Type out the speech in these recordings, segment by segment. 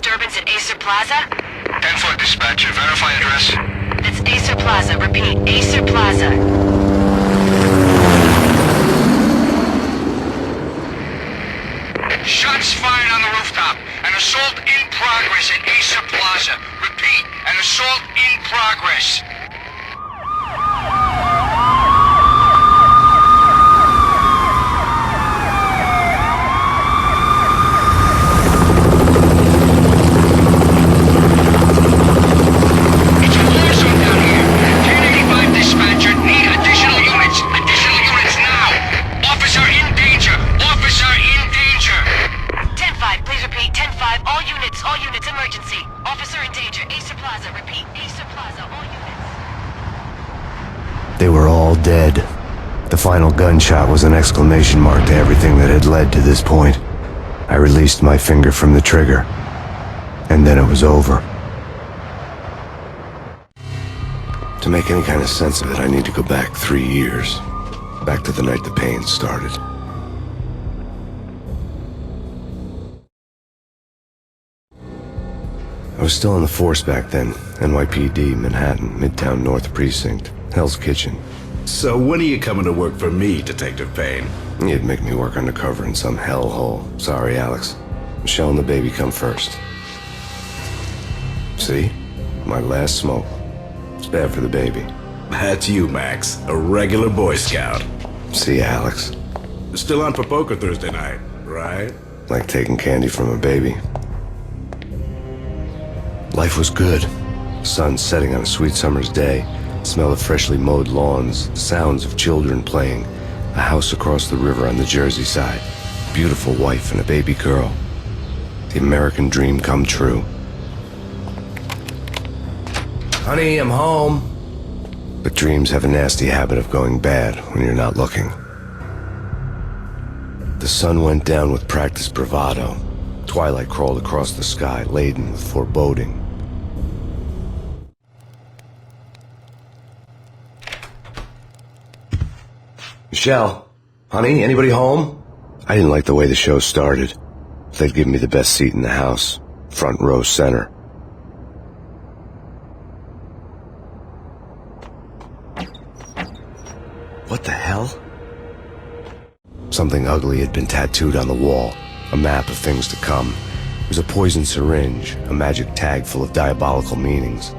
disturbance at Acer Plaza? 10-4 dispatcher, verify address. It's Acer Plaza, repeat, Acer Plaza. Shots fired on the rooftop. An assault in progress at Acer Plaza. Repeat, an assault in progress. It's a war zone down here. 1085 dispatcher, need additional units. Additional units now. Officer in danger. Officer in danger. 10-5, please repeat, 10-5, all units, emergency. Officer in danger, Acer Plaza, repeat, Acer Plaza, all units. They were all dead. The final gunshot was an exclamation mark to everything that had led to this point. I released my finger from the trigger, and then it was over. To make any kind of sense of it, I need to go back 3 years. Back to the night the Payne started. I was still in the force back then. NYPD, Manhattan, Midtown North Precinct, Hell's Kitchen. So when are you coming to work for me, Detective Payne? You'd make me work undercover in some hellhole. Sorry, Alex. Michelle and the baby come first. See? My last smoke. It's bad for the baby. That's you, Max. A regular Boy Scout. See, Alex? Still on for poker Thursday night, right? Like taking candy from a baby. Life was good. Sun setting on a sweet summer's day. Smell of freshly mowed lawns. Sounds of children playing. A house across the river on the Jersey side. Beautiful wife and a baby girl. The American dream come true. Honey, I'm home. But dreams have a nasty habit of going bad when you're not looking. The sun went down with practiced bravado. Twilight crawled across the sky, laden with foreboding. Michelle, honey, anybody home? I didn't like the way the show started. They'd given me the best seat in the house, front row center. What the hell? Something ugly had been tattooed on the wall, a map of things to come. It was a poison syringe, a magic tag full of diabolical meanings.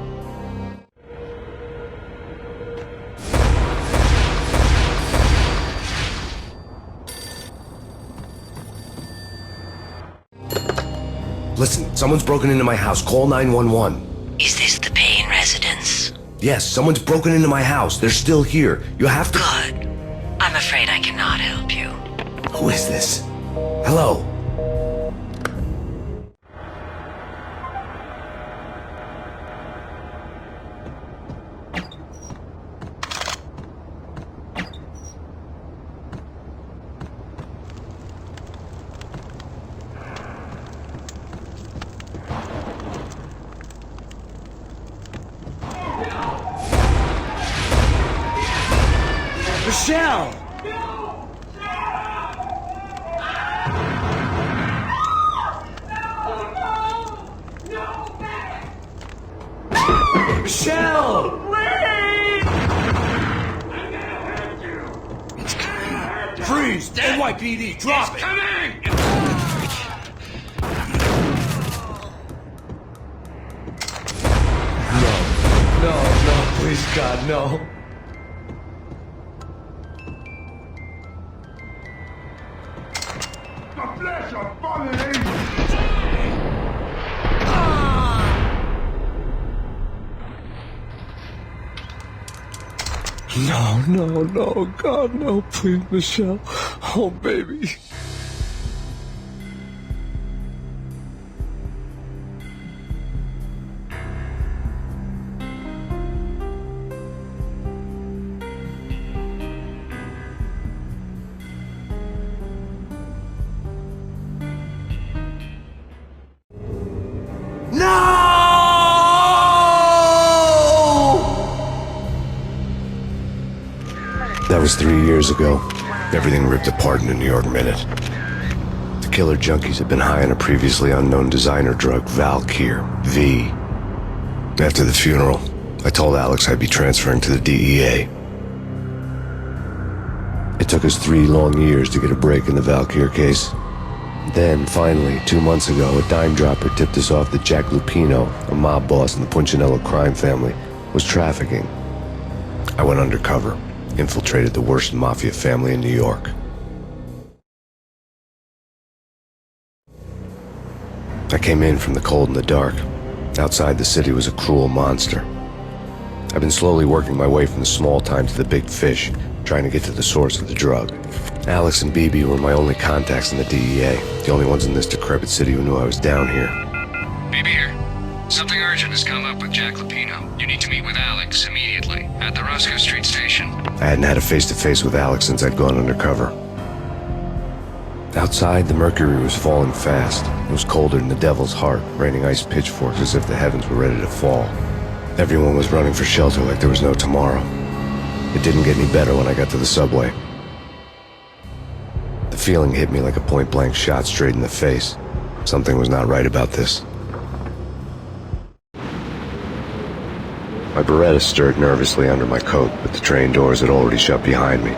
Listen, someone's broken into my house. Call 911. Is this the Payne residence? Yes, someone's broken into my house. They're still here. You have to... Good. I'm afraid I cannot help you. Who is this? Hello? Michelle! Michelle! Wait! It's coming. Freeze! NYPD, drop it! Coming! No, please, God, no. The flesh of fallen angels! No, God, no, please, Michelle. Oh, baby. That was 3 years ago. Everything ripped apart in a New York minute. The killer junkies had been high on a previously unknown designer drug, Valkyr, V. After the funeral, I told Alex I'd be transferring to the DEA. It took us 3 long years to get a break in the Valkyr case. Then, finally, 2 months ago, a dime dropper tipped us off that Jack Lupino, a mob boss in the Punchinello crime family, was trafficking. I went undercover, infiltrated the worst mafia family in New York. I came in from the cold and the dark. Outside the city was a cruel monster. I've been slowly working my way from the small time to the big fish, trying to get to the source of the drug. Alex and BB were my only contacts in the DEA, the only ones in this decrepit city who knew I was down here. BB here. Something urgent has come up with Jack Lupino. You need to meet with Alex immediately at the Roscoe Street station. I hadn't had a face-to-face with Alex since I'd gone undercover. Outside, the mercury was falling fast. It was colder than the devil's heart, raining ice pitchforks as if the heavens were ready to fall. Everyone was running for shelter like there was no tomorrow. It didn't get any better when I got to the subway. The feeling hit me like a point-blank shot straight in the face. Something was not right about this. My Beretta stirred nervously under my coat, but the train doors had already shut behind me,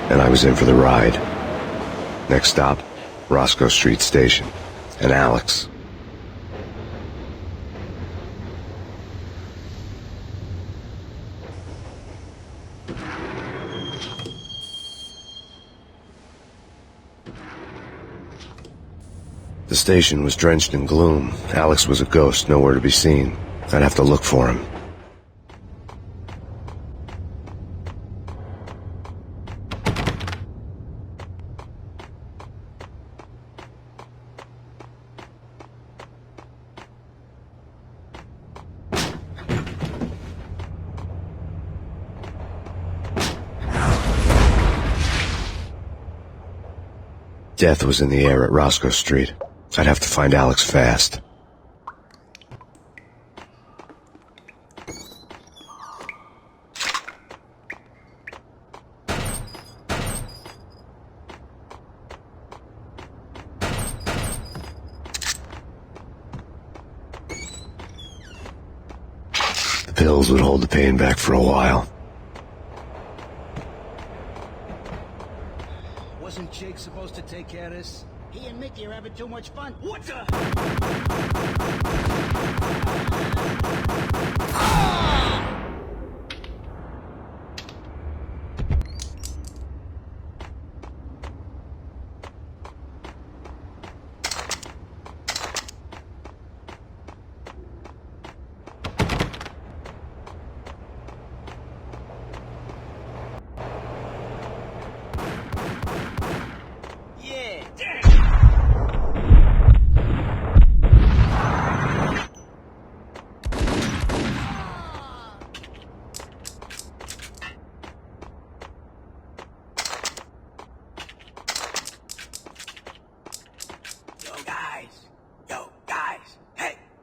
and I was in for the ride. Next stop, Roscoe Street Station, and Alex. The station was drenched in gloom. Alex was a ghost, nowhere to be seen. I'd have to look for him. Death was in the air at Roscoe Street. I'd have to find Alex fast. The pills would hold the pain back for a while. Wasn't Jake supposed to take care of this? He and Mickey are having too much fun. What the?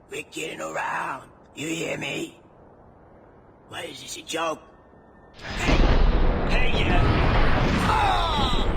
We're getting around. You hear me? What is this, a joke? Hey, yeah. Oh!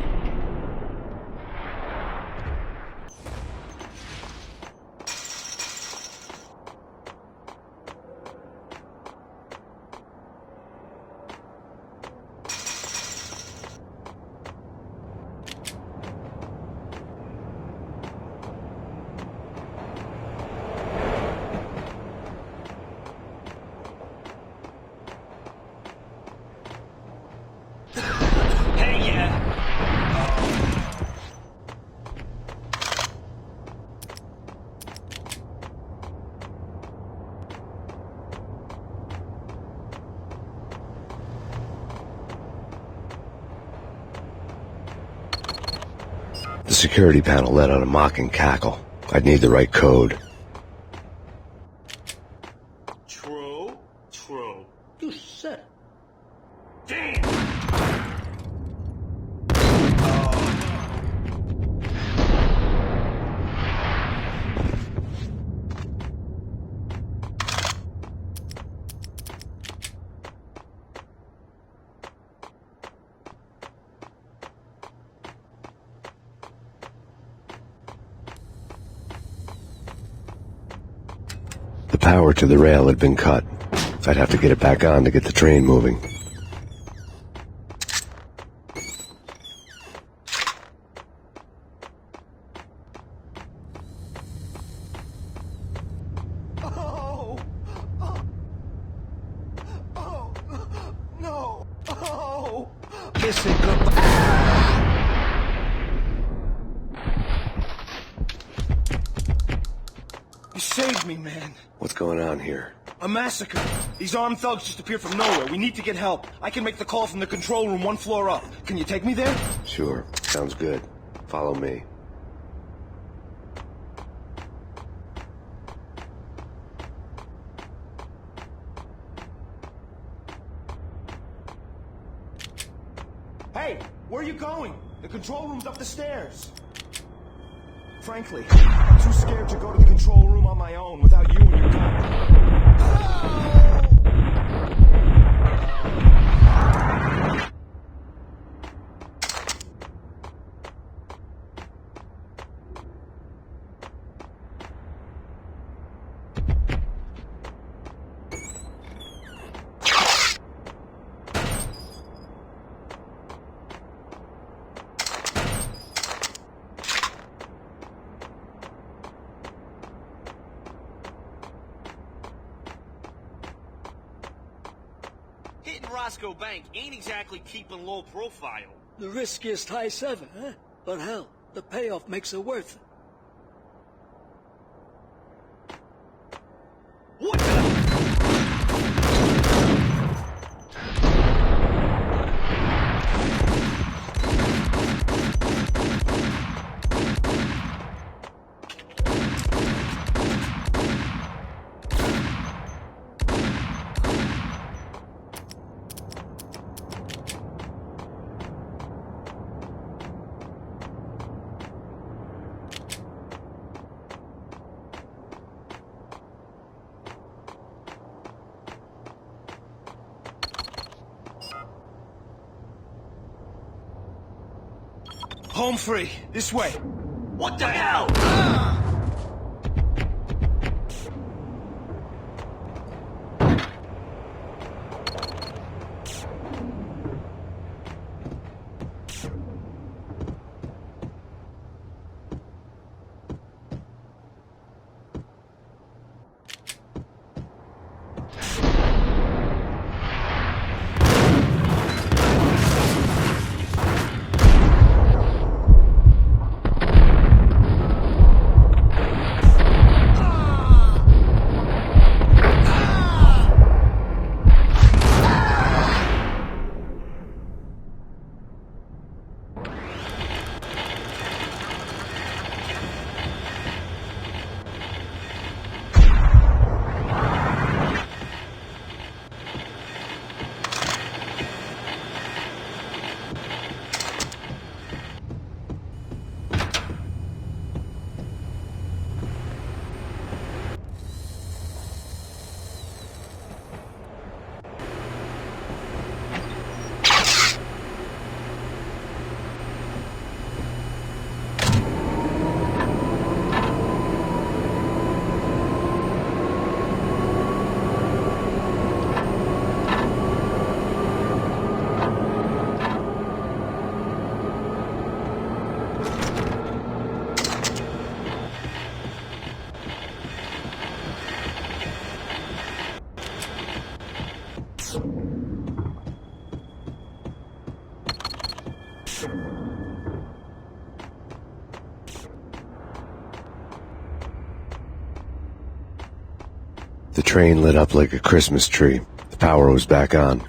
The security panel let out a mocking cackle. I'd need the right code. True. You said it. Damn! power to the rail had been cut. I'd have to get it back on to get the train moving. You saved me, man. What's going on here? A massacre. These armed thugs just appeared from nowhere. We need to get help. I can make the call from the control room 1 floor up. Can you take me there? Sure. Sounds good. Follow me. Hey, where are you going? The control room's up the stairs. Frankly, I'm too scared to go to the control room on my own without you and your gun. Roscoe Bank ain't exactly keeping low profile. The riskiest heist ever, huh? But hell, the payoff makes it worth it. What the? Home free. This way. What the hell? The train lit up like a Christmas tree. The power was back on.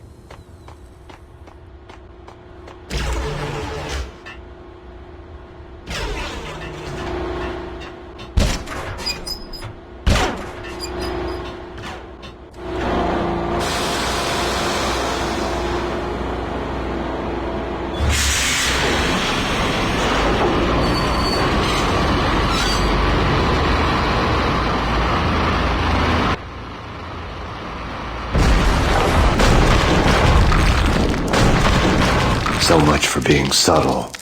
So much for being subtle.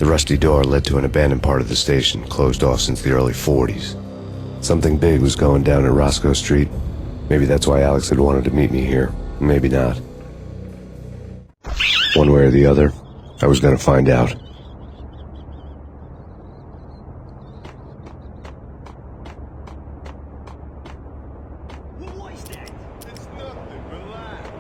The rusty door led to an abandoned part of the station, closed off since the early 40s. Something big was going down at Roscoe Street. Maybe that's why Alex had wanted to meet me here. Maybe not. One way or the other, I was gonna find out. What was that? It's nothing. Relax.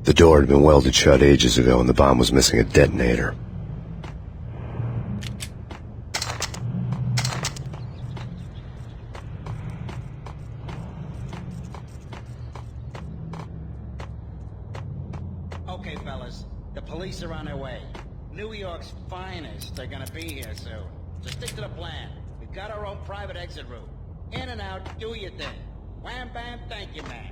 The door had been welded shut ages ago and the bomb was missing a detonator. Okay, fellas. The police are on their way. New York's finest are gonna be here soon. So stick to the plan. We've got our own private exit route. In and out, do your thing. Wham bam, thank you, man.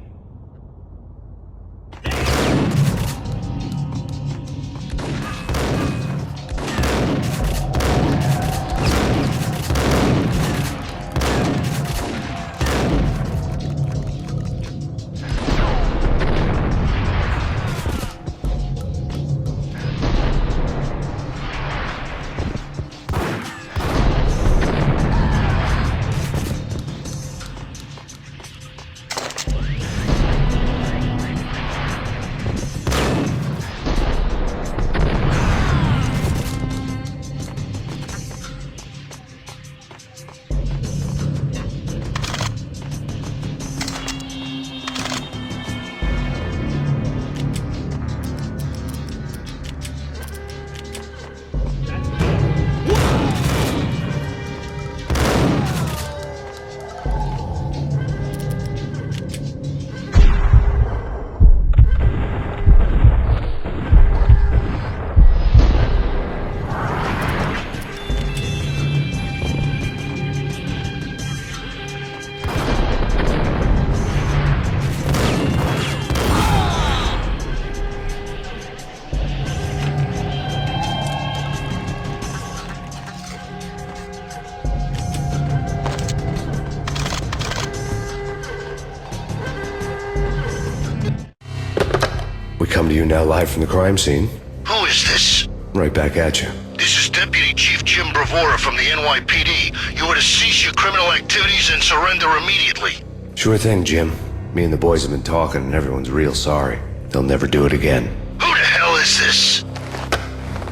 to you now live from the crime scene. Who is this? Right back at you. This is Deputy Chief Jim Bravura from the NYPD. You are to cease your criminal activities and surrender immediately. Sure thing, Jim. Me and the boys have been talking and everyone's real sorry. They'll never do it again. Who the hell is this?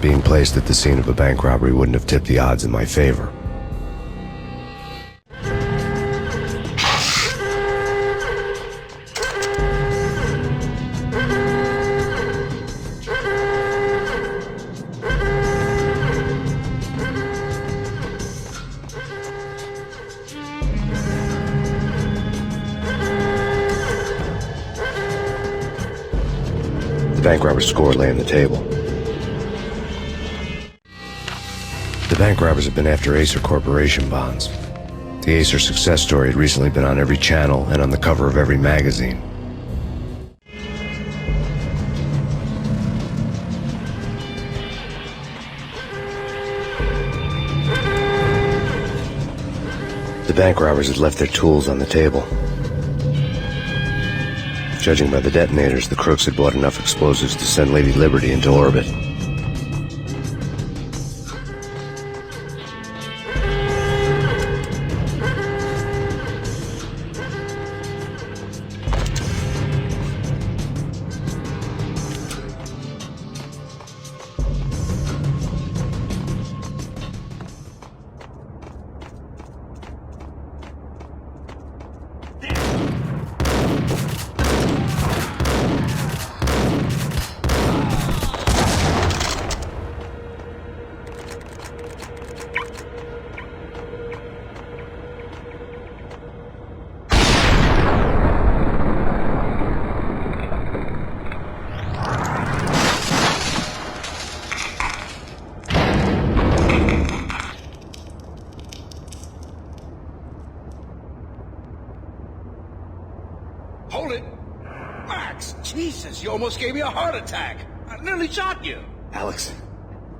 Being placed at the scene of a bank robbery wouldn't have tipped the odds in my favor. The bank robber's score lay on the table. The bank robbers have been after Acer Corporation bonds. The Acer success story had recently been on every channel and on the cover of every magazine. The bank robbers had left their tools on the table. Judging by the detonators, the crooks had bought enough explosives to send Lady Liberty into orbit. Hold it! Max! Jesus, you almost gave me a heart attack! I nearly shot you! Alex,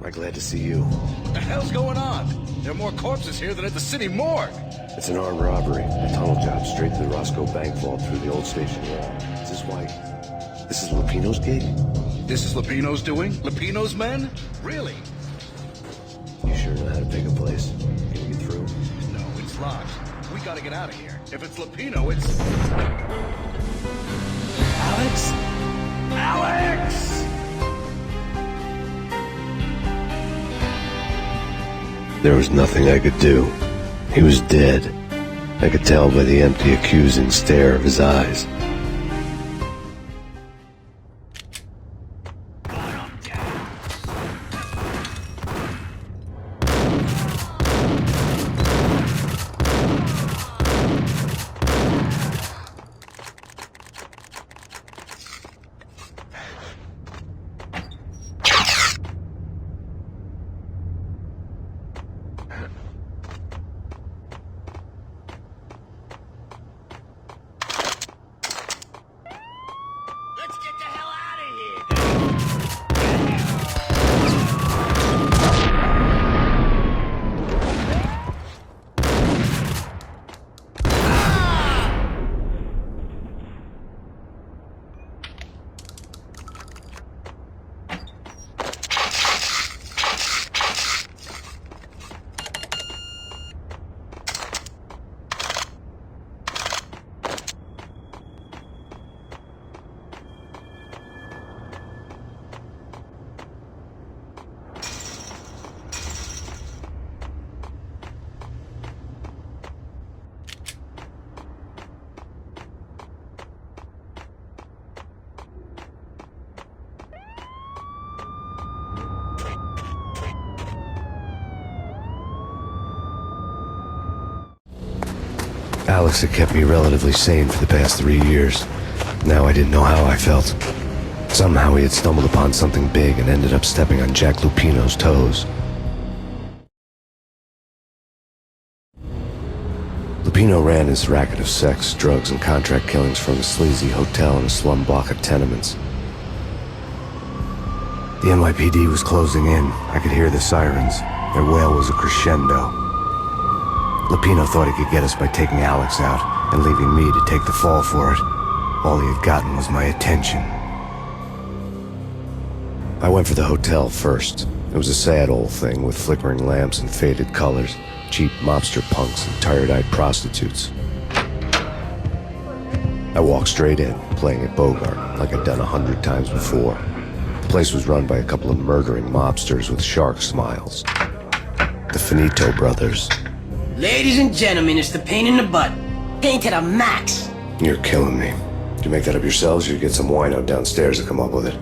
I'm glad to see you. What the hell's going on? There are more corpses here than at the city morgue! It's an armed robbery. A tunnel job straight to the Roscoe bank vault through the old station wall. Is this why... This is Lupino's gig? This is Lupino's doing? Lupino's men? Really? You sure know how to pick a place? Can we get through? No, it's locked. We gotta get out of here. If it's Lupino, it's... Alex? Alex! There was nothing I could do. He was dead. I could tell by the empty, accusing stare of his eyes. Alex had kept me relatively sane for the past 3 years. Now I didn't know how I felt. Somehow he had stumbled upon something big and ended up stepping on Jack Lupino's toes. Lupino ran his racket of sex, drugs, and contract killings from a sleazy hotel in a slum block of tenements. The NYPD was closing in. I could hear the sirens. Their wail was a crescendo. Lupino thought he could get us by taking Alex out and leaving me to take the fall for it. All he had gotten was my attention. I went for the hotel first. It was a sad old thing with flickering lamps and faded colors, cheap mobster punks and tired-eyed prostitutes. I walked straight in, playing at Bogart, like I'd done 100 times before. The place was run by a couple of murdering mobsters with shark smiles. The Finito brothers. Ladies and gentlemen, it's the Payne in the butt. Payne to the max. You're killing me. Did you make that up yourselves, or you get some wino downstairs to come up with it?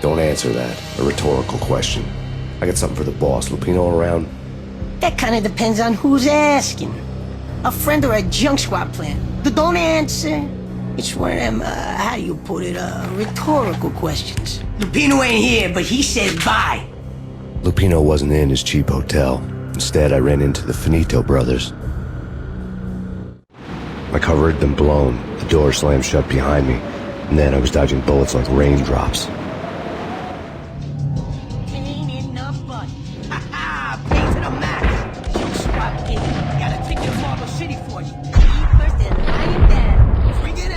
Don't answer that. A rhetorical question. I got something for the boss. Lupino around? That kind of depends on who's asking. A friend or a junk squad plan. Don't answer. It's one of them, how do you put it, rhetorical questions. Lupino ain't here, but he said bye. Lupino wasn't in his cheap hotel. Instead, I ran into the Finito brothers. My cover had been blown, the door slammed shut behind me, and then I was dodging bullets like raindrops. Payne in the butt. Ha-ha! Payne to the max. Junk squad kid. Got a ticket to Marble City for you. Eat first and lie down. Bring it in.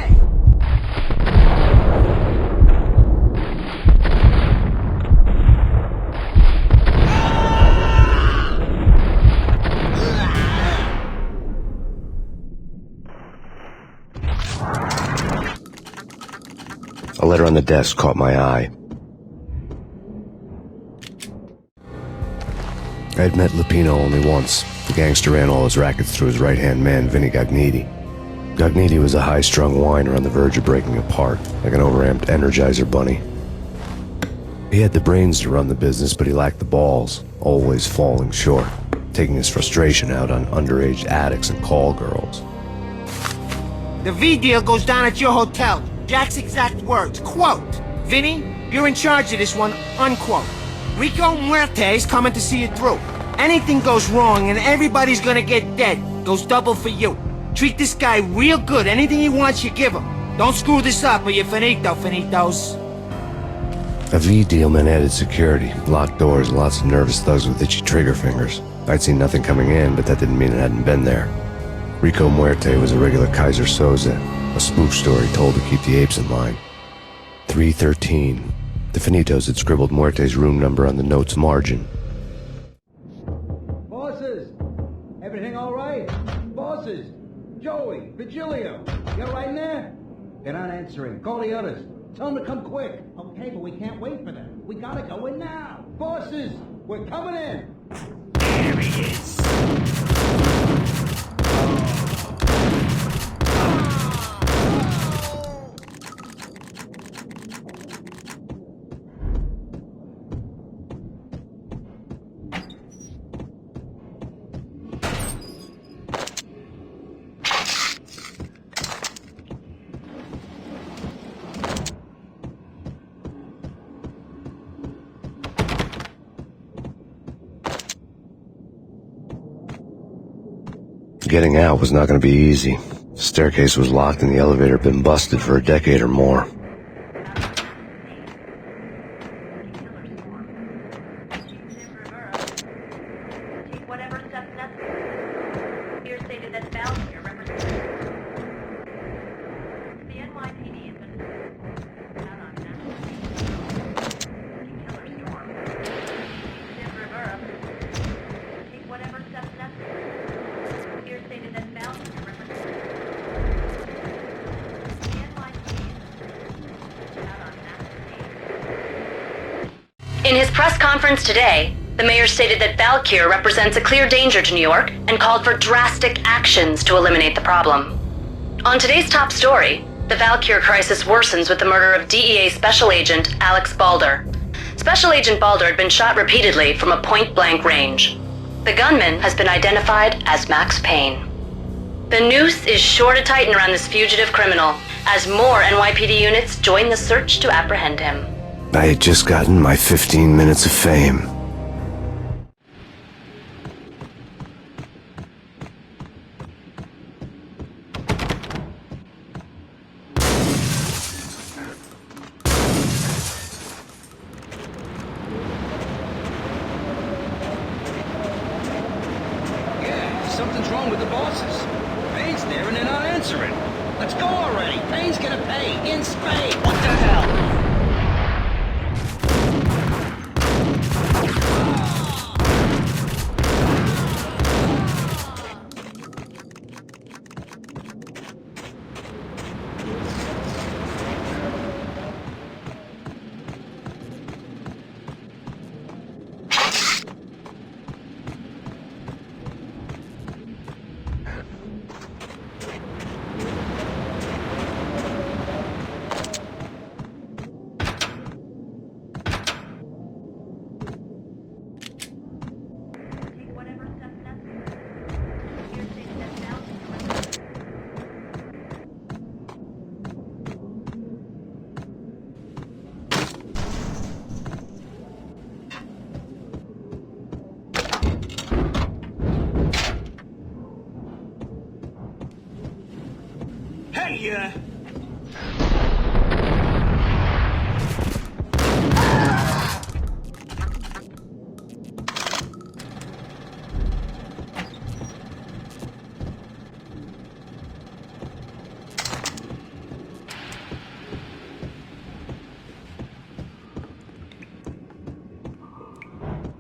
A letter on the desk caught my eye. I had met Lupino only once. The gangster ran all his rackets through his right-hand man, Vinny Gagniti. Gagniti was a high-strung whiner on the verge of breaking apart, like an overamped Energizer bunny. He had the brains to run the business, but he lacked the balls, always falling short, taking his frustration out on underage addicts and call girls. The V deal goes down at your hotel. Jack's exact words, quote, "Vinny, you're in charge of this one," unquote. "Rico Muerte's coming to see it through. Anything goes wrong and everybody's gonna get dead, goes double for you. Treat this guy real good. Anything he wants, you give him. Don't screw this up or you're finito, finitos." A V deal meant added security, locked doors, and lots of nervous thugs with itchy trigger fingers. I'd seen nothing coming in, but that didn't mean it hadn't been there. Rico Muerte was a regular Kaiser Soze, a spoof story told to keep the apes in line. 313. The Finitos had scribbled Muerte's room number on the note's margin. Bosses! Everything all right? Bosses! Joey! Vigilio! You all right in there? They're not answering. Call the others. Tell them to come quick. Okay, but we can't wait for them. We gotta go in now. Bosses! We're coming in! There he is. Getting out was not going to be easy. The staircase was locked and the elevator had been busted for a decade or more. In his press conference today, the mayor stated that Valkyr represents a clear danger to New York and called for drastic actions to eliminate the problem. On today's top story, the Valkyr crisis worsens with the murder of DEA Special Agent Alex Balder. Special Agent Balder had been shot repeatedly from a point-blank range. The gunman has been identified as Max Payne. The noose is sure to tighten around this fugitive criminal as more NYPD units join the search to apprehend him. I had just gotten my 15 minutes of fame. Yeah, something's wrong with the bosses. Payne's there and they're not answering. Let's go already. Payne's gonna pay in spades. What the hell? ya.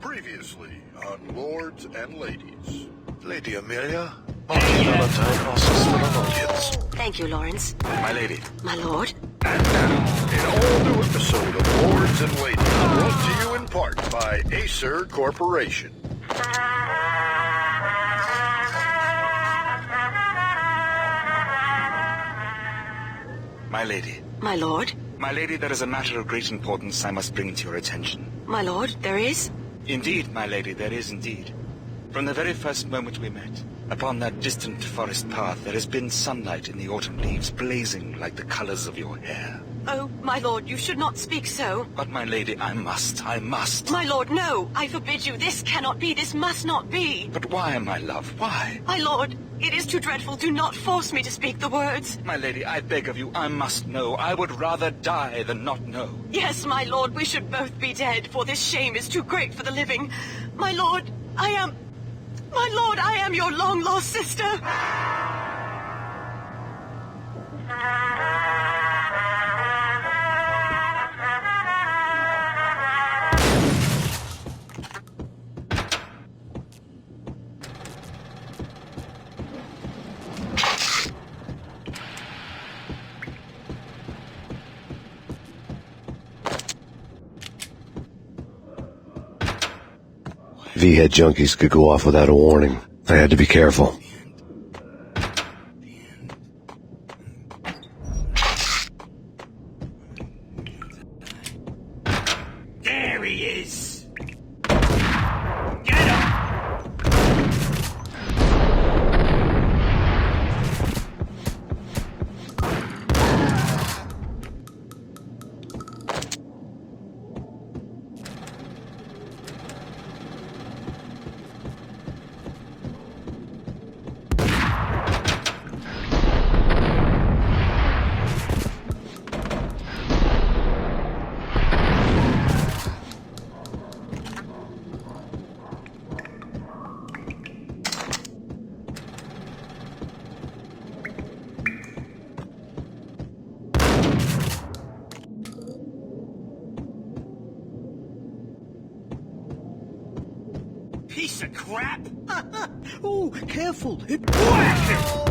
Previously on Lords and Ladies. Lady Amelia, Marty Valentine asks for an audience. Thank you, Lawrence. My lady. My lord. And now, an all-new episode of Lords and Ladies, brought to you in part by Acer Corporation. My lady. My lord. My lady, there is a matter of great importance I must bring to your attention. My lord, there is? Indeed, my lady, there is indeed. From the very first moment we met, upon that distant forest path, there has been sunlight in the autumn leaves blazing like the colors of your hair. Oh, my lord, you should not speak so. But, my lady, I must. My lord, no! I forbid you. This cannot be. This must not be. But why, my love, why? My lord, it is too dreadful. Do not force me to speak the words. My lady, I beg of you, I must know. I would rather die than not know. Yes, my lord, we should both be dead, for this shame is too great for the living. My lord, I am your long-lost sister. V-head junkies could go off without a warning. I had to be careful. There he is! Get him! Piece of crap! Ooh, careful! Whack him!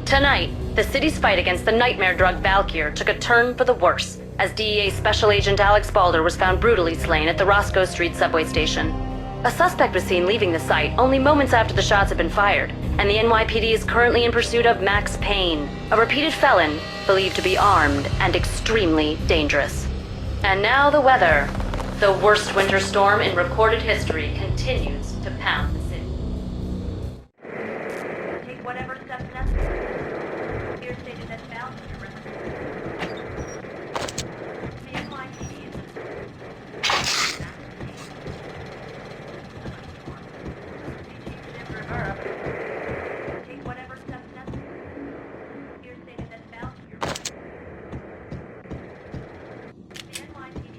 Tonight, the city's fight against the nightmare drug Valkyr took a turn for the worse, as DEA Special Agent Alex Balder was found brutally slain at the Roscoe Street subway station. A suspect was seen leaving the site only moments after the shots had been fired, and the NYPD is currently in pursuit of Max Payne, a repeated felon believed to be armed and extremely dangerous. And now the weather. The worst winter storm in recorded history continues to pound the city. Take whatever steps necessary. Here stated that Valkyr represents the NYPD Take whatever steps necessary. Here stated that Valkyr represents the NYPD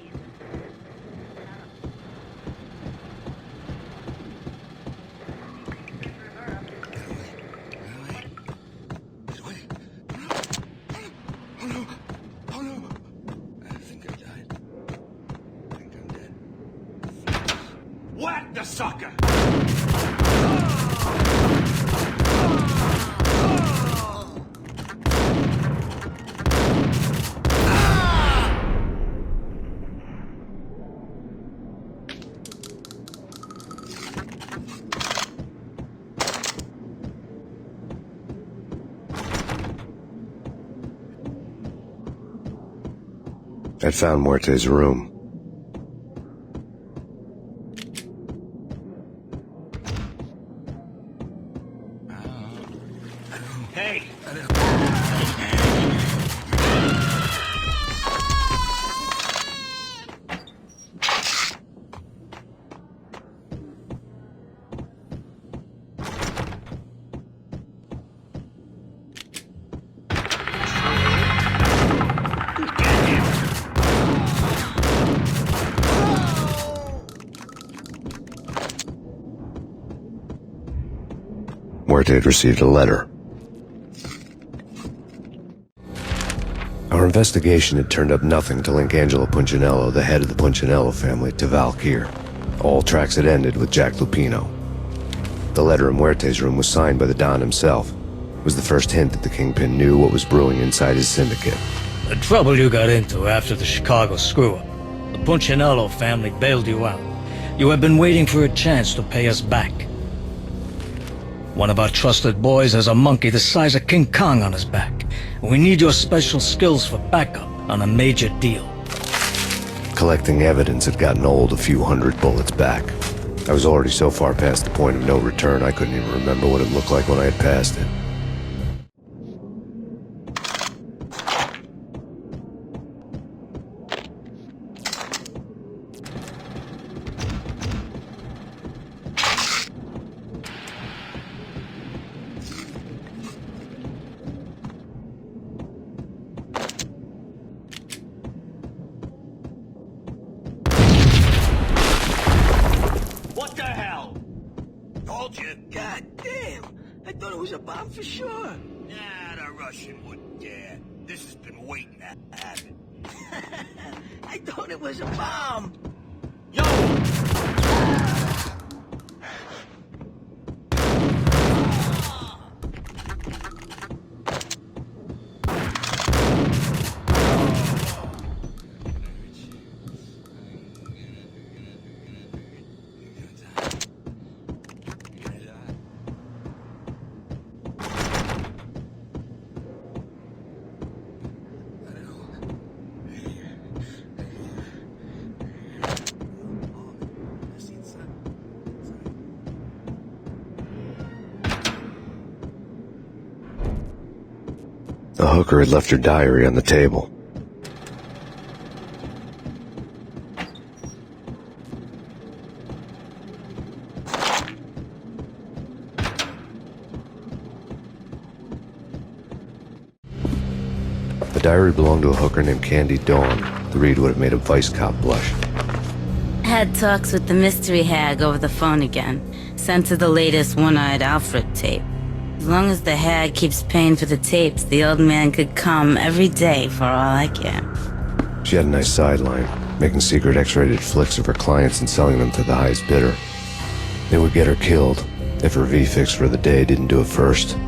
Whack the sucker! I'd found Muerte's room. Hey! Muerte had received a letter. Our investigation had turned up nothing to link Angelo Punchinello, the head of the Punchinello family, to Valkyr. All tracks had ended with Jack Lupino. The letter in Muerte's room was signed by the Don himself. It was the first hint that the Kingpin knew what was brewing inside his syndicate. The trouble you got into after the Chicago screw-up. The Punchinello family bailed you out. You have been waiting for a chance to pay us back. One of our trusted boys has a monkey the size of King Kong on his back. We need your special skills for backup on a major deal. Collecting evidence had gotten old a few hundred bullets back. I was already so far past the point of no return I couldn't even remember what it looked like when I had passed it. What the hell? Told you. God damn. I thought it was a bomb for sure. Nah, the Russian wouldn't dare. This has been waiting to happen. I thought it was a bomb. Yo! The hooker had left her diary on the table. The diary belonged to a hooker named Candy Dawn. The read would have made a vice cop blush. Had talks with the mystery hag over the phone again. Sent her the latest One-Eyed Alfred tape. As long as the hag keeps paying for the tapes, the old man could come every day for all I care. She had a nice sideline, making secret X-rated flicks of her clients and selling them to the highest bidder. They would get her killed if her V-fix for the day didn't do it first.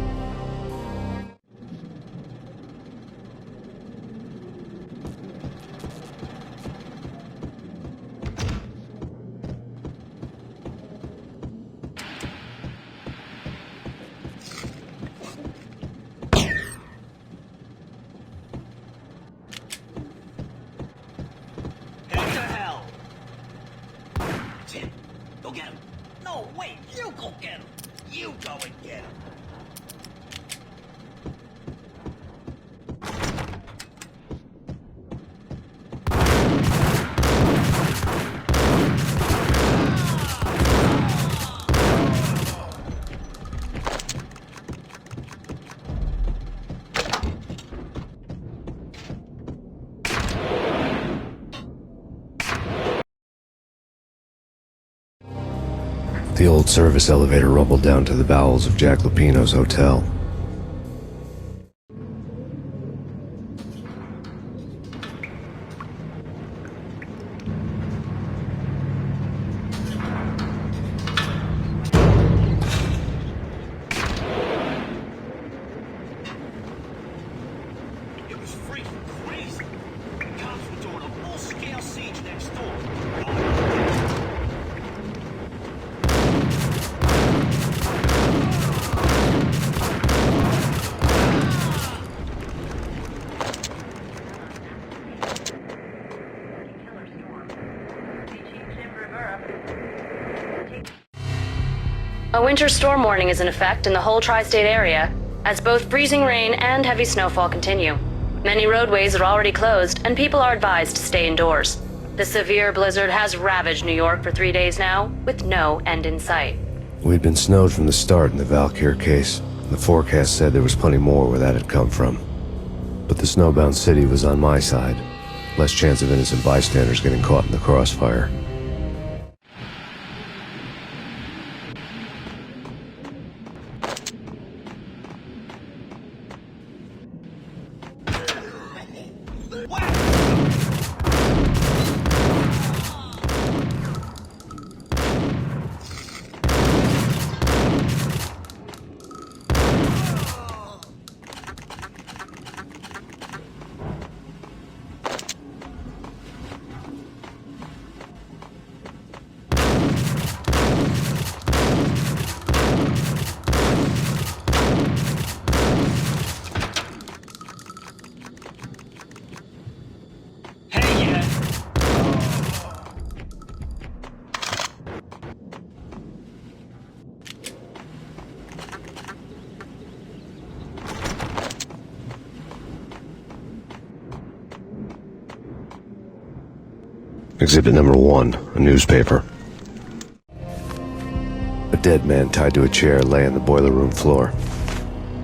Go get him. No, wait, you go get him. You go and get him. The old service elevator rumbled down to the bowels of Jack Lupino's hotel. It was freaking crazy. Cops were doing a full-scale siege next door. winter storm warning is in effect in the whole tri-state area, as both freezing rain and heavy snowfall continue. Many roadways are already closed, and people are advised to stay indoors. The severe blizzard has ravaged New York for 3 days now, with no end in sight. We'd been snowed from the start in the Valkyr case. The forecast said there was plenty more where that had come from. But the snowbound city was on my side. Less chance of innocent bystanders getting caught in the crossfire. Exhibit number 1, a newspaper. A dead man tied to a chair lay on the boiler room floor.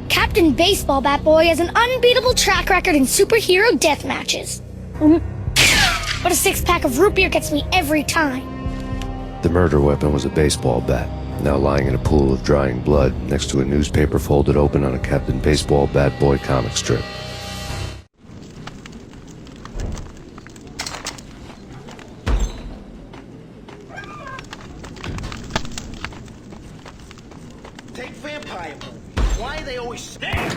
Captain Baseball Bat Boy has an unbeatable track record in superhero death matches. But a 6-pack of root beer gets me every time. The murder weapon was a baseball bat, now lying in a pool of drying blood next to a newspaper folded open on a Captain Baseball Bat Boy comic strip. Take vampire movies. Why are they always staring?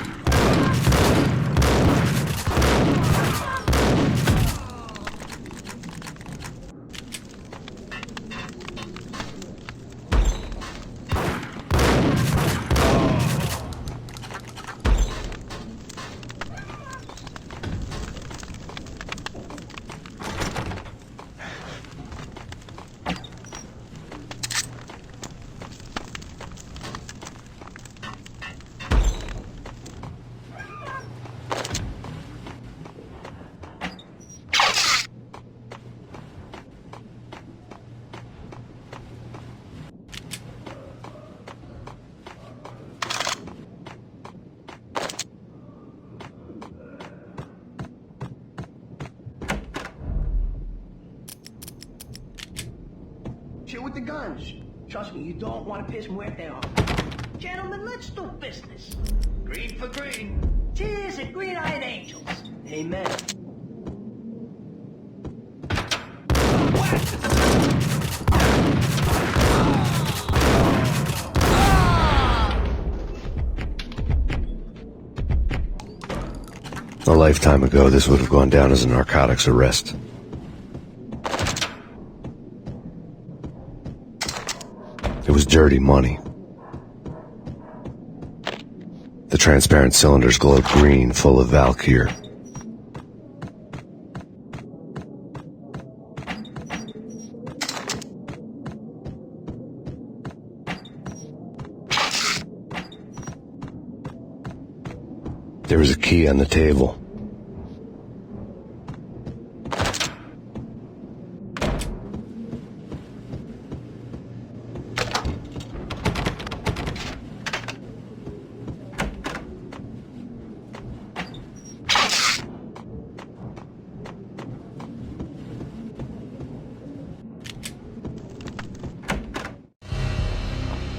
Chill with the guns. Trust me, you don't want to piss Muerte off. Gentlemen, let's do business. Green for green. Cheers and green-eyed angels. Amen. A lifetime ago, this would have gone down as a narcotics arrest. It was dirty money. The transparent cylinders glowed green, full of Valkyr. There was a key on the table.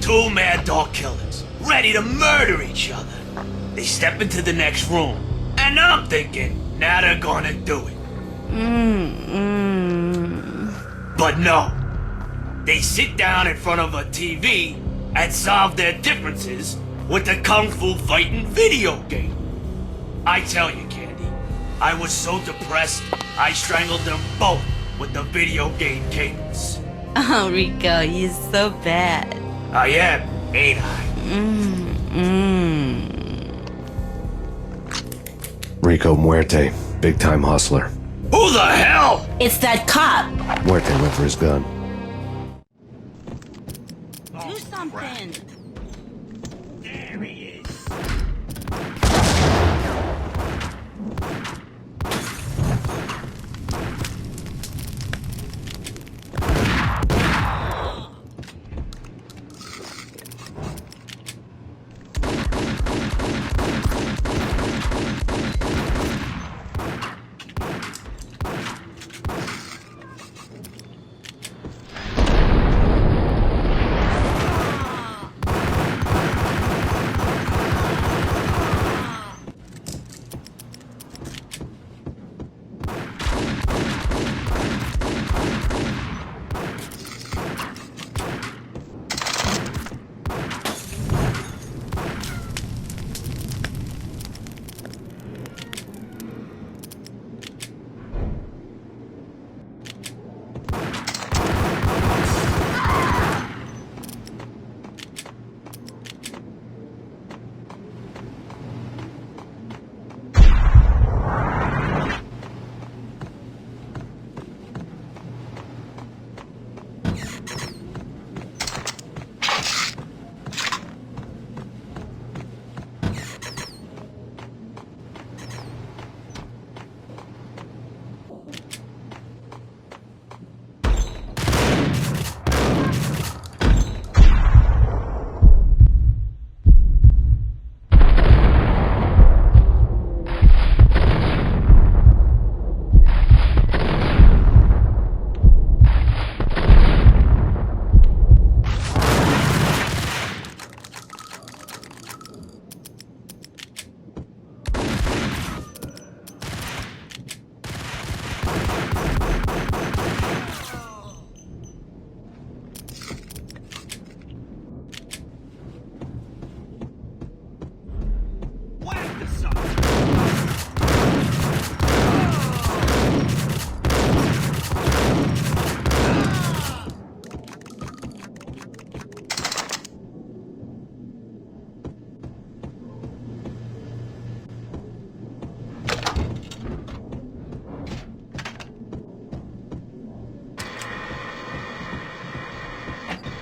Two mad dog killers, ready to murder each other. They step into the next room, and I'm thinking, now they're gonna do it. But no. They sit down in front of a TV and solve their differences with the Kung Fu fighting video game. I tell you, Candy, I was so depressed, I strangled them both with the video game cables. Oh, Rico, you're so bad. I am, ain't I? Rico Muerte, big-time hustler. Who the hell? It's that cop. Muerte went for his gun. Do something.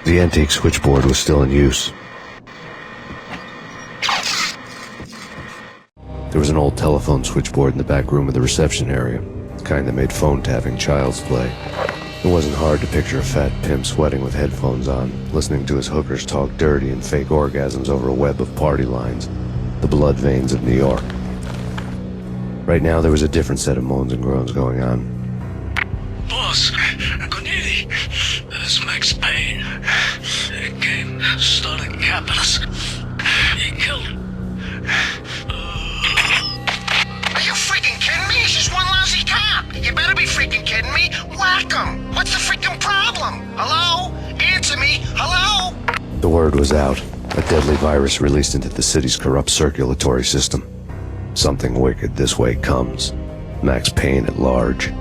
The antique switchboard was still in use. There was an old telephone switchboard in the back room of the reception area, the kind that made phone tapping child's play. It wasn't hard to picture a fat pimp sweating with headphones on, listening to his hookers talk dirty and fake orgasms over a web of party lines, the blood veins of New York. Right now, there was a different set of moans and groans going on. Boss, good evening. It's Max Payne. He came, started capitalist. He killed. Are you freaking kidding me? He's just one lousy cop. You better be freaking kidding me. Whack him. What's the freaking problem? Hello? Answer me. Hello? The word was out. A deadly virus released into the city's corrupt circulatory system. Something wicked this way comes. Max Payne at large.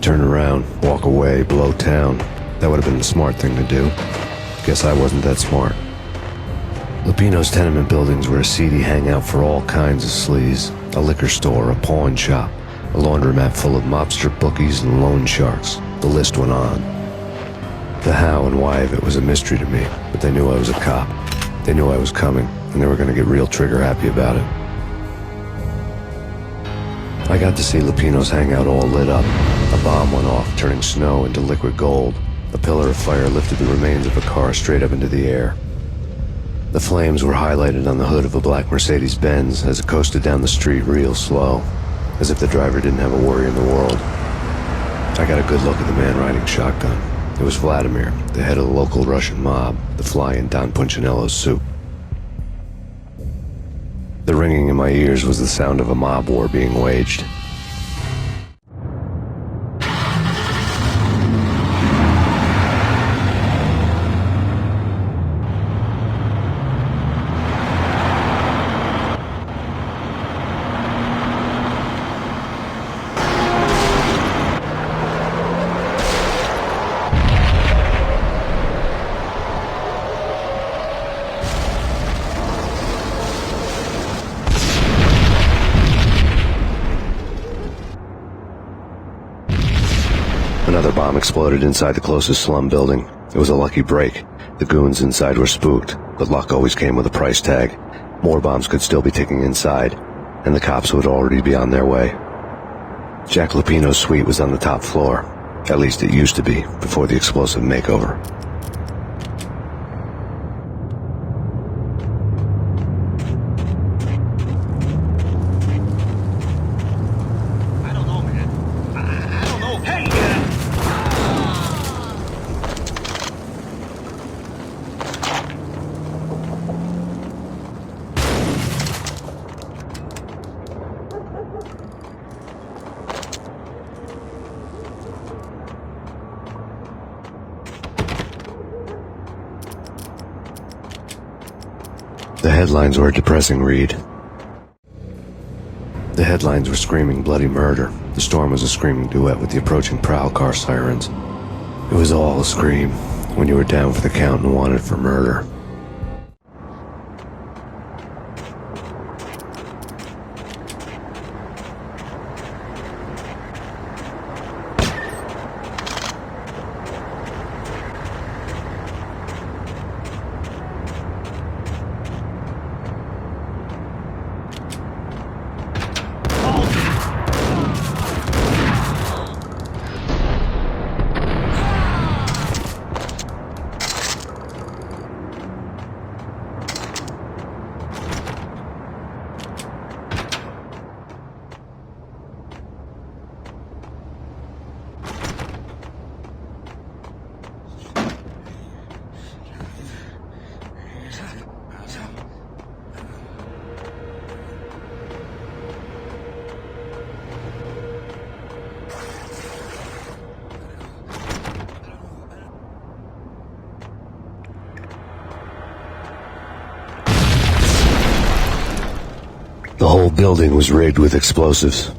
Turn around, walk away, blow town. That would have been the smart thing to do. Guess I wasn't that smart. Lupino's tenement buildings were a seedy hangout for all kinds of sleaze. A liquor store, a pawn shop, a laundromat full of mobster bookies and loan sharks. The list went on. The how and why of it was a mystery to me, but they knew I was a cop. They knew I was coming, and they were going to get real trigger happy about it. I got to see Lupino's hangout all lit up. A bomb went off, turning snow into liquid gold. A pillar of fire lifted the remains of a car straight up into the air. The flames were highlighted on the hood of a black Mercedes-Benz as it coasted down the street real slow, as if the driver didn't have a worry in the world. I got a good look at the man riding shotgun. It was Vladimir, the head of the local Russian mob, the fly in Don Punchinello's soup. The ringing in my ears was the sound of a mob war being waged. Another bomb exploded inside the closest slum building. It was a lucky break. The goons inside were spooked, but luck always came with a price tag. More bombs could still be ticking inside, and the cops would already be on their way. Jack Lupino's suite was on the top floor. At least it used to be, before the explosive makeover. The headlines were a depressing read. The headlines were screaming bloody murder. The storm was a screaming duet with the approaching prowl car sirens. It was all a scream when you were down for the count and wanted for murder. The whole building was rigged with explosives.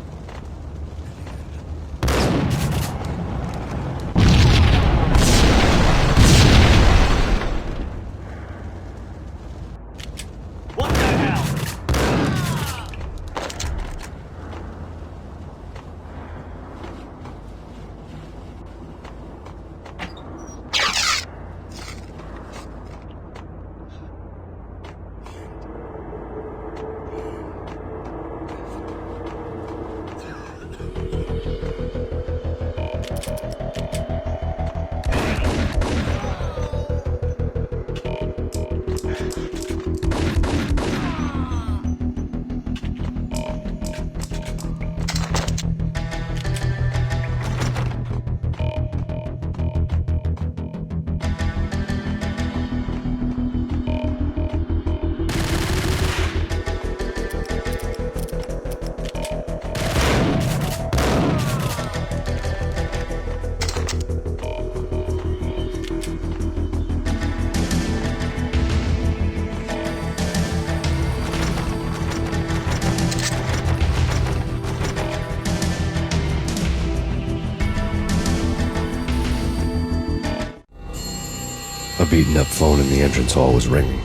A beaten-up phone in the entrance hall was ringing.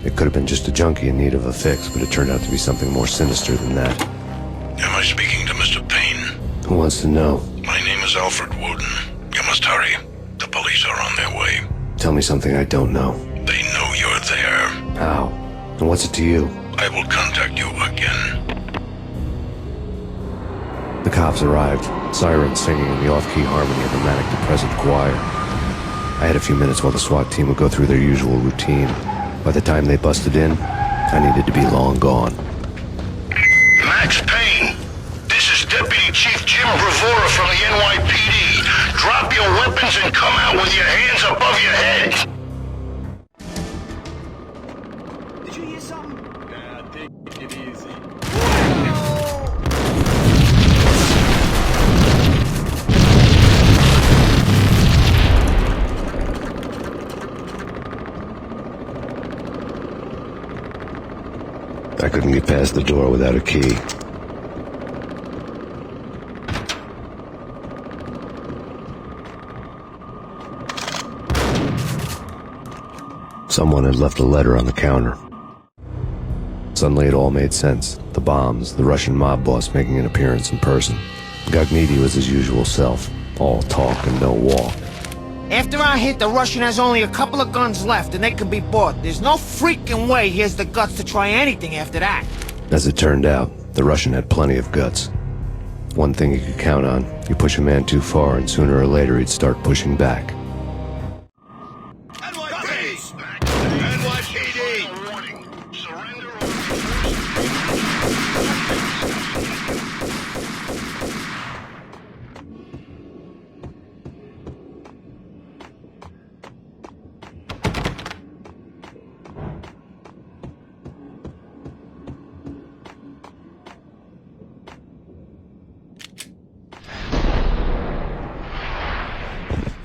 It could have been just a junkie in need of a fix, but it turned out to be something more sinister than that. Am I speaking to Mr. Payne? Who wants to know? My name is Alfred Woden. You must hurry. The police are on their way. Tell me something I don't know. They know you're there. How? And what's it to you? I will contact you again. The cops arrived, sirens singing in the off-key harmony of a manic-depressive choir. I had a few minutes while the SWAT team would go through their usual routine. By the time they busted in, I needed to be long gone. Max Payne, this is Deputy Chief Jim Bravura from the NYPD. Drop your weapons and come out with your hands above your head. Did you hear something? Nah, take it easy. I couldn't get past the door without a key. Someone had left a letter on the counter. Suddenly it all made sense. The bombs, the Russian mob boss making an appearance in person. Gagniti was his usual self, all talk and no walk. After our hit, the Russian has only a couple of guns left, and they can be bought. There's no freaking way he has the guts to try anything after that. As it turned out, the Russian had plenty of guts. One thing you could count on, you push a man too far and sooner or later he'd start pushing back.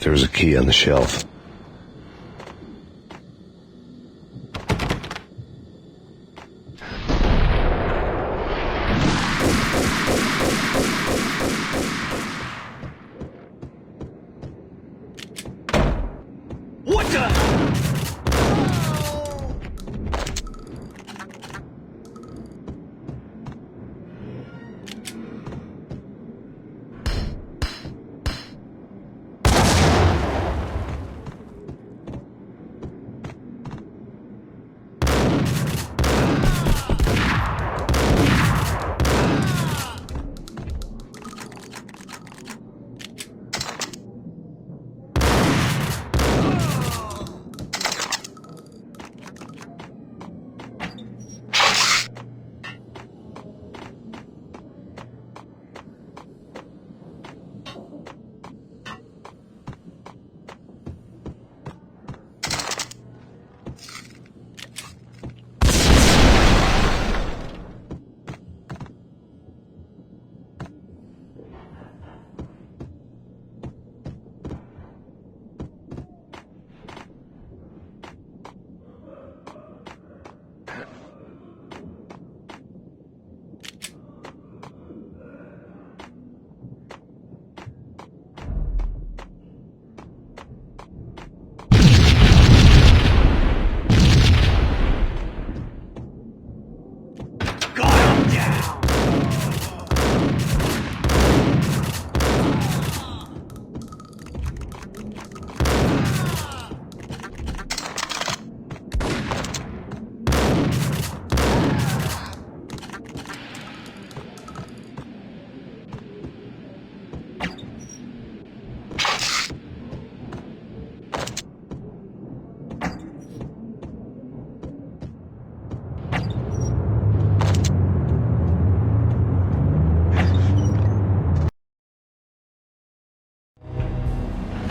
There was a key on the shelf. What the?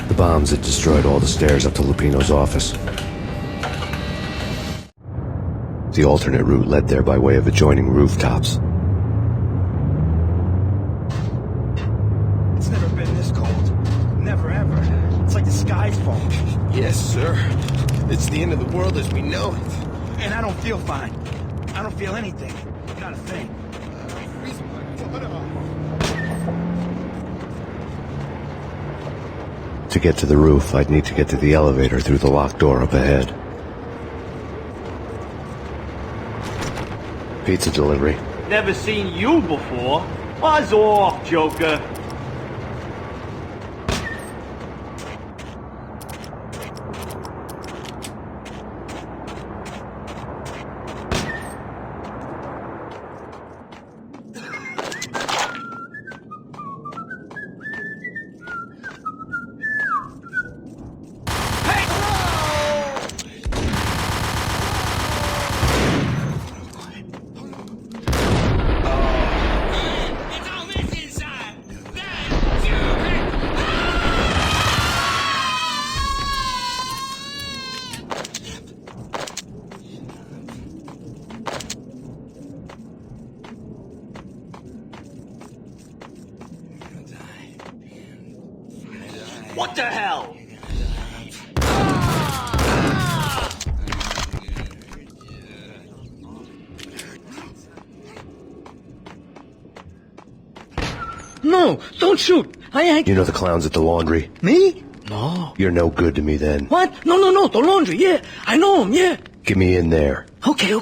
The bombs had destroyed all the stairs up to Lupino's office. The alternate route led there by way of adjoining rooftops. It's never been this cold. Never ever. It's like the sky's falling. Yes, sir. It's the end of the world as we know it. And I don't feel fine. I don't feel anything. Not a thing. To get to the roof, I'd need to get to the elevator through the locked door up ahead. Pizza delivery. Never seen you before. Buzz off, Joker. What the hell? No, don't shoot. I ain't... You know the clowns at the laundry? Me? No. You're no good to me then. What? No, the laundry, yeah. I know him, yeah. Get me in there. Okay.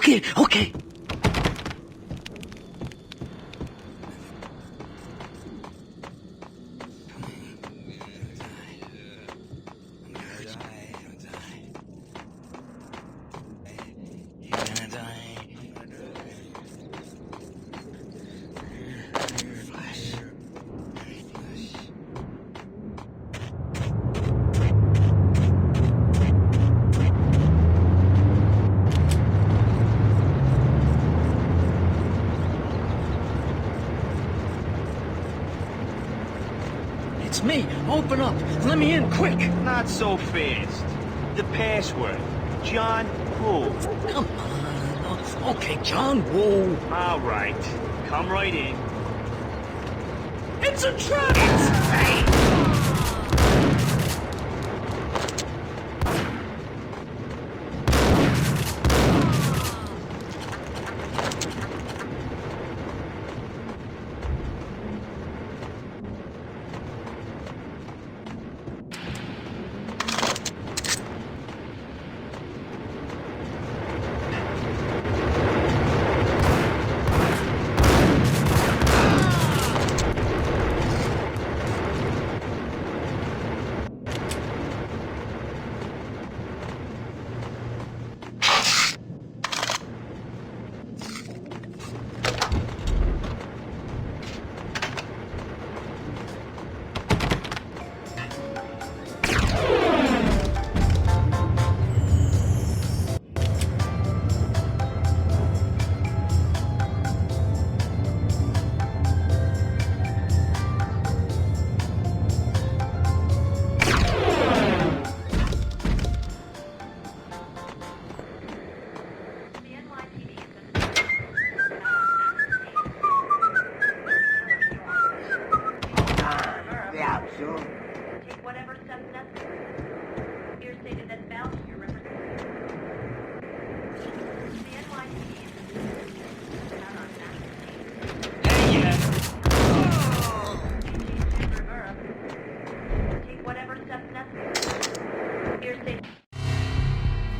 It's me. Open up. Let me in, quick. Not so fast. The password. John Woo. Come on. Okay, John Woo. All right. Come right in. It's a trap! It's fake!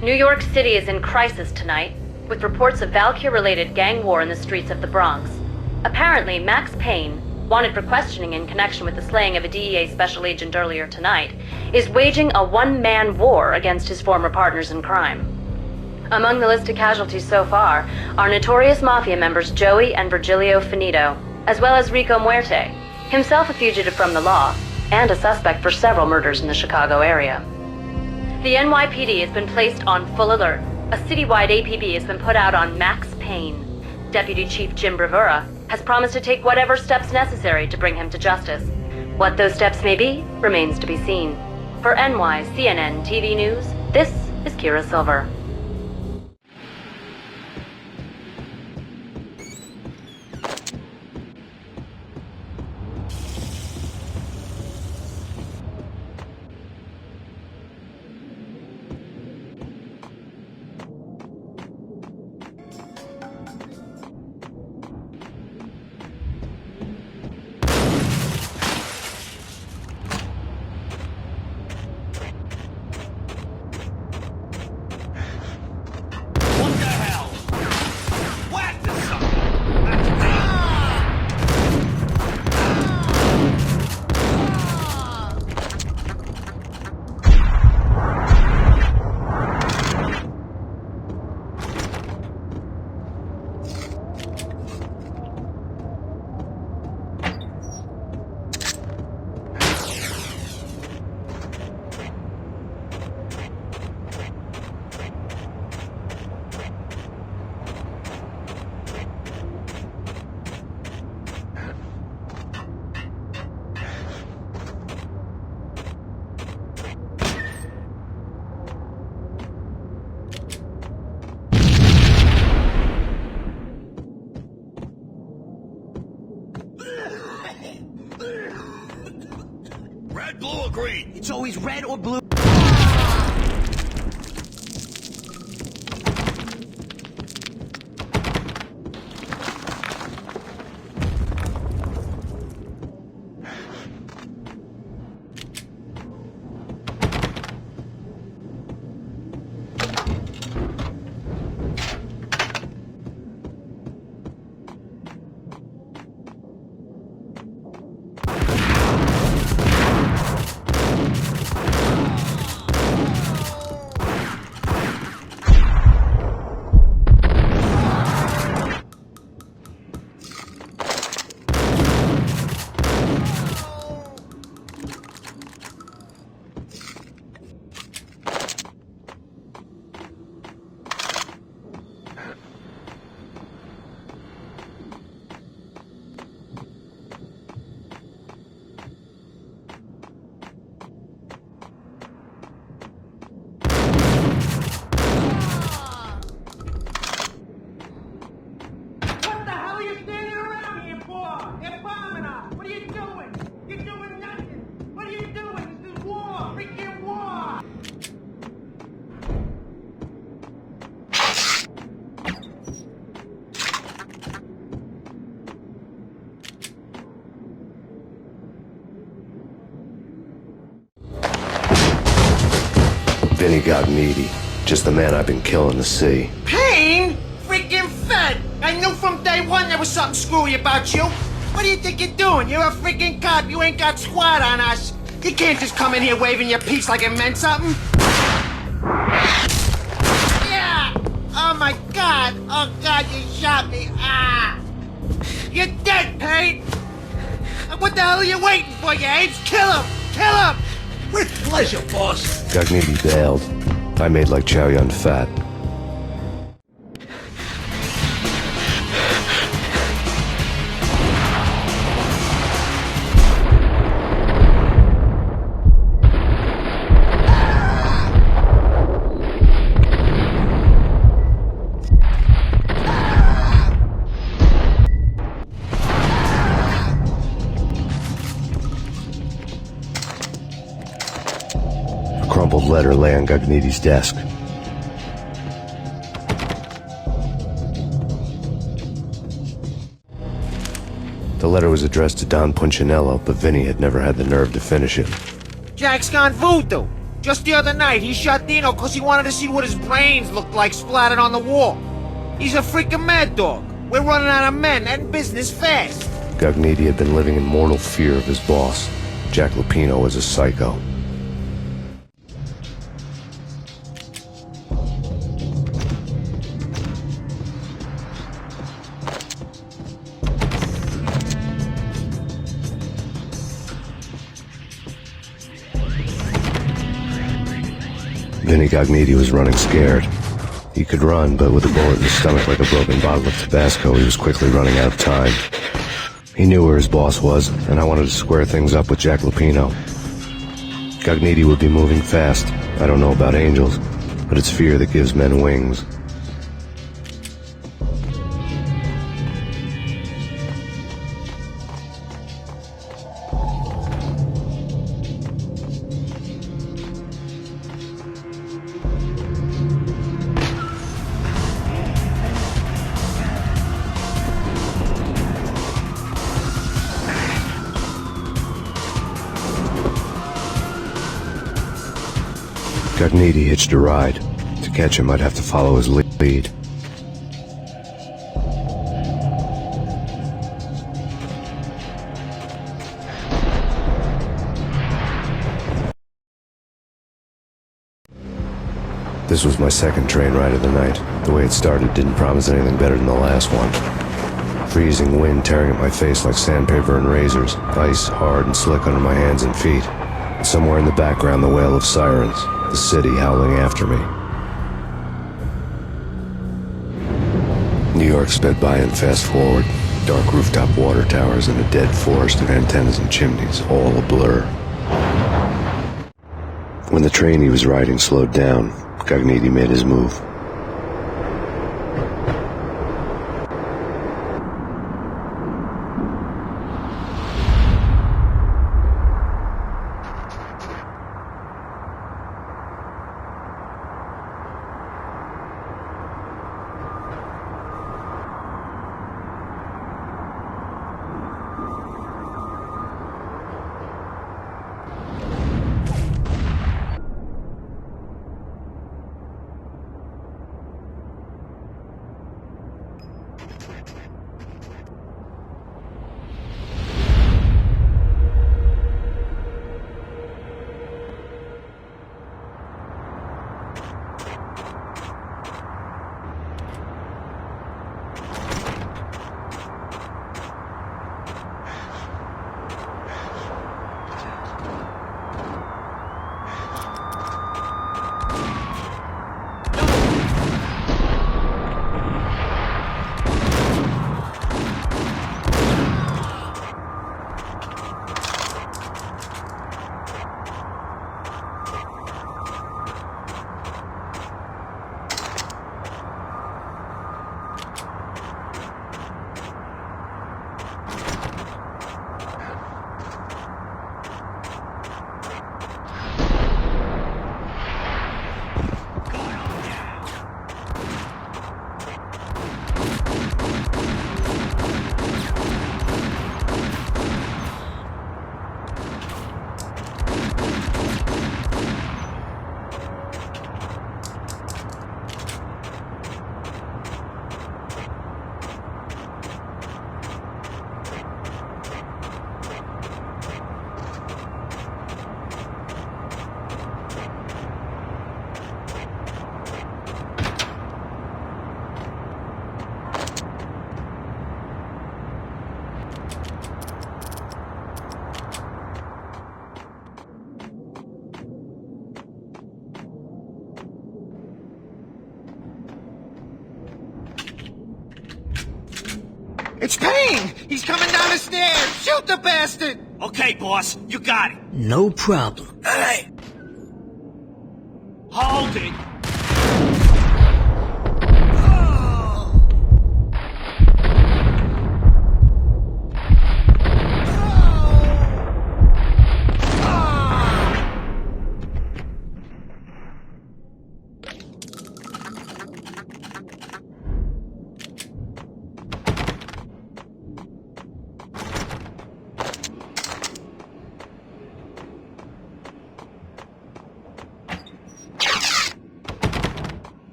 New York City is in crisis tonight, with reports of Valkyr-related gang war in the streets of the Bronx. Apparently, Max Payne, wanted for questioning in connection with the slaying of a DEA special agent earlier tonight, is waging a one-man war against his former partners in crime. Among the list of casualties so far are notorious mafia members Joey and Virgilio Finito, as well as Rico Muerte, himself a fugitive from the law, and a suspect for several murders in the Chicago area. The NYPD has been placed on full alert. A citywide APB has been put out on Max Payne. Deputy Chief Jim Bravura has promised to take whatever steps necessary to bring him to justice. What those steps may be remains to be seen. For NYCNN TV News, this is Kira Silver. Red, blue, or green? It's always red or blue. Vinny Gognitti. Just the man I've been killing to see. Payne? Freaking fed! I knew from day one there was something screwy about you. What do you think you're doing? You're a freaking cop. You ain't got squad on us. You can't just come in here waving your piece like it meant something. Yeah! Oh my God! Oh God, you shot me! Ah! You're dead, Payne! What the hell are you waiting for, you apes? Kill him! Kill him! With pleasure, boss. Gognitti bailed. I made like Chow Yun Fat. A crumpled letter lay on Gognitti's desk. The letter was addressed to Don Punchinello, but Vinny had never had the nerve to finish it. Jack's gone voodoo. Just the other night, he shot Dino because he wanted to see what his brains looked like splattered on the wall. He's a freaking mad dog. We're running out of men and business fast. Gognitti had been living in mortal fear of his boss. Jack Lupino was a psycho. Vinny Gognitti was running scared. He could run, but with a bullet in his stomach like a broken bottle of Tabasco, he was quickly running out of time. He knew where his boss was, and I wanted to square things up with Jack Lupino. Gognitti would be moving fast. I don't know about angels, but it's fear that gives men wings. Gognitti hitched a ride. To catch him, I'd have to follow his lead. This was my second train ride of the night. The way it started didn't promise anything better than the last one. Freezing wind tearing at my face like sandpaper and razors, ice hard and slick under my hands and feet. Somewhere in the background, the wail of sirens, the city howling after me. New York sped by in fast forward. Dark rooftop water towers and a dead forest of antennas and chimneys, all a blur. When the train he was riding slowed down, Gognitti made his move. It's Payne! He's coming down the stairs! Shoot the bastard! Okay, boss, you got it. No problem. All right. Hold it.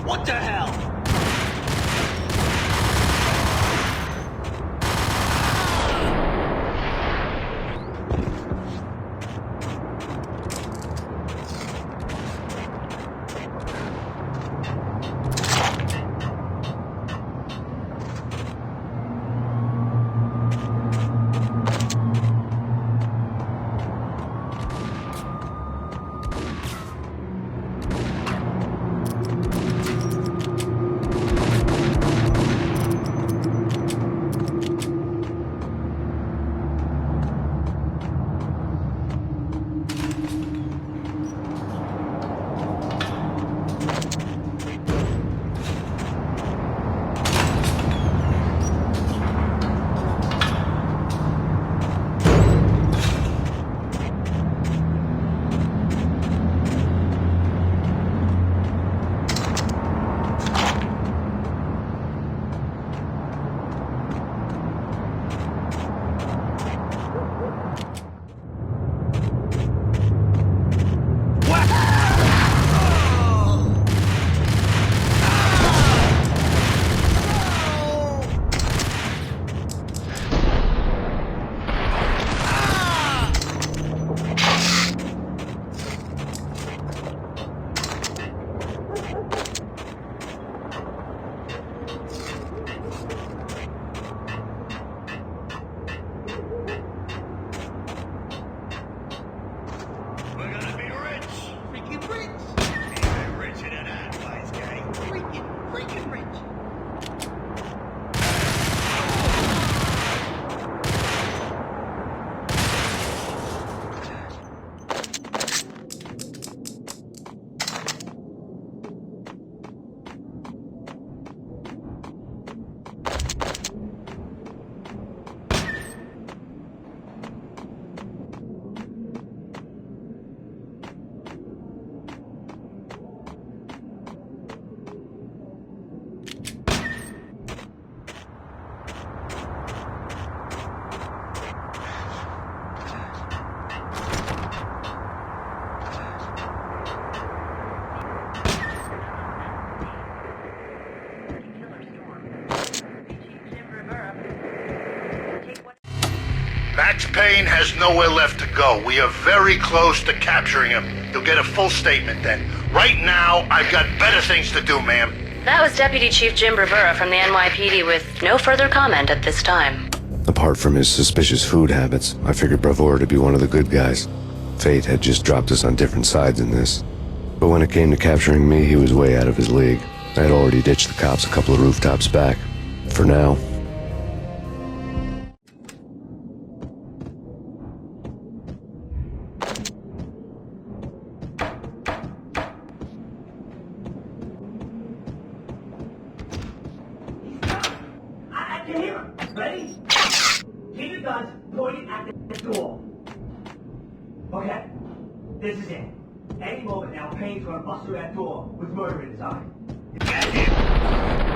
What the hell? Max Payne has nowhere left to go. We are very close to capturing him. You'll get a full statement then. Right now, I've got better things to do, ma'am. That was Deputy Chief Jim Rivera from the NYPD with no further comment at this time. Apart from his suspicious food habits, I figured Bravura to be one of the good guys. Fate had just dropped us on different sides in this. But when it came to capturing me, he was way out of his league. I had already ditched the cops a couple of rooftops back. For now. guns pointed at the door. Okay? This is it. Any moment now, Payne's gonna bust through that door with murder in his eye. Get him!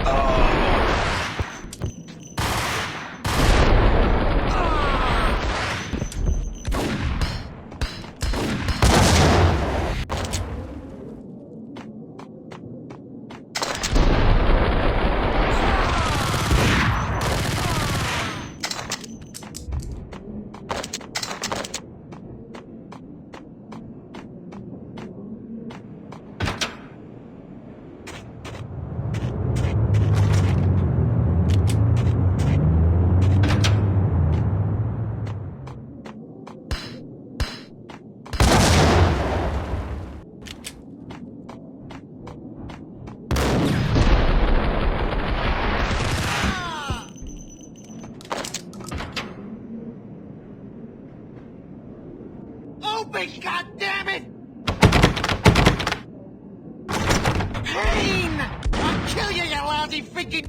Oh. God damn it! Payne! I'll kill you, you lousy freaking...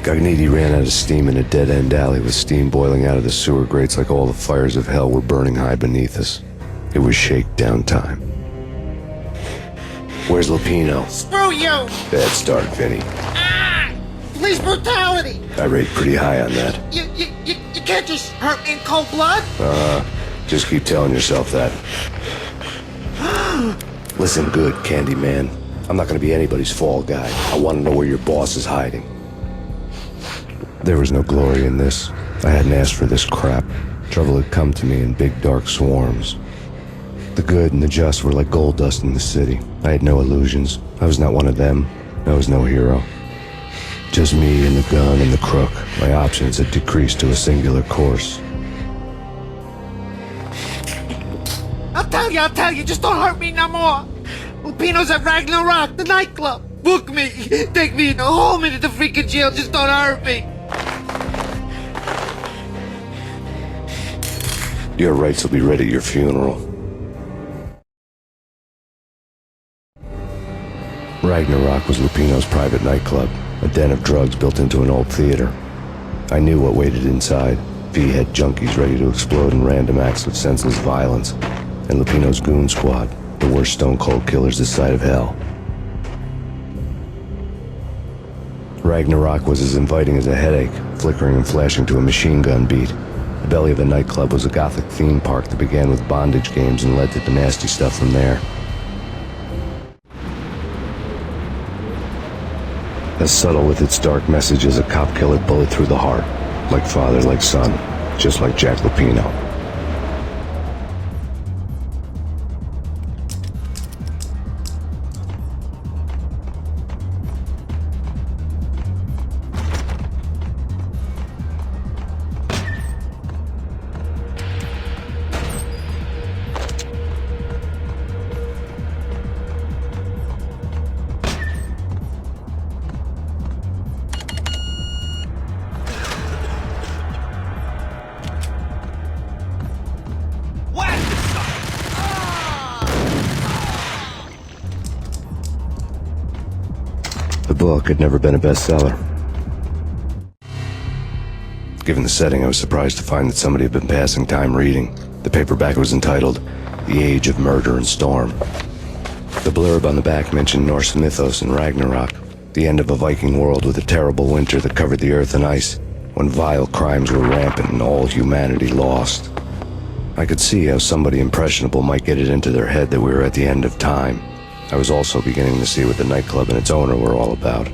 Gagniti ran out of steam in a dead-end alley with steam boiling out of the sewer grates like all the fires of hell were burning high beneath us. It was shakedown time. Where's Lupino? Screw you! Bad start, Vinny. Police brutality! I rate pretty high on that. You can't just hurt me in cold blood? Just keep telling yourself that. Listen good, Candyman. I'm not gonna be anybody's fall guy. I want to know where your boss is hiding. There was no glory in this. I hadn't asked for this crap. Trouble had come to me in big dark swarms. The good and the just were like gold dust in the city. I had no illusions. I was not one of them. I was no hero. Just me and the gun and the crook. My options had decreased to a singular course. I'll tell you, just don't hurt me no more. Lupino's at Ragna, the nightclub. Book me, take me in the home into the freaking jail, just don't hurt me. Your rights will be read at your funeral. Ragnarok was Lupino's private nightclub, a den of drugs built into an old theater. I knew what waited inside. V-head junkies ready to explode in random acts of senseless violence, and Lupino's goon squad, the worst stone-cold killers this side of hell. Ragnarok was as inviting as a headache, flickering and flashing to a machine gun beat. The belly of the nightclub was a gothic theme park that began with bondage games and led to the nasty stuff from there. As subtle with its dark message as a cop killer bullet through the heart. Like father, like son, just like Jack Lupino. The book had never been a bestseller. Given the setting, I was surprised to find that somebody had been passing time reading. The paperback was entitled, The Age of Murder and Storm. The blurb on the back mentioned Norse mythos and Ragnarok, the end of a Viking world with a terrible winter that covered the earth in ice, when vile crimes were rampant and all humanity lost. I could see how somebody impressionable might get it into their head that we were at the end of time. I was also beginning to see what the nightclub and its owner were all about.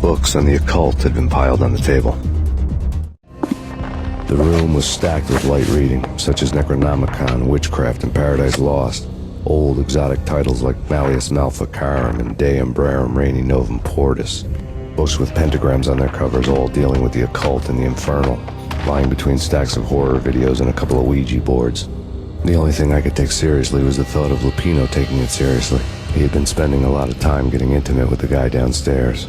Books on the occult had been piled on the table. The room was stacked with light reading, such as Necronomicon, Witchcraft, and Paradise Lost. Old exotic titles like Malleus Maleficarum and De Umbrarum Reini Novum Portus. Books with pentagrams on their covers, all dealing with the occult and the infernal, lying between stacks of horror videos and a couple of Ouija boards. The only thing I could take seriously was the thought of Lupino taking it seriously. He had been spending a lot of time getting intimate with the guy downstairs.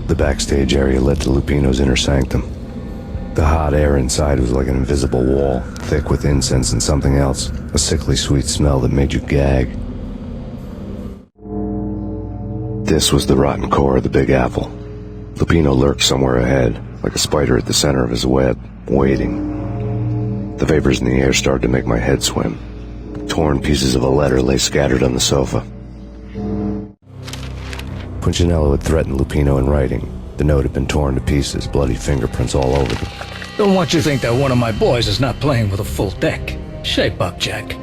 The backstage area led to Lupino's inner sanctum. The hot air inside was like an invisible wall, thick with incense and something else, a sickly sweet smell that made you gag. This was the rotten core of the Big Apple. Lupino lurked somewhere ahead, like a spider at the center of his web, waiting. The vapors in the air started to make my head swim. Torn pieces of a letter lay scattered on the sofa. Punchinello had threatened Lupino in writing. The note had been torn to pieces, bloody fingerprints all over them. Don't want you to think that one of my boys is not playing with a full deck. Shape up, Jack.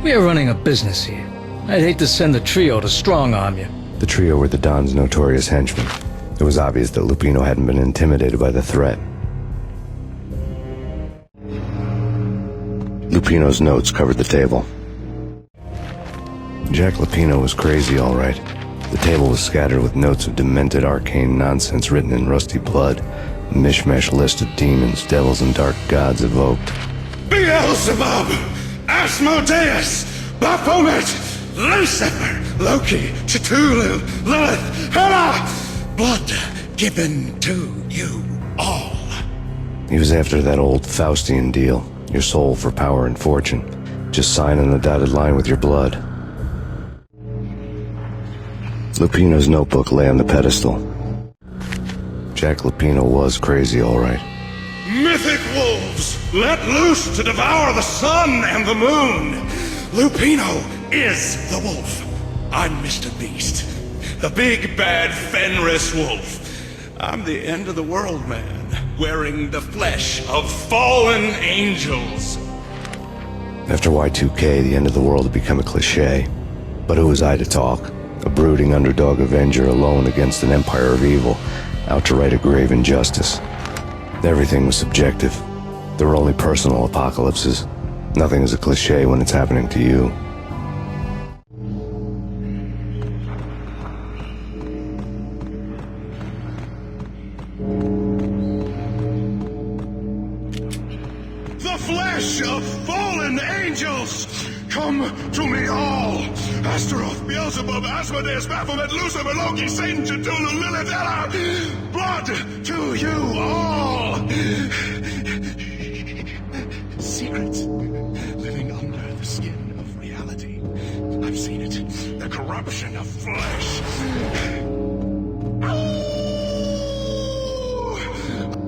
We are running a business here. I'd hate to send the trio to strong-arm you. The trio were the Don's notorious henchmen. It was obvious that Lupino hadn't been intimidated by the threat. Lupino's notes covered the table. Jack Lupino was crazy, all right. The table was scattered with notes of demented arcane nonsense written in rusty blood. A mishmash list of demons, devils, and dark gods evoked. Beelzebub, Asmodeus, Baphomet, Lucifer, Loki, Cthulhu, Lilith, Hela! Blood given to you all. He was after that old Faustian deal. Your soul for power and fortune. Just sign on the dotted line with your blood. Lupino's notebook lay on the pedestal. Jack Lupino was crazy, all right. Mythic wolves, let loose to devour the sun and the moon. Lupino is the wolf. I'm Mr. Beast, the big bad Fenris wolf. I'm the end of the world man, wearing the flesh of fallen angels. After Y2K, the end of the world had become a cliché. But who was I to talk? A brooding underdog avenger alone against an empire of evil, out to right a grave injustice. Everything was subjective. There were only personal apocalypses. Nothing is a cliché when it's happening to you. The flesh of fallen angels! Come to me all! Astaroth, Beelzebub, Asmodeus, Baphomet, Lucifer, Loki, Satan, Cthulhu, Lilith, Hela! Blood to you all! Secrets living under the skin of reality. I've seen it. The corruption of flesh.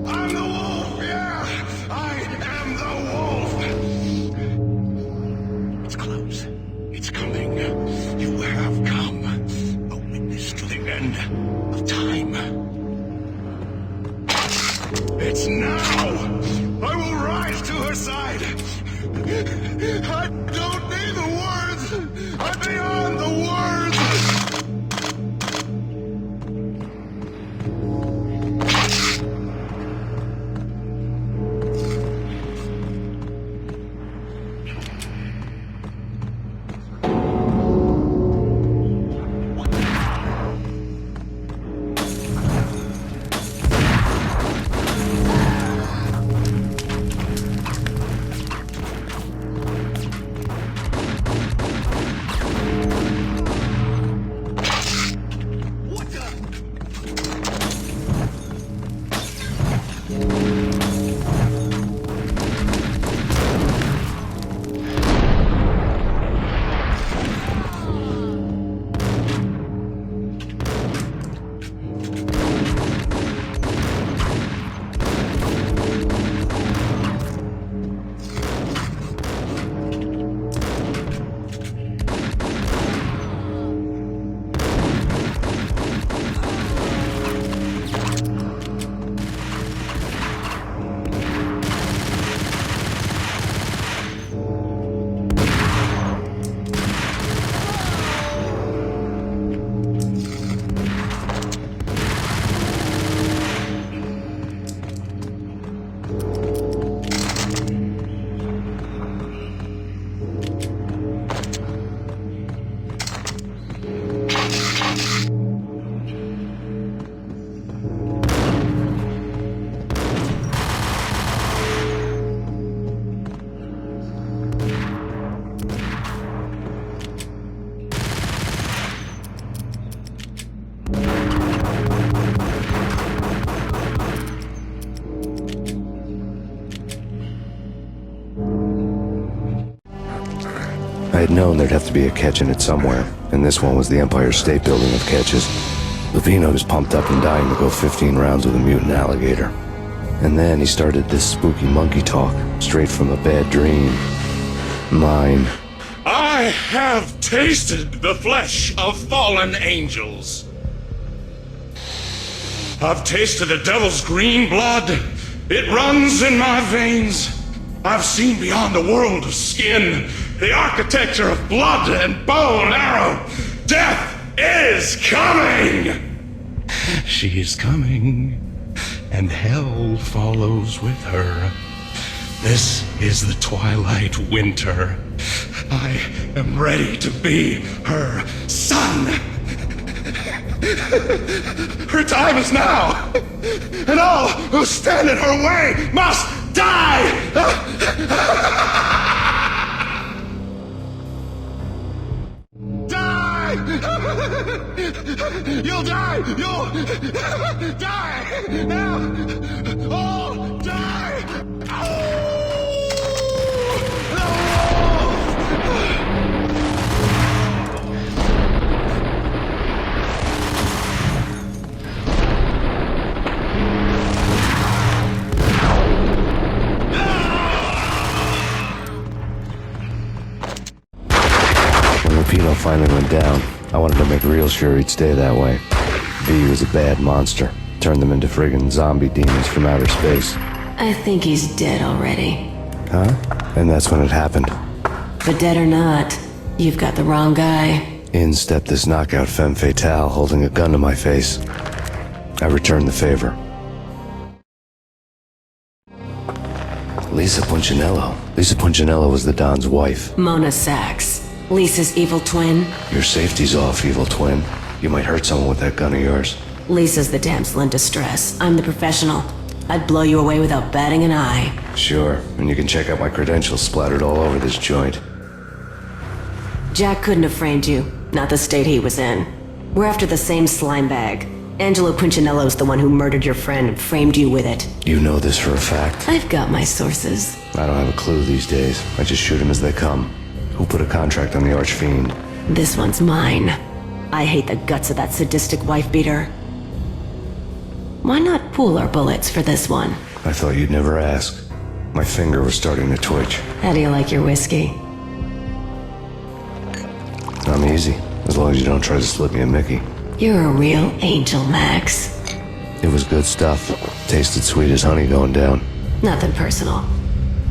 I'm the wolf, yeah! I am the wolf! It's close. It's coming. You have come. A witness to the end of time. It's now! I will rise to her side! I don't need the words! I'm beyond the words! had known there'd have to be a catch in it somewhere, and this one was the Empire State Building of catches. Lupino's pumped up and dying to go 15 rounds with a mutant alligator. And then he started this spooky monkey talk, straight from a bad dream. Mine. I have tasted the flesh of fallen angels. I've tasted the devil's green blood. It runs in my veins. I've seen beyond the world of skin, the architecture of blood and bow and arrow. Death is coming! She is coming, and hell follows with her. This is the twilight winter. I am ready to be her son. Her time is now, and all who stand in her way must die! Die! You'll die! You'll die! Now! All die! Lupino finally went down. I wanted to make real sure he'd stay that way. V was a bad monster. Turned them into friggin' zombie demons from outer space. I think he's dead already. Huh? And that's when it happened. But dead or not, you've got the wrong guy. In stepped this knockout femme fatale, holding a gun to my face. I returned the favor. Lisa Punchinello. Lisa Punchinello was the Don's wife. Mona Sachs. Lisa's evil twin. Your safety's off, evil twin. You might hurt someone with that gun of yours. Lisa's the damsel in distress. I'm the professional. I'd blow you away without batting an eye. Sure, and you can check out my credentials splattered all over this joint. Jack couldn't have framed you. Not the state he was in. We're after the same slime bag. Angelo Punchinello's the one who murdered your friend and framed you with it. You know this for a fact. I've got my sources. I don't have a clue these days. I just shoot them as they come. Who put a contract on the Archfiend? This one's mine. I hate the guts of that sadistic wife-beater. Why not pool our bullets for this one? I thought you'd never ask. My finger was starting to twitch. How do you like your whiskey? I'm easy, as long as you don't try to slip me a Mickey. You're a real angel, Max. It was good stuff. Tasted sweet as honey going down. Nothing personal.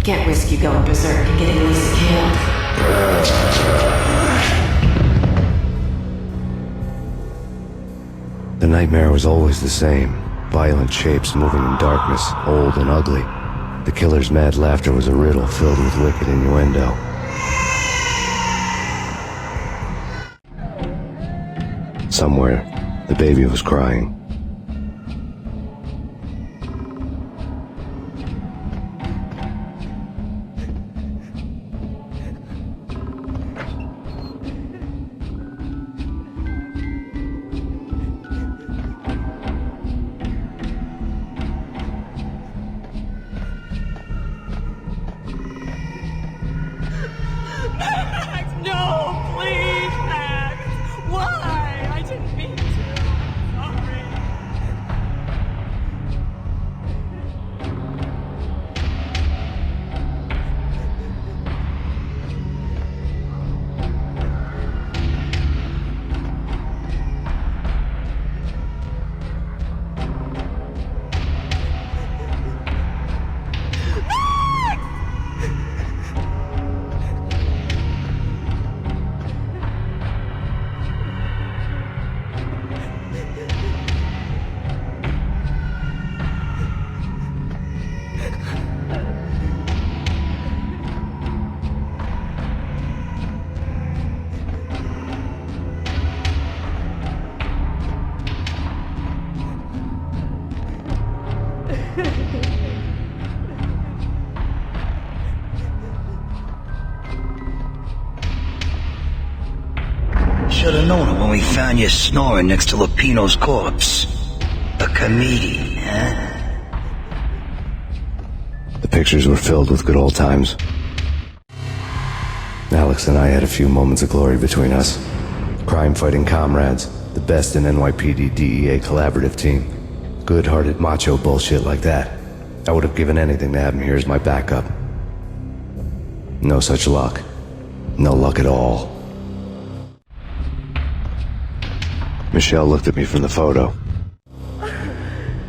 Can't risk you going berserk and getting Lisa killed. The nightmare was always the same. Violent shapes moving in darkness, old and ugly. The killer's mad laughter was a riddle filled with wicked innuendo. Somewhere, the baby was crying. Should have known it when we found you snoring next to Lupino's corpse. A comedian, huh? The pictures were filled with good old times. Alex and I had a few moments of glory between us. Crime-fighting comrades, the best in NYPD DEA collaborative team. Good-hearted macho bullshit like that. I would have given anything to have him here as my backup. No such luck. No luck at all. Michelle looked at me from the photo.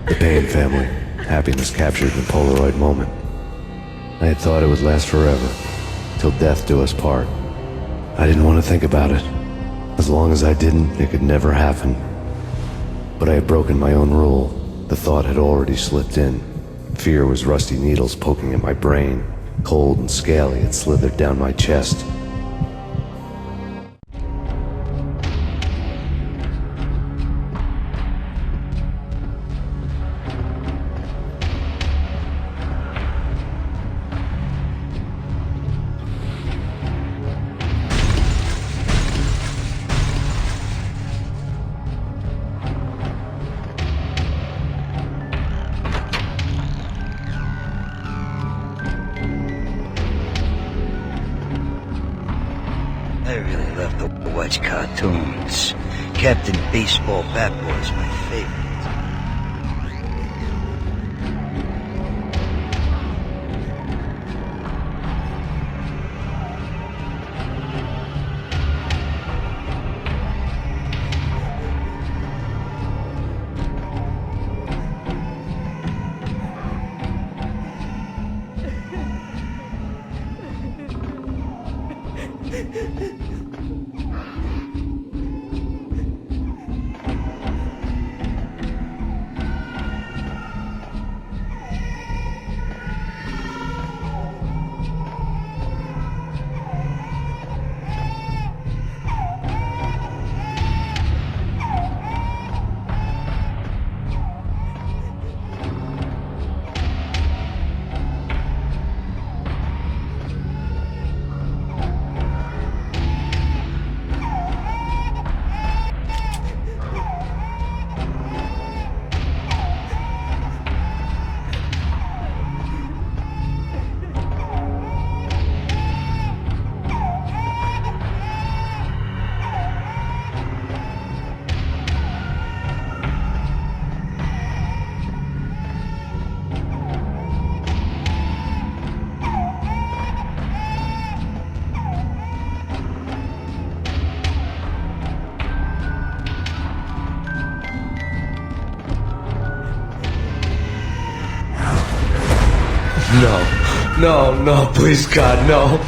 The Payne family. Happiness captured in a Polaroid moment. I had thought it would last forever. Till death do us part. I didn't want to think about it. As long as I didn't, it could never happen. But I had broken my own rule. The thought had already slipped in. Fear was rusty needles poking at my brain. Cold and scaly, it slithered down my chest. I really love to watch cartoons. Captain Baseball Bat Boy is my favorite. No, please God, no.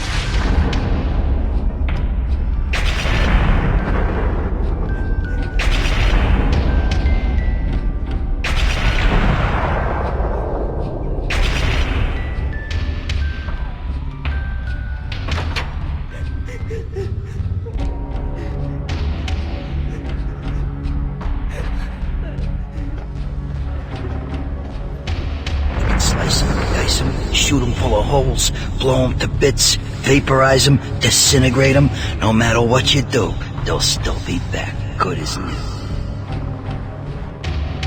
Slice them, dice them, shoot them full of holes, blow them to bits, vaporize them, disintegrate them. No matter what you do, they'll still be back, good as new.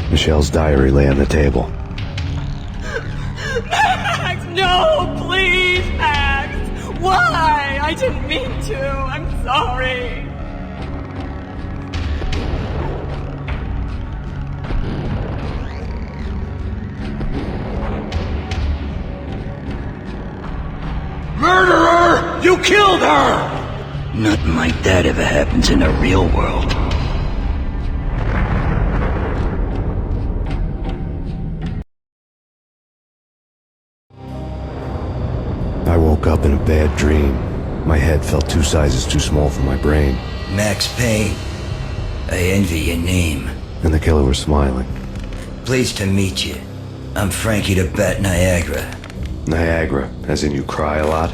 Michelle's diary lay on the table. Max, no, please, Max. Why? I didn't mean to. I'm sorry. Murderer! You killed her! Nothing like that ever happens in the real world. I woke up in a bad dream. My head felt 2 sizes too small for my brain. Max Payne. I envy your name. And the killer was smiling. Pleased to meet you. I'm Frankie the Bat Niagara. Niagara, as in you cry a lot?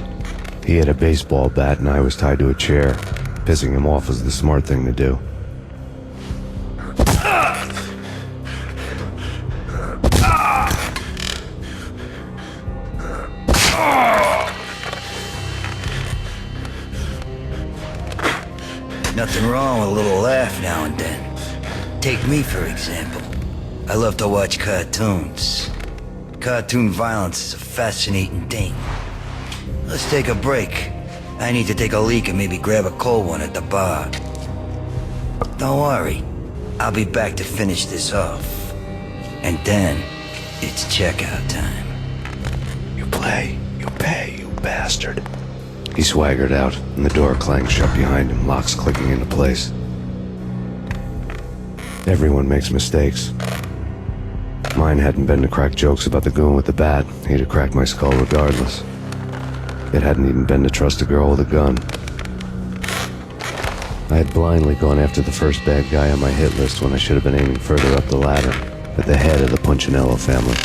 He had a baseball bat and I was tied to a chair. Pissing him off was the smart thing to do. Nothing wrong with a little laugh now and then. Take me, for example. I love to watch cartoons. Cartoon violence is a fascinating thing. Let's take a break. I need to take a leak and maybe grab a cold one at the bar. Don't worry. I'll be back to finish this off. And then, it's checkout time. You play, you pay, you bastard. He swaggered out, and the door clanged shut behind him, locks clicking into place. Everyone makes mistakes. Mine hadn't been to crack jokes about the goon with the bat. He'd have cracked my skull regardless. It hadn't even been to trust a girl with a gun. I had blindly gone after the first bad guy on my hit list when I should have been aiming further up the ladder, at the head of the Punchinello family.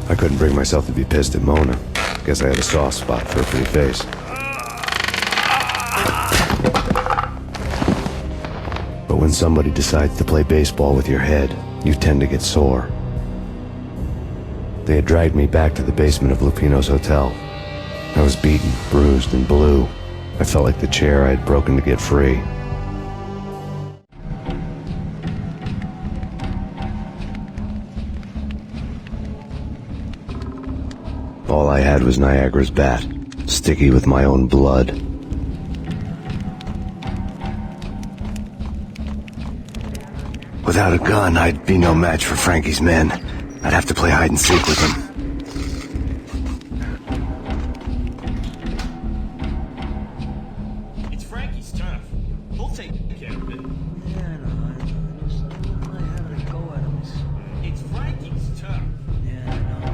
I couldn't bring myself to be pissed at Mona. Guess I had a soft spot for her pretty face. But when somebody decides to play baseball with your head, you tend to get sore. They had dragged me back to the basement of Lupino's hotel. I was beaten, bruised, and blue. I felt like the chair I had broken to get free. All I had was Niagara's bat, sticky with my own blood. Without a gun, I'd be no match for Frankie's men. I'd have to play hide and seek with him. It's Frankie's turf. He'll take care of it. Yeah, I know. Just not having a go at him. It's Frankie's turf. Yeah, I know.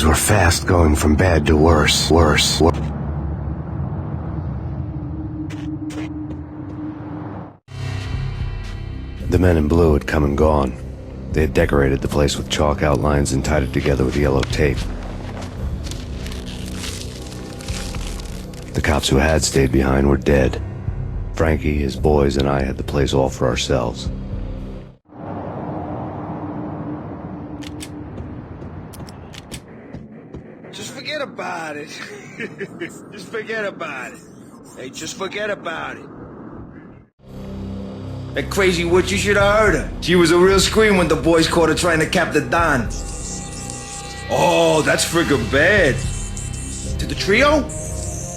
Things were fast going from bad to worse. The men in blue had come and gone. They had decorated the place with chalk outlines and tied it together with yellow tape. The cops who had stayed behind were dead. Frankie, his boys, and I had the place all for ourselves. Just forget about it. Just forget about it. Hey, just forget about it. That crazy witch, you should have heard her. She was a real scream when the boys caught her trying to cap the Don. Oh, that's friggin' bad. To the trio?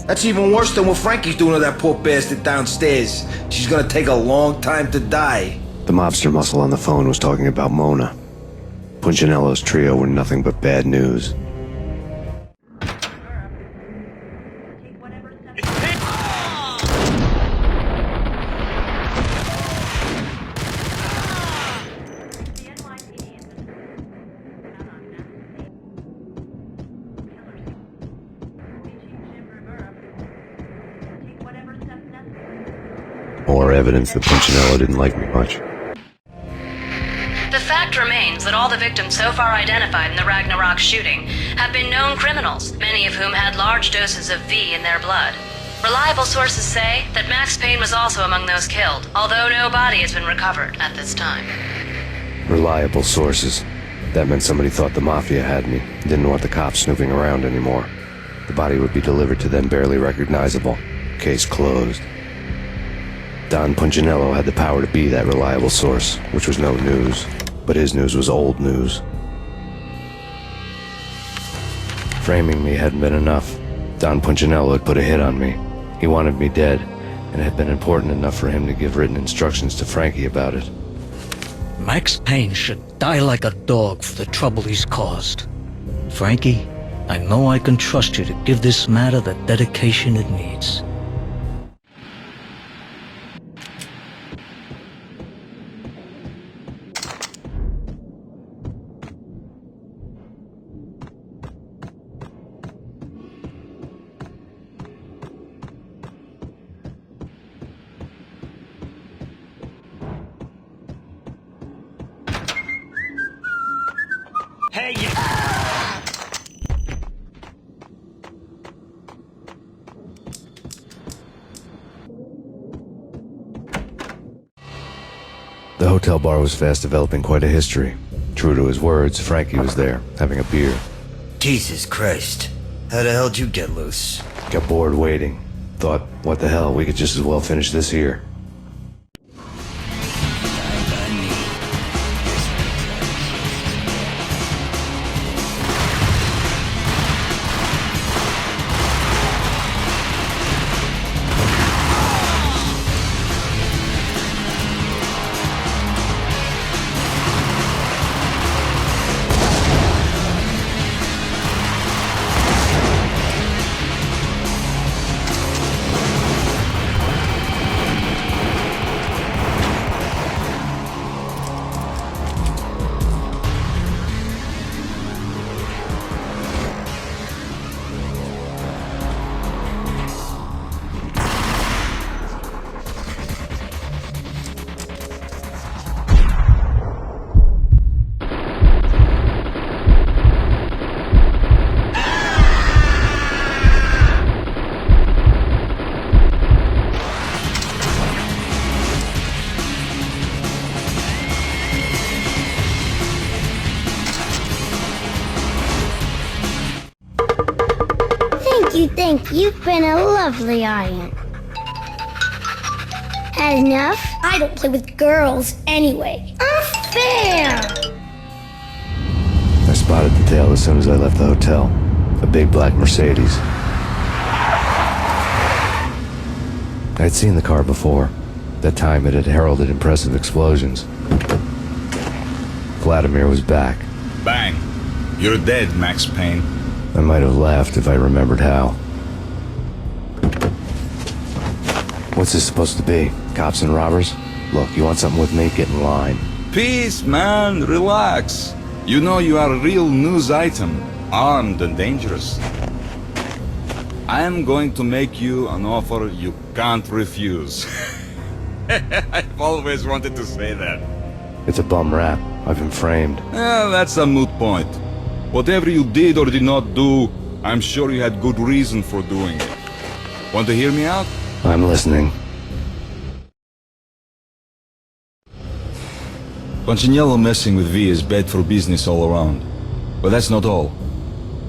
That's even worse than what Frankie's doing to that poor bastard downstairs. She's gonna take a long time to die. The mobster muscle on the phone was talking about Mona. Punchinello's trio were nothing but bad news. More evidence that Punchinello didn't like me much. The fact remains that all the victims so far identified in the Ragnarok shooting have been known criminals, many of whom had large doses of V in their blood. Reliable sources say that Max Payne was also among those killed, although no body has been recovered at this time. Reliable sources. That meant somebody thought the Mafia had me, didn't want the cops snooping around anymore. The body would be delivered to them barely recognizable. Case closed. Don Punchinello had the power to be that reliable source, which was no news, but his news was old news. Framing me hadn't been enough. Don Punchinello had put a hit on me. He wanted me dead, and it had been important enough for him to give written instructions to Frankie about it. Max Payne should die like a dog for the trouble he's caused. Frankie, I know I can trust you to give this matter the dedication it needs. Hey, you... The hotel bar was fast developing quite a history. True to his words, Frankie was there, having a beer. Jesus Christ. How the hell did you get loose? Got bored waiting. Thought, what the hell, we could just as well finish this here. Thank you. You've been a lovely audience. Had enough? I don't play with girls anyway. Unfair! I spotted the tail as soon as I left the hotel. A big black Mercedes. I'd seen the car before. That time it had heralded impressive explosions. Vladimir was back. Bang. You're dead, Max Payne. I might have laughed if I remembered how. What's this supposed to be? Cops and robbers? Look, you want something with me? Get in line. Peace, man. Relax. You know you are a real news item. armed and dangerous. I am going to make you an offer you can't refuse. I've always wanted to say that. It's a bum rap. I've been framed. That's a moot point. Whatever you did or did not do, I'm sure you had good reason for doing it. Want to hear me out? I'm listening. Punchinello messing with V is bad for business all around. But that's not all.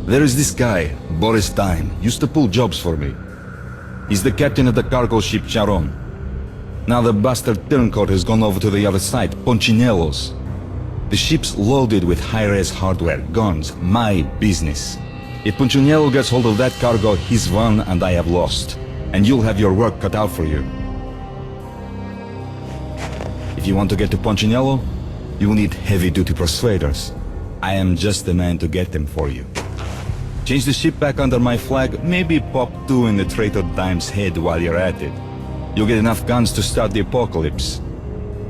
There is this guy, Boris Time, used to pull jobs for me. He's the captain of the cargo ship Charon. Now the bastard turncoat has gone over to the other side, Punchinello's. The ship's loaded with high-res hardware, guns, my business. If Punchinello gets hold of that cargo, he's won and I have lost. And you'll have your work cut out for you. If you want to get to Punchinello, you will need heavy-duty persuaders. I am just the man to get them for you. Change the ship back under my flag, maybe pop 2 in the traitor Dime's head while you're at it. You'll get enough guns to start the apocalypse.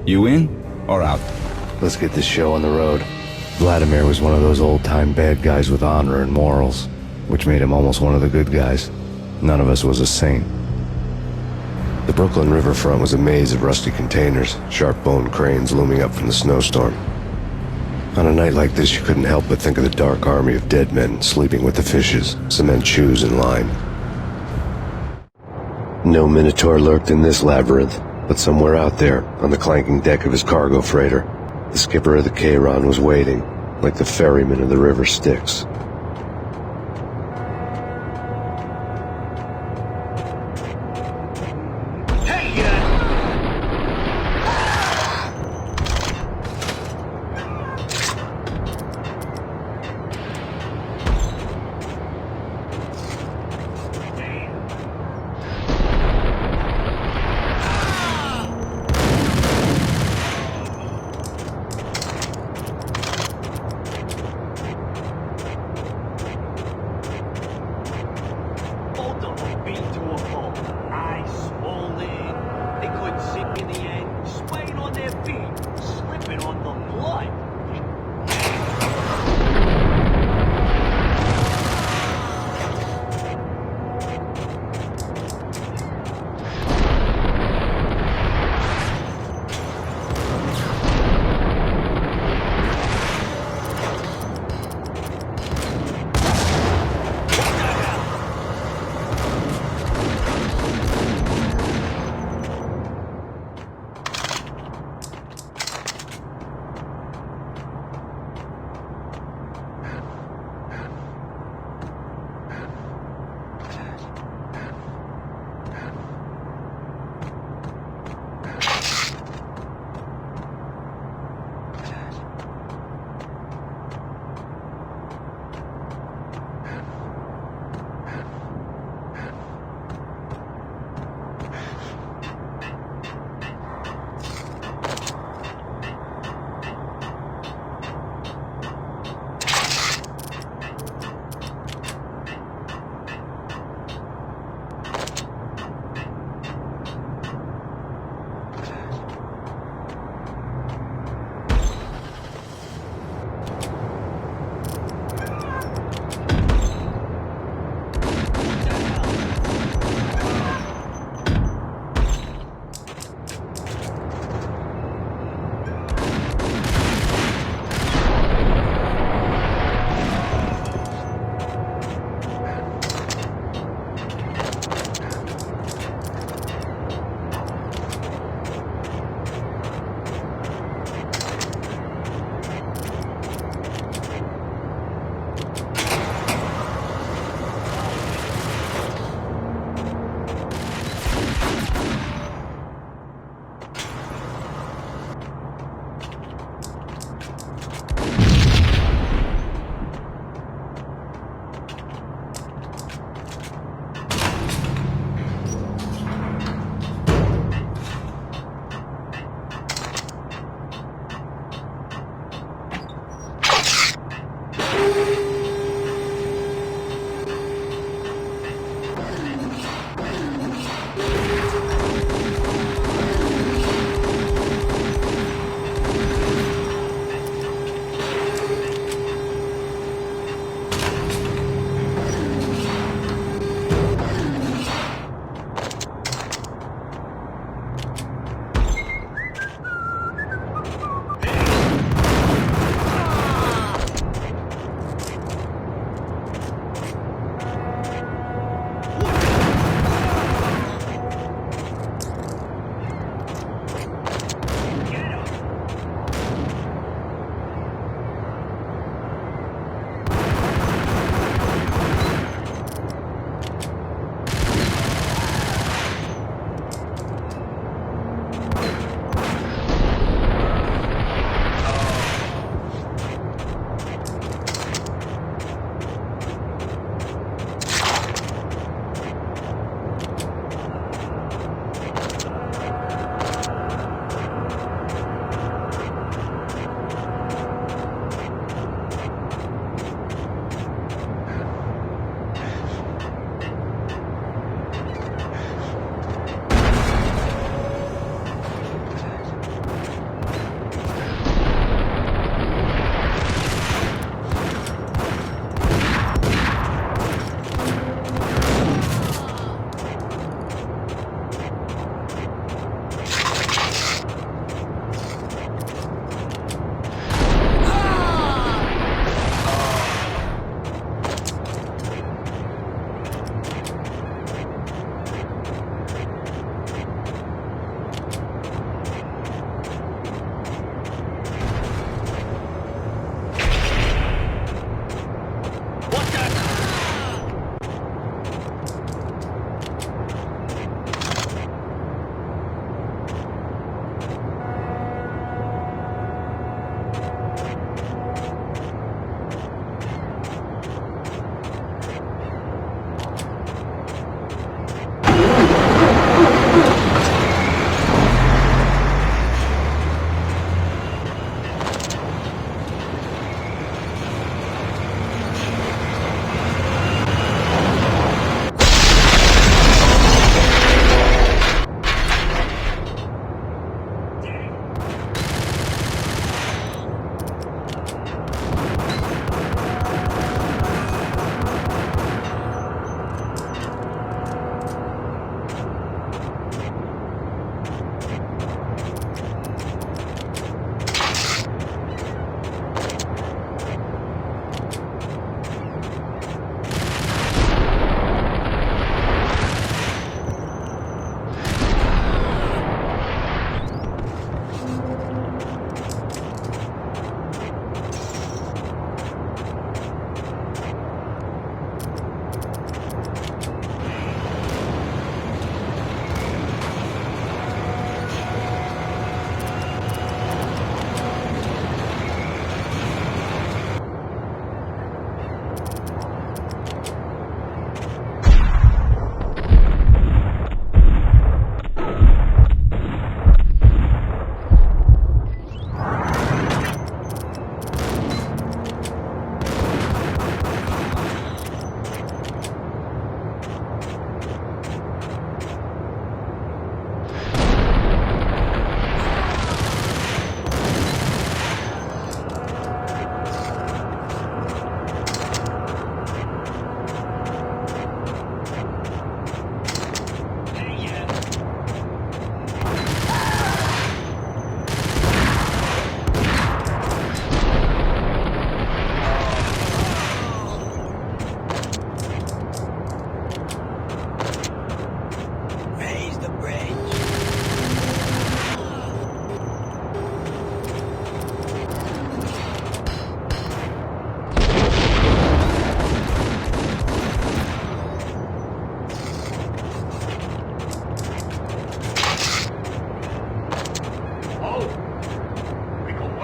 You in or out? Let's get this show on the road. Vladimir was one of those old-time bad guys with honor and morals, which made him almost one of the good guys. None of us was a saint. The Brooklyn riverfront was a maze of rusty containers, sharp-boned cranes looming up from the snowstorm. On a night like this, you couldn't help but think of the dark army of dead men sleeping with the fishes, cement shoes and lime. No Minotaur lurked in this labyrinth, but somewhere out there, on the clanking deck of his cargo freighter, the skipper of the Chiron was waiting, like the ferryman of the river Styx.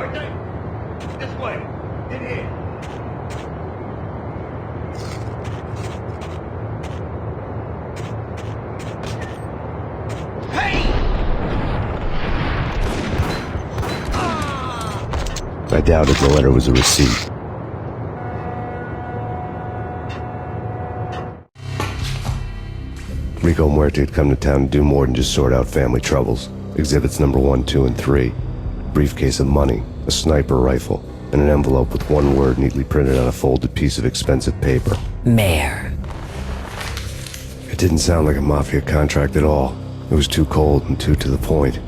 Aren't they? This way. In here. I doubted the letter was a receipt. Rico Muerte had come to town to do more than just sort out family troubles. Exhibits number 1, 2, and 3. A briefcase of money, a sniper rifle, and an envelope with one word neatly printed on a folded piece of expensive paper. Mayor. It didn't sound like a mafia contract at all. It was too cold and too to the point.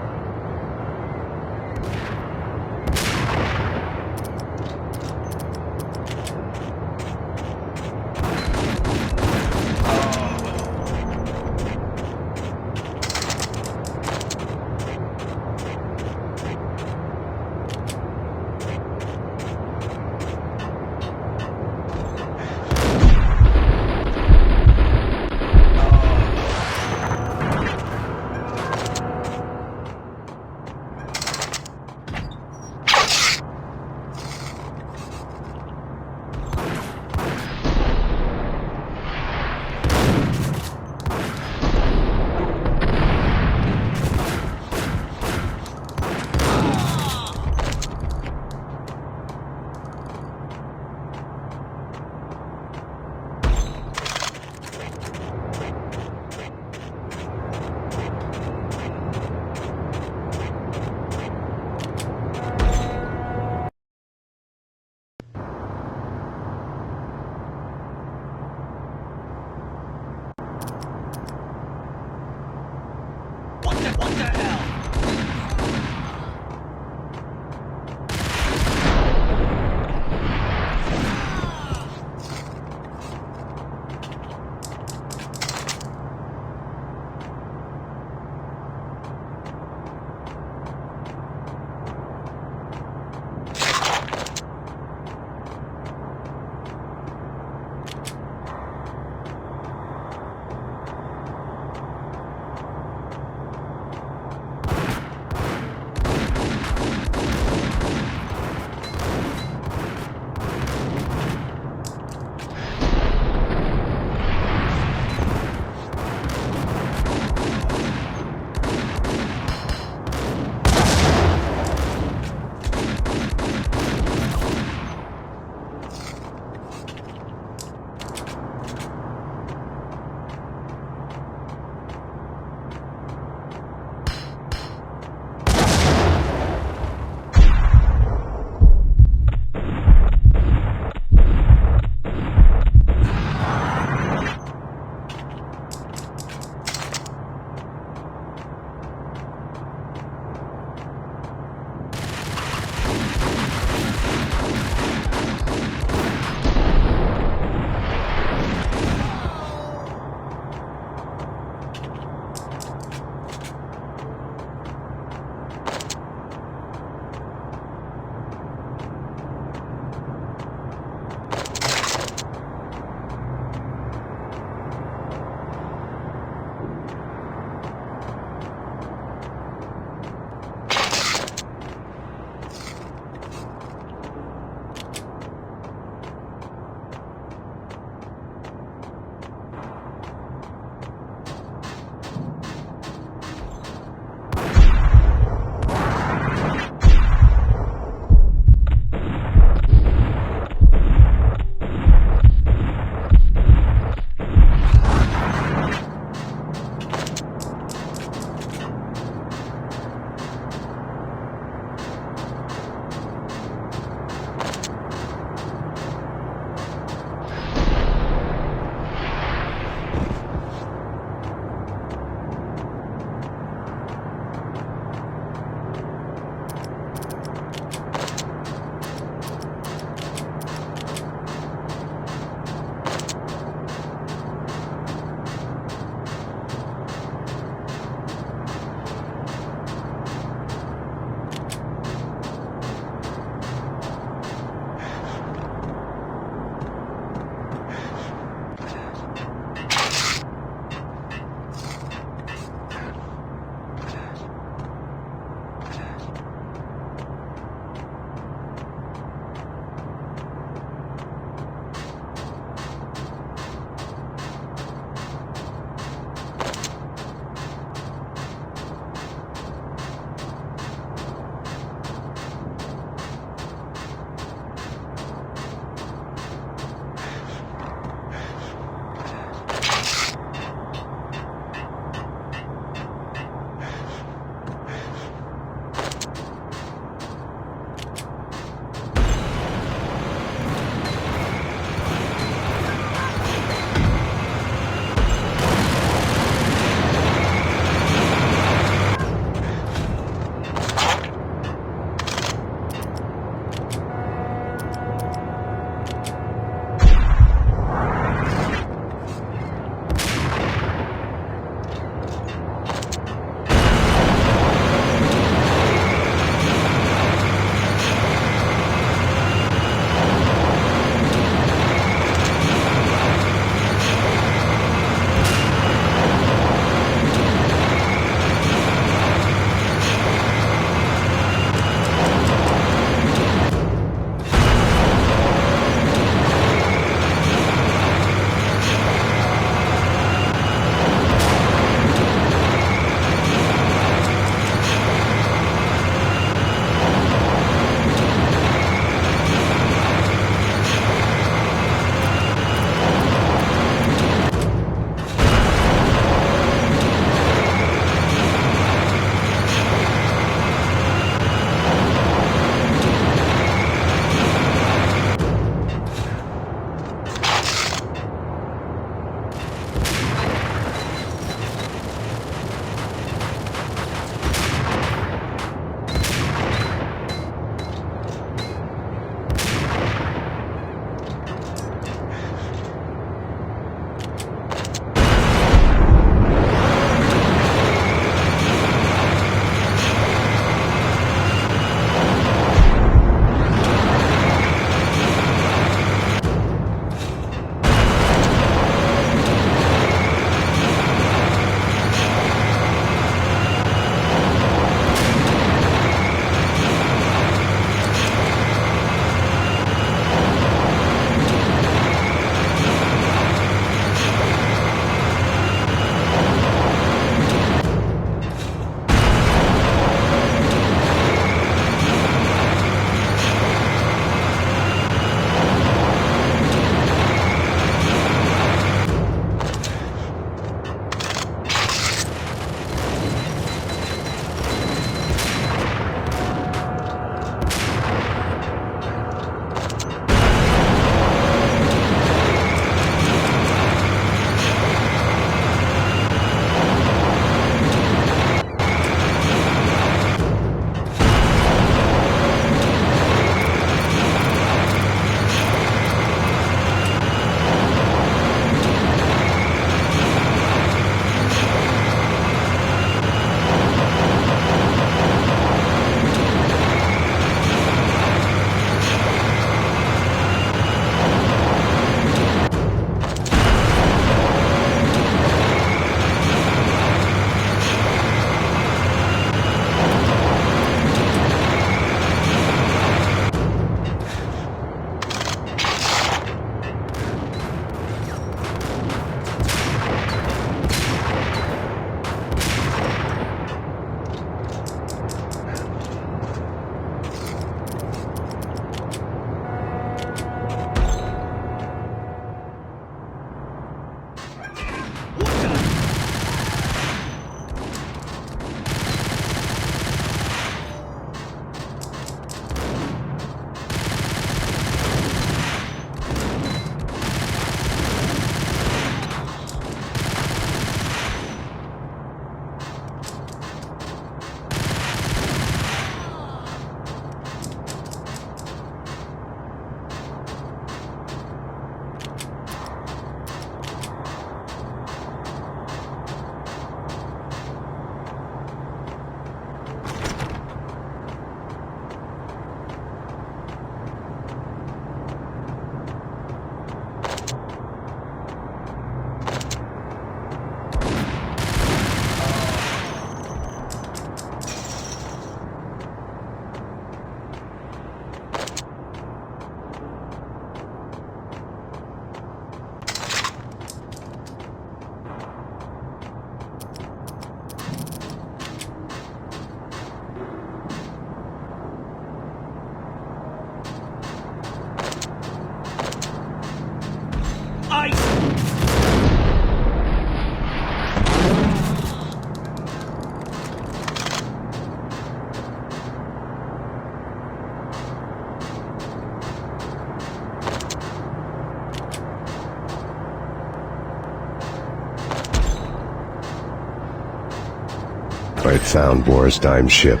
I had found Boris Dime's ship.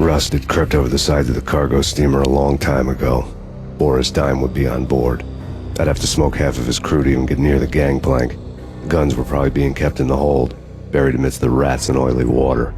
Rust had crept over the side of the cargo steamer a long time ago. Boris Dime would be on board. I'd have to smoke half of his crew to even get near the gangplank. The guns were probably being kept in the hold, buried amidst the rats and oily water.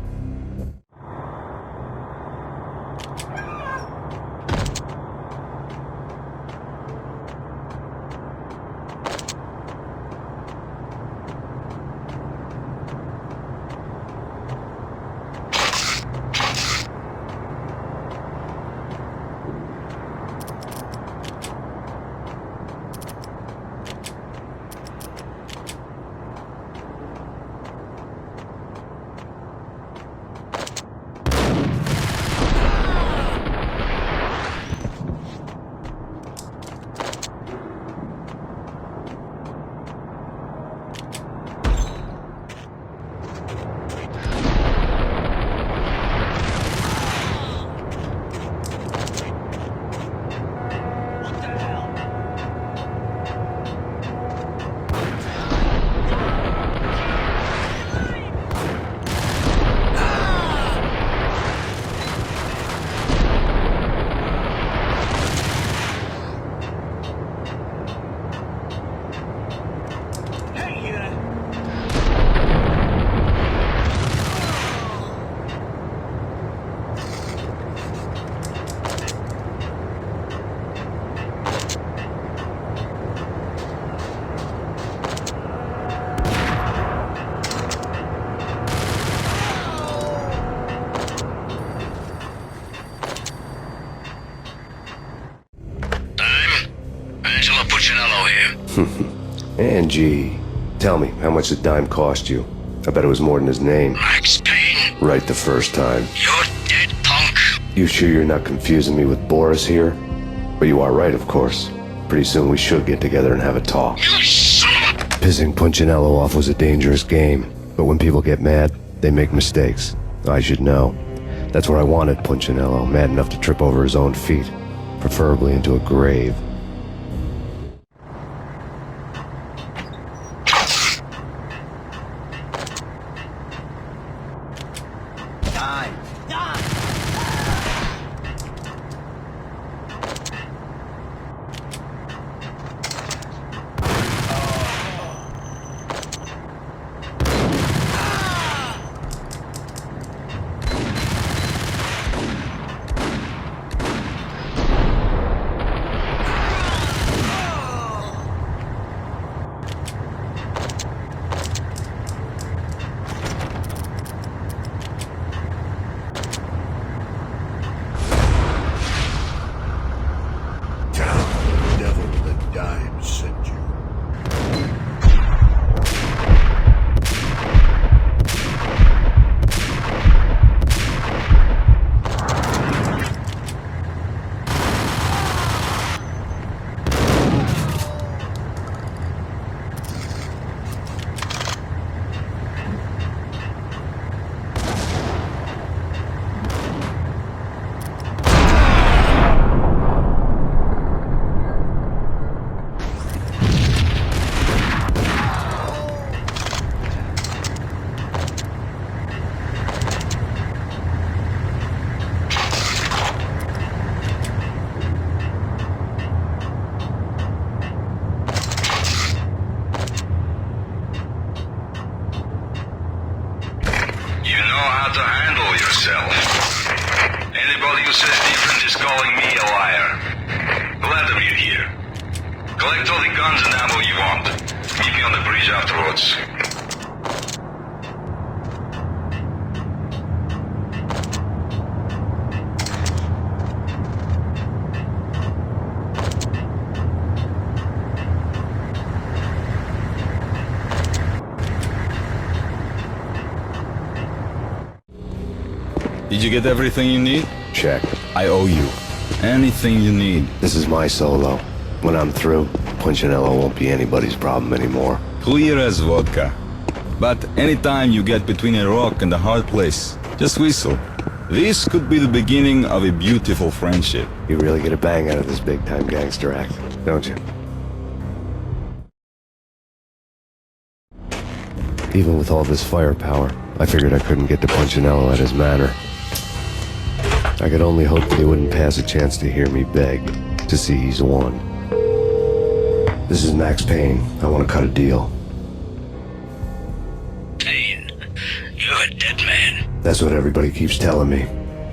Angie, tell me, how much did Dime cost you? I bet it was more than his name. Max Payne. Right the first time. You're dead, punk. You sure you're not confusing me with Boris here? But you are right, of course. Pretty soon we should get together and have a talk. You son of a... Pissing Punchinello off was a dangerous game, but when people get mad, they make mistakes. I should know. That's where I wanted Punchinello, mad enough to trip over his own feet, preferably into a grave. know how to handle yourself. Anybody who says different is calling me a liar. Glad of you here. Collect all the guns and ammo you want. Meet me on the bridge afterwards. Did you get everything you need? Check. I owe you. Anything you need. This is my solo. When I'm through, Punchinello won't be anybody's problem anymore. Clear as vodka. But anytime you get between a rock and a hard place, just whistle. This could be the beginning of a beautiful friendship. You really get a bang out of this big-time gangster act, don't you? Even with all this firepower, I figured I couldn't get to Punchinello at his manor. I could only hope that he wouldn't pass a chance to hear me beg, to see he's won. This is Max Payne. I want to cut a deal. Payne, you're a dead man. That's what everybody keeps telling me.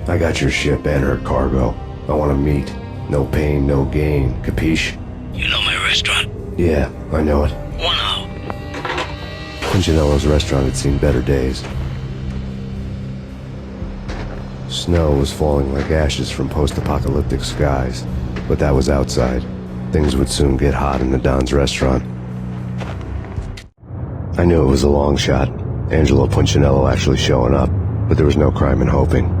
I got your ship and her cargo. I want to meet. No pain, no gain. Capiche? You know my restaurant? Yeah, I know it. 1 hour. Punchinello's restaurant had seen better days. Snow was falling like ashes from post-apocalyptic skies, but that was outside. Things would soon get hot in the Don's restaurant. I knew it was a long shot, Angelo Punchinello actually showing up, but there was no crime in hoping.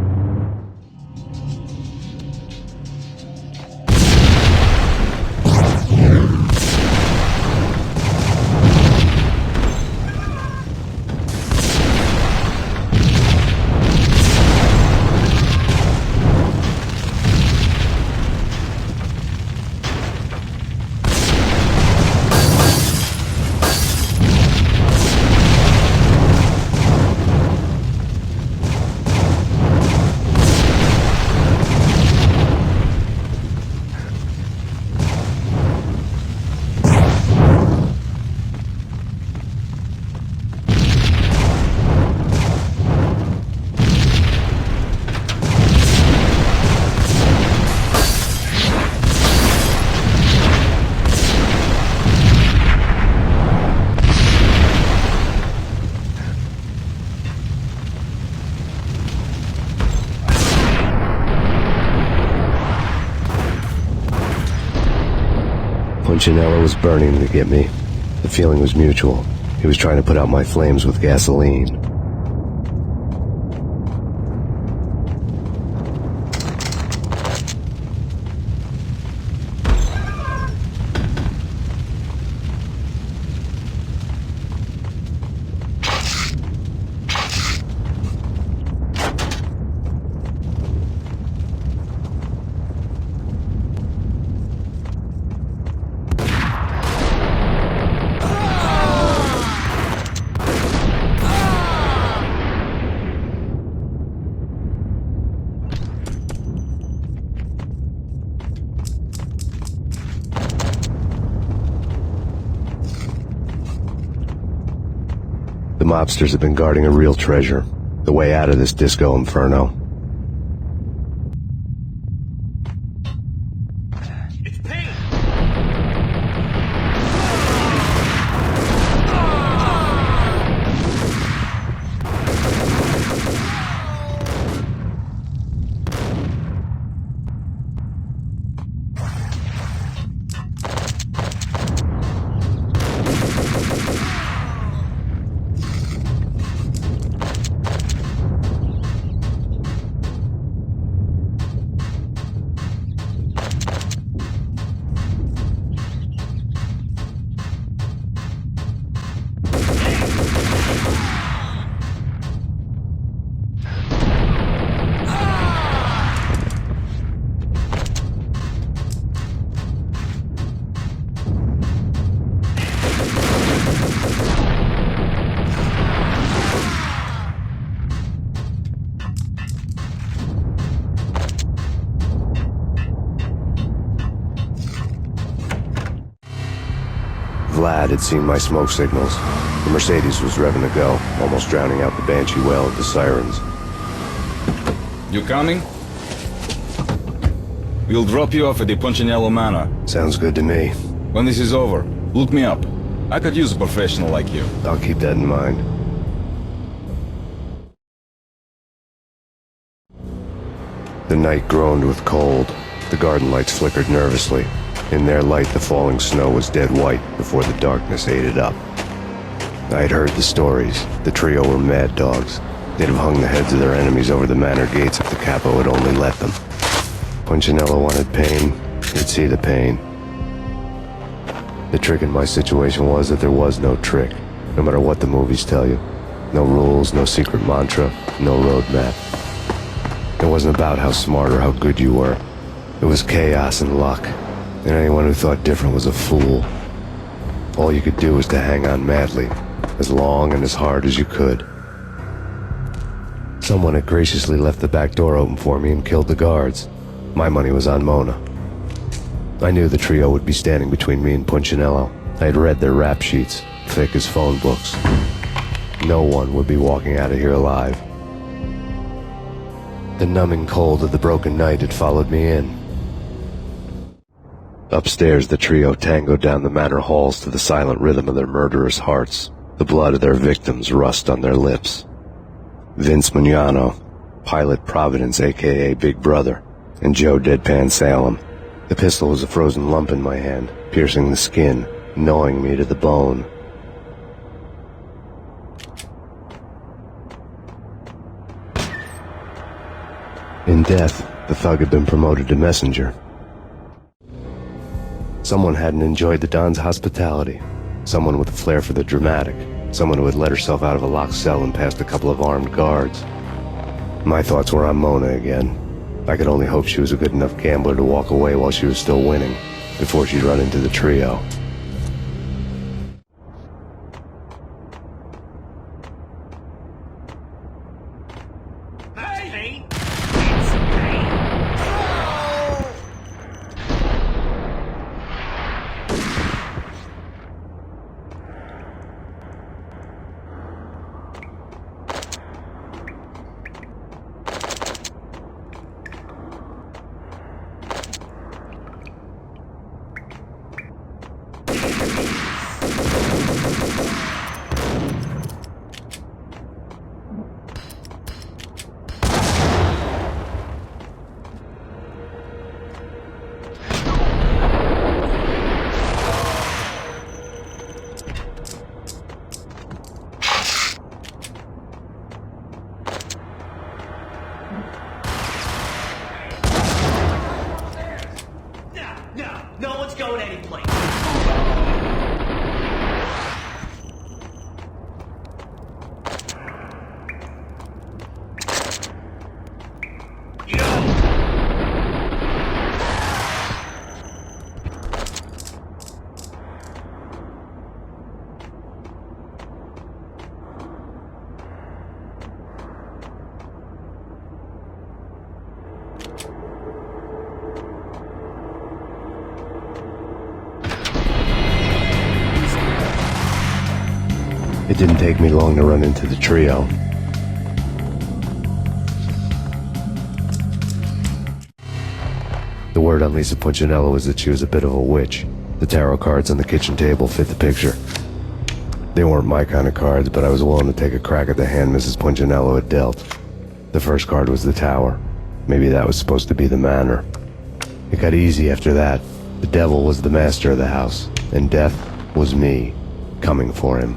Punchinello was burning to get me. The feeling was mutual. He was trying to put out my flames with gasoline. The mobsters have been guarding a real treasure, the way out of this disco inferno. Vlad had seen my smoke signals. The Mercedes was revving to go, almost drowning out the banshee wail of the sirens. You coming? We'll drop you off at the Punchinello Manor. Sounds good to me. When this is over, look me up. I could use a professional like you. I'll keep that in mind. The night groaned with cold. The garden lights flickered nervously. In their light, the falling snow was dead white before the darkness ate it up. I had heard the stories. The trio were mad dogs. They'd have hung the heads of their enemies over the manor gates if the capo had only let them. Punchinello wanted Payne. He'd see the pain. The trick in my situation was that there was no trick, no matter what the movies tell you. No rules, no secret mantra, no roadmap. It wasn't about how smart or how good you were. It was chaos and luck, and anyone who thought different was a fool. All you could do was to hang on madly, as long and as hard as you could. Someone had graciously left the back door open for me and killed the guards. My money was on Mona. I knew the trio would be standing between me and Punchinello. I had read their rap sheets, thick as phone books. No one would be walking out of here alive. The numbing cold of the broken night had followed me in. Upstairs, the trio tangoed down the manor halls to the silent rhythm of their murderous hearts. The blood of their victims rust on their lips. Vince Mugnano, Pilot Providence, a.k.a. Big Brother, and Joe Deadpan Salem. The pistol was a frozen lump in my hand, piercing the skin, gnawing me to the bone. In death, the thug had been promoted to messenger. Someone hadn't enjoyed the Don's hospitality. Someone with a flair for the dramatic. Someone who had let herself out of a locked cell and past a couple of armed guards. My thoughts were on Mona again. I could only hope she was a good enough gambler to walk away while she was still winning, before she'd run into the trio. It didn't take me long to run into the trio. The word on Lisa Punchinello was that she was a bit of a witch. The tarot cards on the kitchen table fit the picture. They weren't my kind of cards, but I was willing to take a crack at the hand Mrs. Punchinello had dealt. The first card was the tower. Maybe that was supposed to be the manor. It got easy after that. The devil was the master of the house, and death was me, coming for him.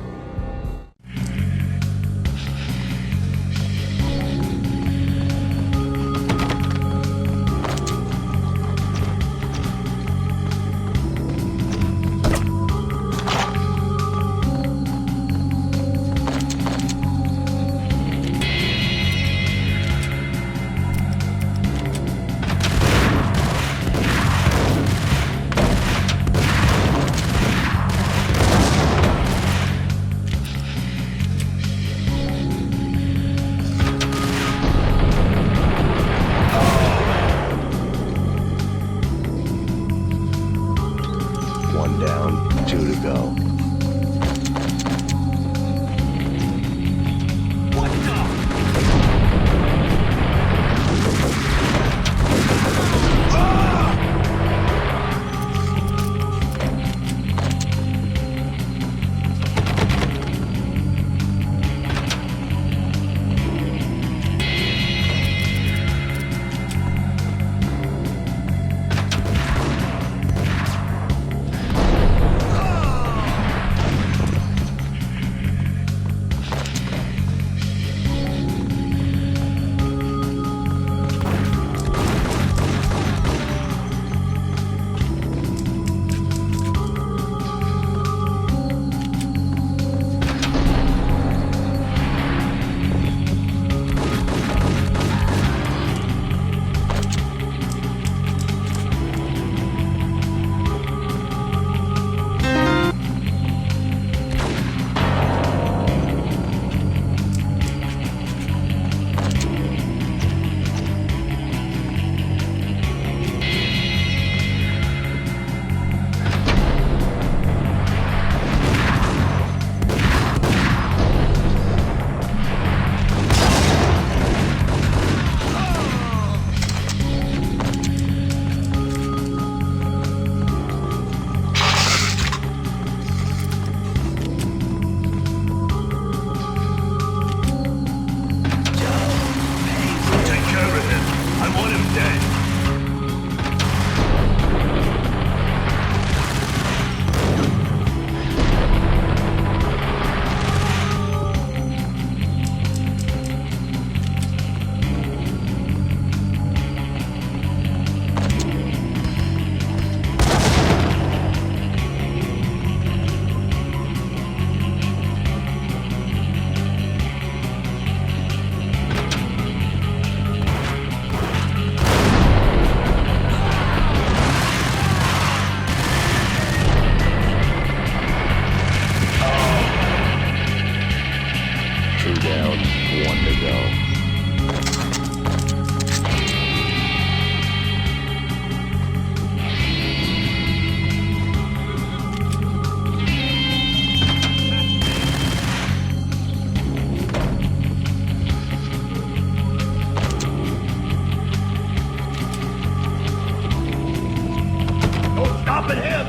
Stopping him!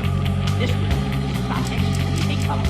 This way. Stop it. Take cover.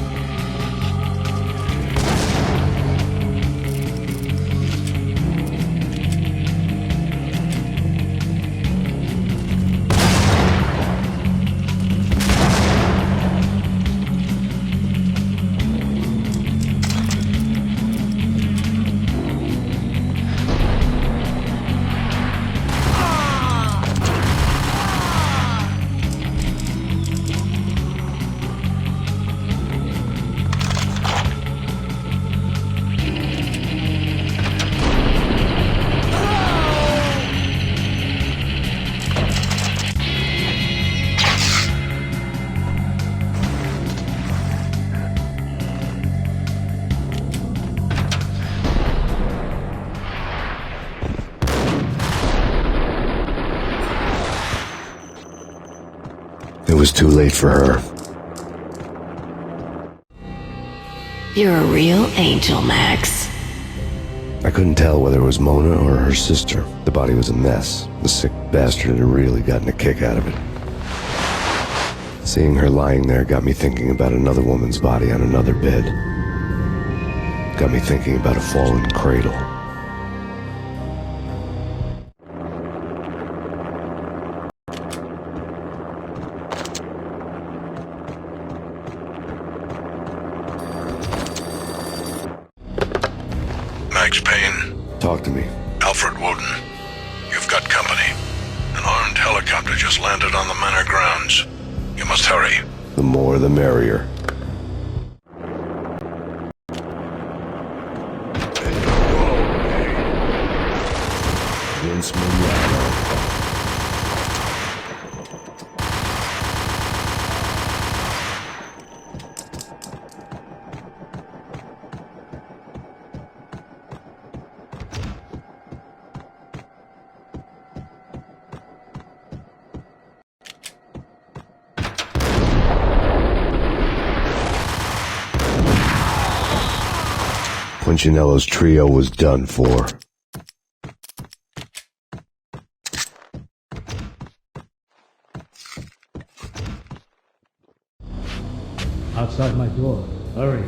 It was too late for her. You're a real angel, Max. I couldn't tell whether it was Mona or her sister. The body was a mess. The sick bastard had really gotten a kick out of it. Seeing her lying there got me thinking about another woman's body on another bed. Got me thinking about a fallen cradle. Max Payne. Talk to me. Alfred Woden. You've got company. An armed helicopter just landed on the manor grounds. You must hurry. The more the merrier. Vince Milano. Punchinello's trio was done for. Outside my door. Hurry.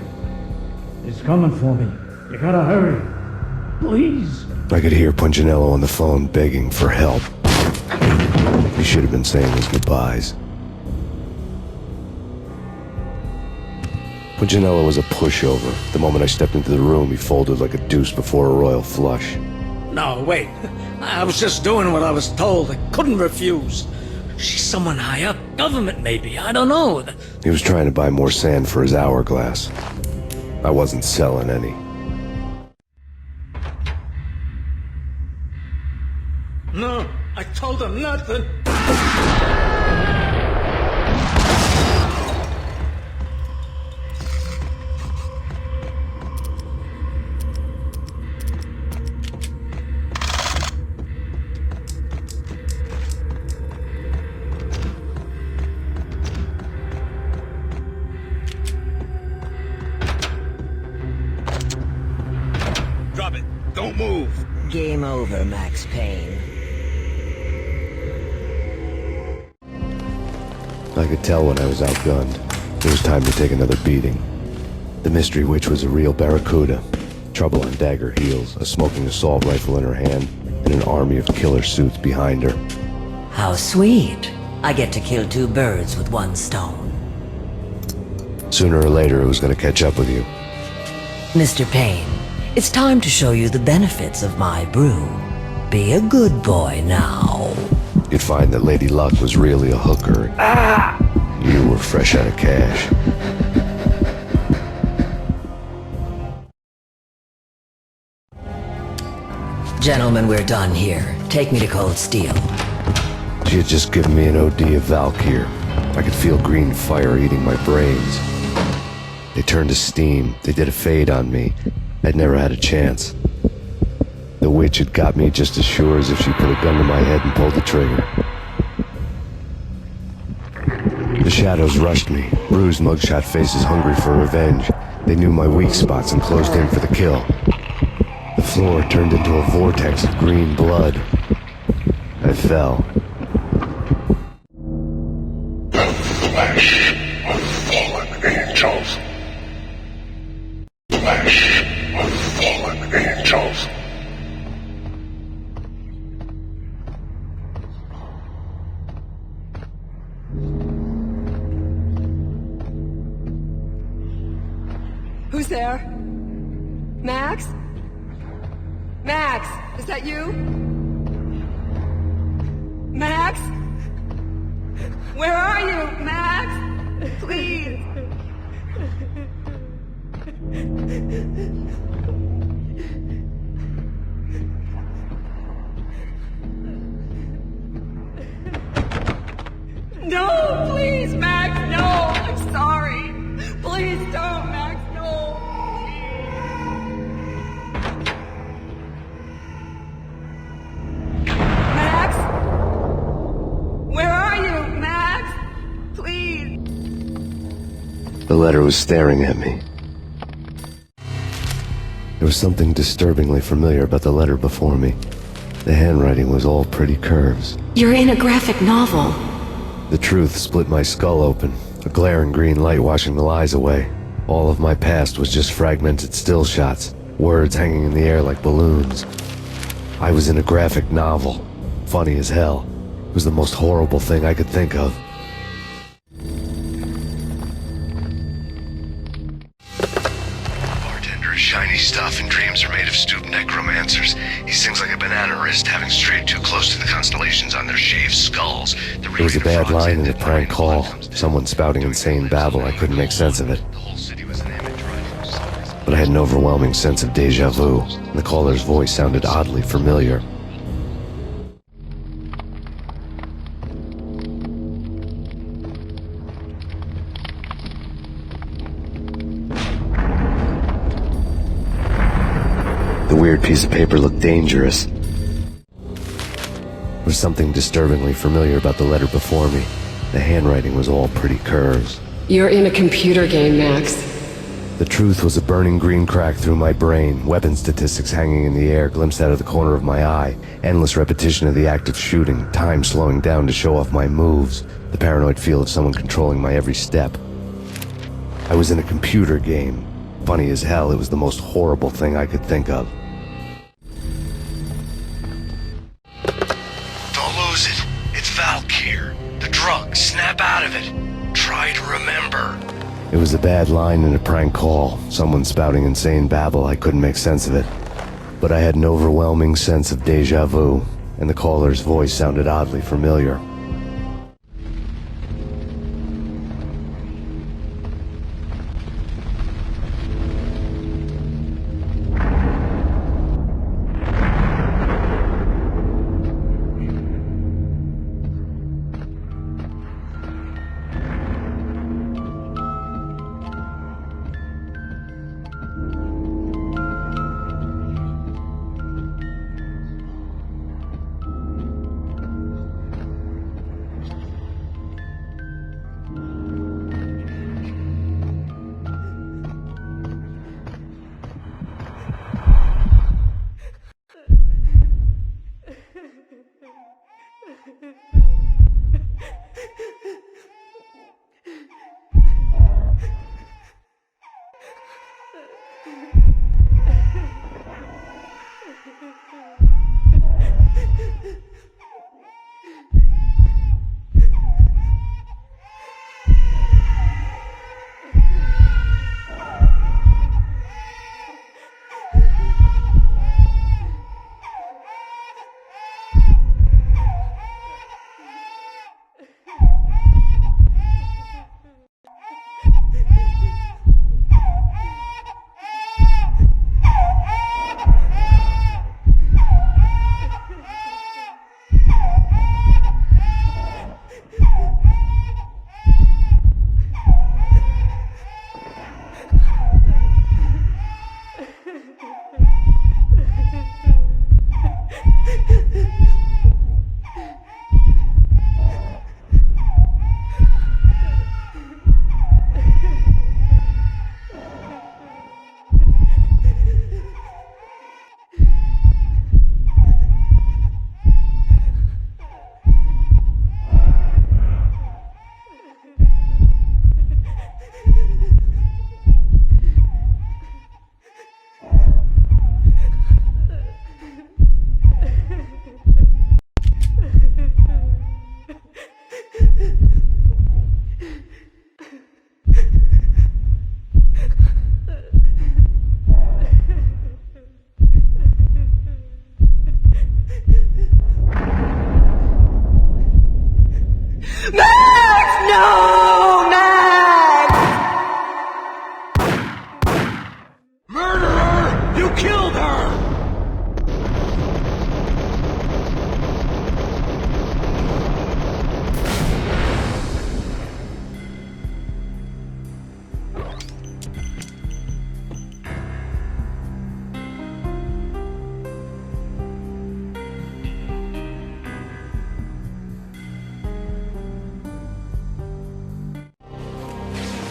He's coming for me. You gotta hurry. Please. I could hear Punchinello on the phone begging for help. He should have been saying his goodbyes. Punchinello was a pushover. The moment I stepped into the room, he folded like a deuce before a royal flush. No, wait. I was just doing what I was told. I couldn't refuse. She's someone high up. Government, maybe. I don't know. He was trying to buy more sand for his hourglass. I wasn't selling any. No, I told him nothing. Drop it. Don't move. Game over, Max Payne. I could tell when I was outgunned. It was time to take another beating. The mystery witch was a real barracuda. Trouble on dagger heels, a smoking assault rifle in her hand, and an army of killer suits behind her. How sweet. I get to kill two birds with one stone. Sooner or later, it was going to catch up with you. Mr. Payne, it's time to show you the benefits of my brew. Be a good boy now. You'd find that Lady Luck was really a hooker. You were fresh out of cash. Gentlemen, we're done here. Take me to Cold Steel. She had just given me an OD of Valkyr. I could feel green fire eating my brains. They turned to steam. They did a fade on me. I'd never had a chance. The witch had got me just as sure as if she put a gun to my head and pulled the trigger. The shadows rushed me, bruised mugshot faces hungry for revenge. They knew my weak spots and closed in for the kill. The floor turned into a vortex of green blood. I fell. Flesh of fallen angels. Flesh of fallen angels. Who's there? Max? Max, is that you? Max? Where are you, Max? Please. No, please, Max, no. I'm sorry. Please don't, Max, no. Max? Where are you, Max? Please. The letter was staring at me. There was something disturbingly familiar about the letter before me. The handwriting was all pretty curves. You're in a graphic novel. The truth split my skull open, a glaring green light washing the lies away. All of my past was just fragmented still shots, words hanging in the air like balloons. I was in a graphic novel. Funny as hell. It was the most horrible thing I could think of. Bartender is shiny stuff and dreams are made of stooped necromancers. He sings like a banana wrist, having strayed too close to the constellations on their shaved skulls. There was a bad line in a prank call. Someone spouting insane babble. I couldn't make sense of it. But I had an overwhelming sense of deja vu. The caller's voice sounded oddly familiar. The weird piece of paper looked dangerous. There was something disturbingly familiar about the letter before me. The handwriting was all pretty curves. You're in a computer game, Max. The truth was a burning green crack through my brain, weapon statistics hanging in the air, glimpsed out of the corner of my eye, endless repetition of the act of shooting, time slowing down to show off my moves, the paranoid feel of someone controlling my every step. I was in a computer game. Funny as hell, it was the most horrible thing I could think of. Don't lose it. It's Valkyr. The drug. Snap out of it. Try to remember. It was a bad line in a prank call, someone spouting insane babble. I couldn't make sense of it. But I had an overwhelming sense of deja vu, and the caller's voice sounded oddly familiar. No, Max! Murderer! You killed her!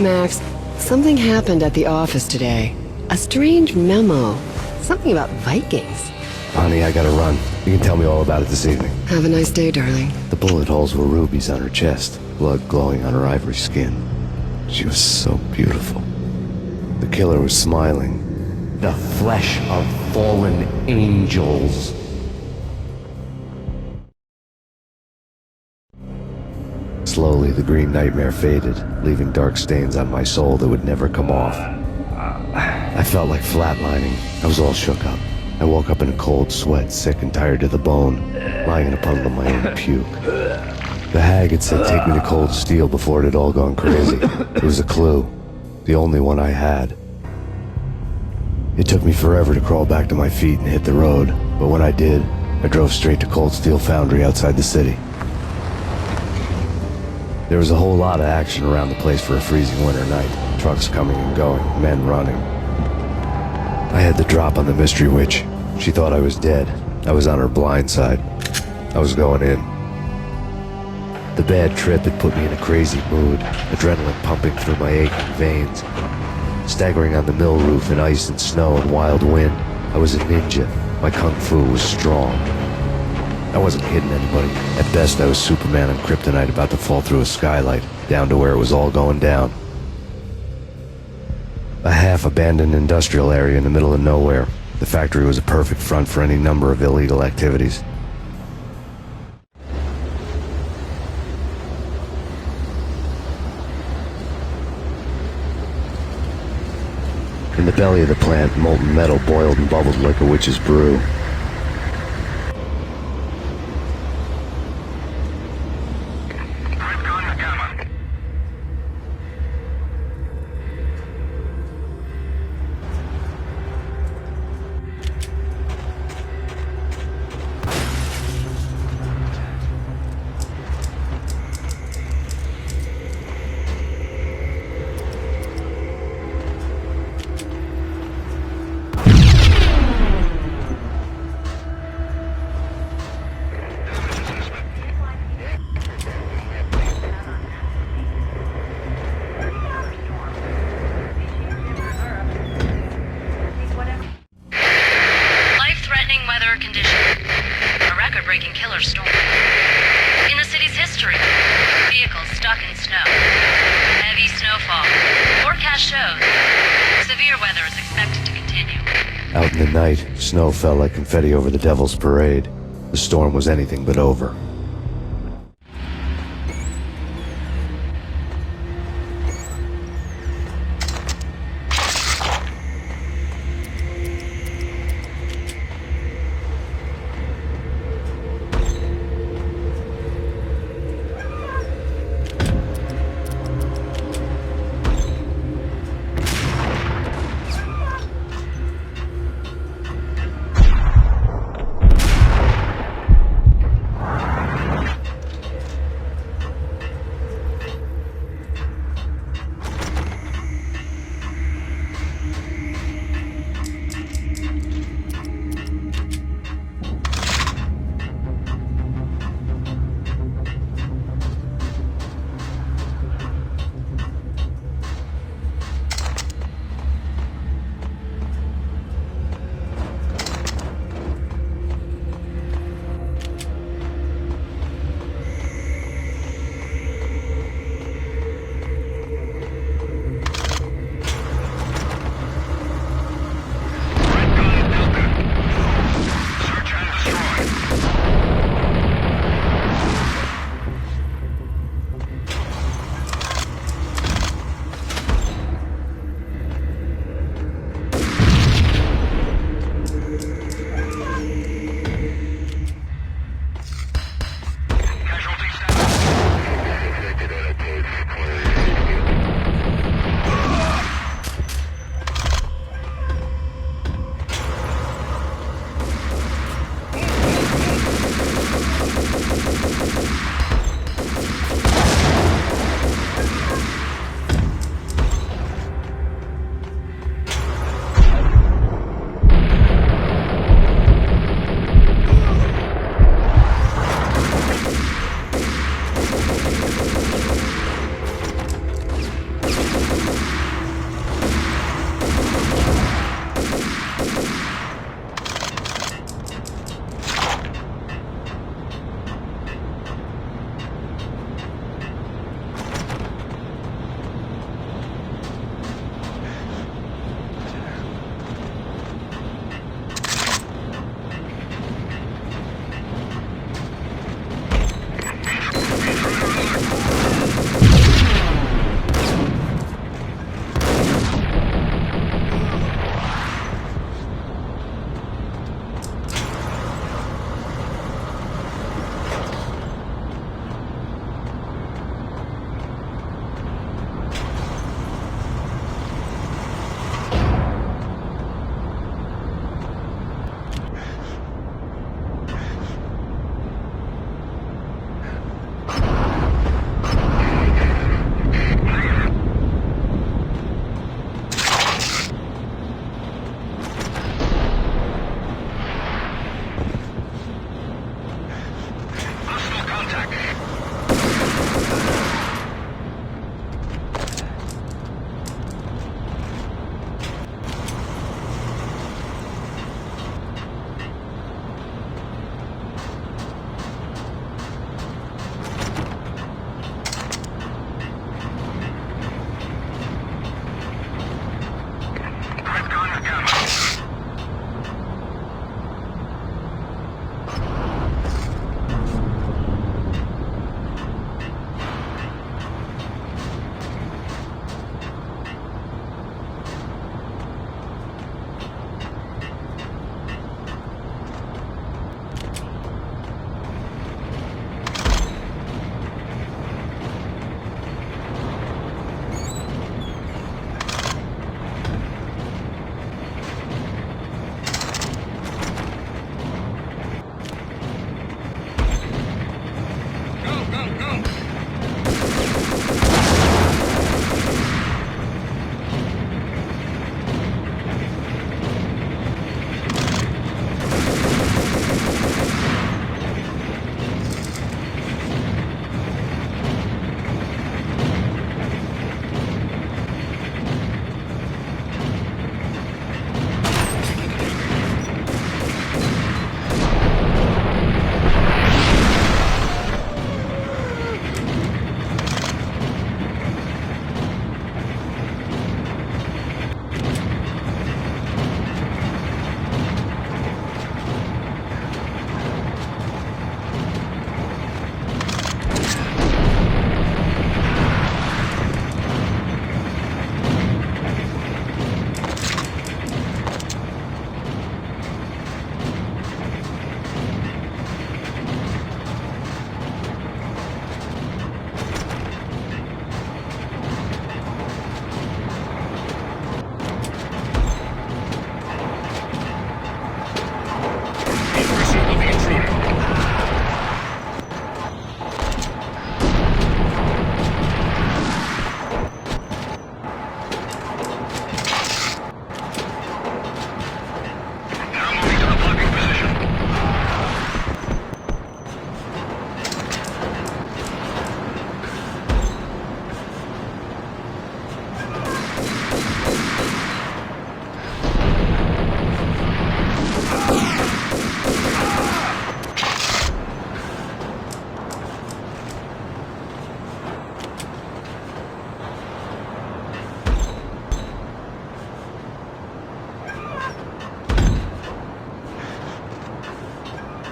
Max, something happened at the office today. A strange memo. Something about Vikings. Honey, I gotta run. You can tell me all about it this evening. Have a nice day, darling. The bullet holes were rubies on her chest, blood glowing on her ivory skin. She was so beautiful. The killer was smiling. The flesh of fallen angels. Slowly, the green nightmare faded, leaving dark stains on my soul that would never come off. I felt like flatlining. I was all shook up. I woke up in a cold sweat, sick and tired to the bone, lying in a puddle of my own puke. The hag had said take me to Cold Steel before it had all gone crazy. It was a clue, the only one I had. It took me forever to crawl back to my feet and hit the road, but when I did, I drove straight to Cold Steel Foundry outside the city. There was a whole lot of action around the place for a freezing winter night. Trucks coming and going, men running. I had the drop on the mystery witch. She thought I was dead. I was on her blind side. I was going in. The bad trip had put me in a crazy mood, adrenaline pumping through my aching veins. Staggering on the mill roof in ice and snow and wild wind, I was a ninja. My kung fu was strong. I wasn't hitting anybody. At best, I was Superman on Kryptonite about to fall through a skylight, down to where it was all going down. A half-abandoned industrial area in the middle of nowhere. The factory was a perfect front for any number of illegal activities. In the belly of the plant, molten metal boiled and bubbled like a witch's brew. Out in the night, snow fell like confetti over the Devil's Parade. The storm was anything but over.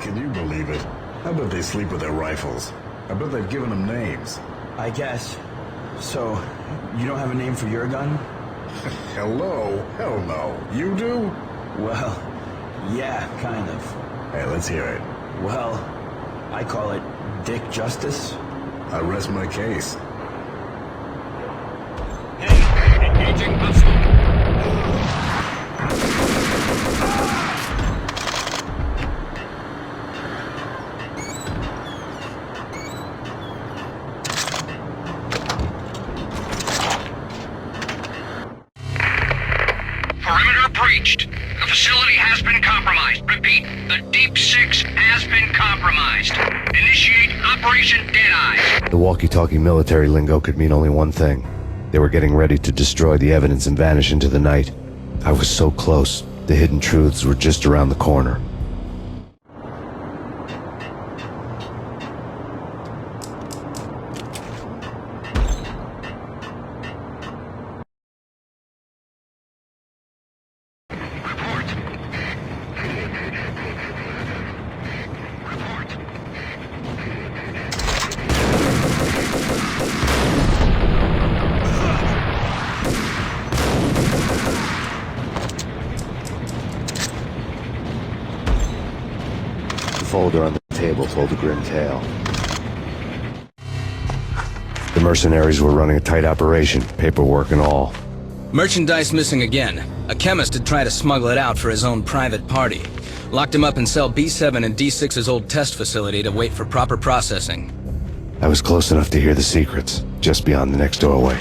Can you believe it? I bet they sleep with their rifles. I bet they've given them names. I guess. So, you don't have a name for your gun? Hello? Hell no. You do? Well, yeah, kind of. Hey, let's hear it. Well, I call it Dick Justice. I rest my case. Engaging hostile. Perimeter breached. The facility has been compromised. Repeat, the Deep Six has been compromised. Initiate Operation Deadeye. The walkie-talkie military lingo could mean only one thing. They were getting ready to destroy the evidence and vanish into the night. I was so close. The hidden truths were just around the corner. The folder on the table told a grim tale. The mercenaries were running a tight operation, paperwork and all. Merchandise missing again. A chemist had tried to smuggle it out for his own private party. Locked him up in cell B7 in D6's old test facility to wait for proper processing. I was close enough to hear the secrets, just beyond the next doorway.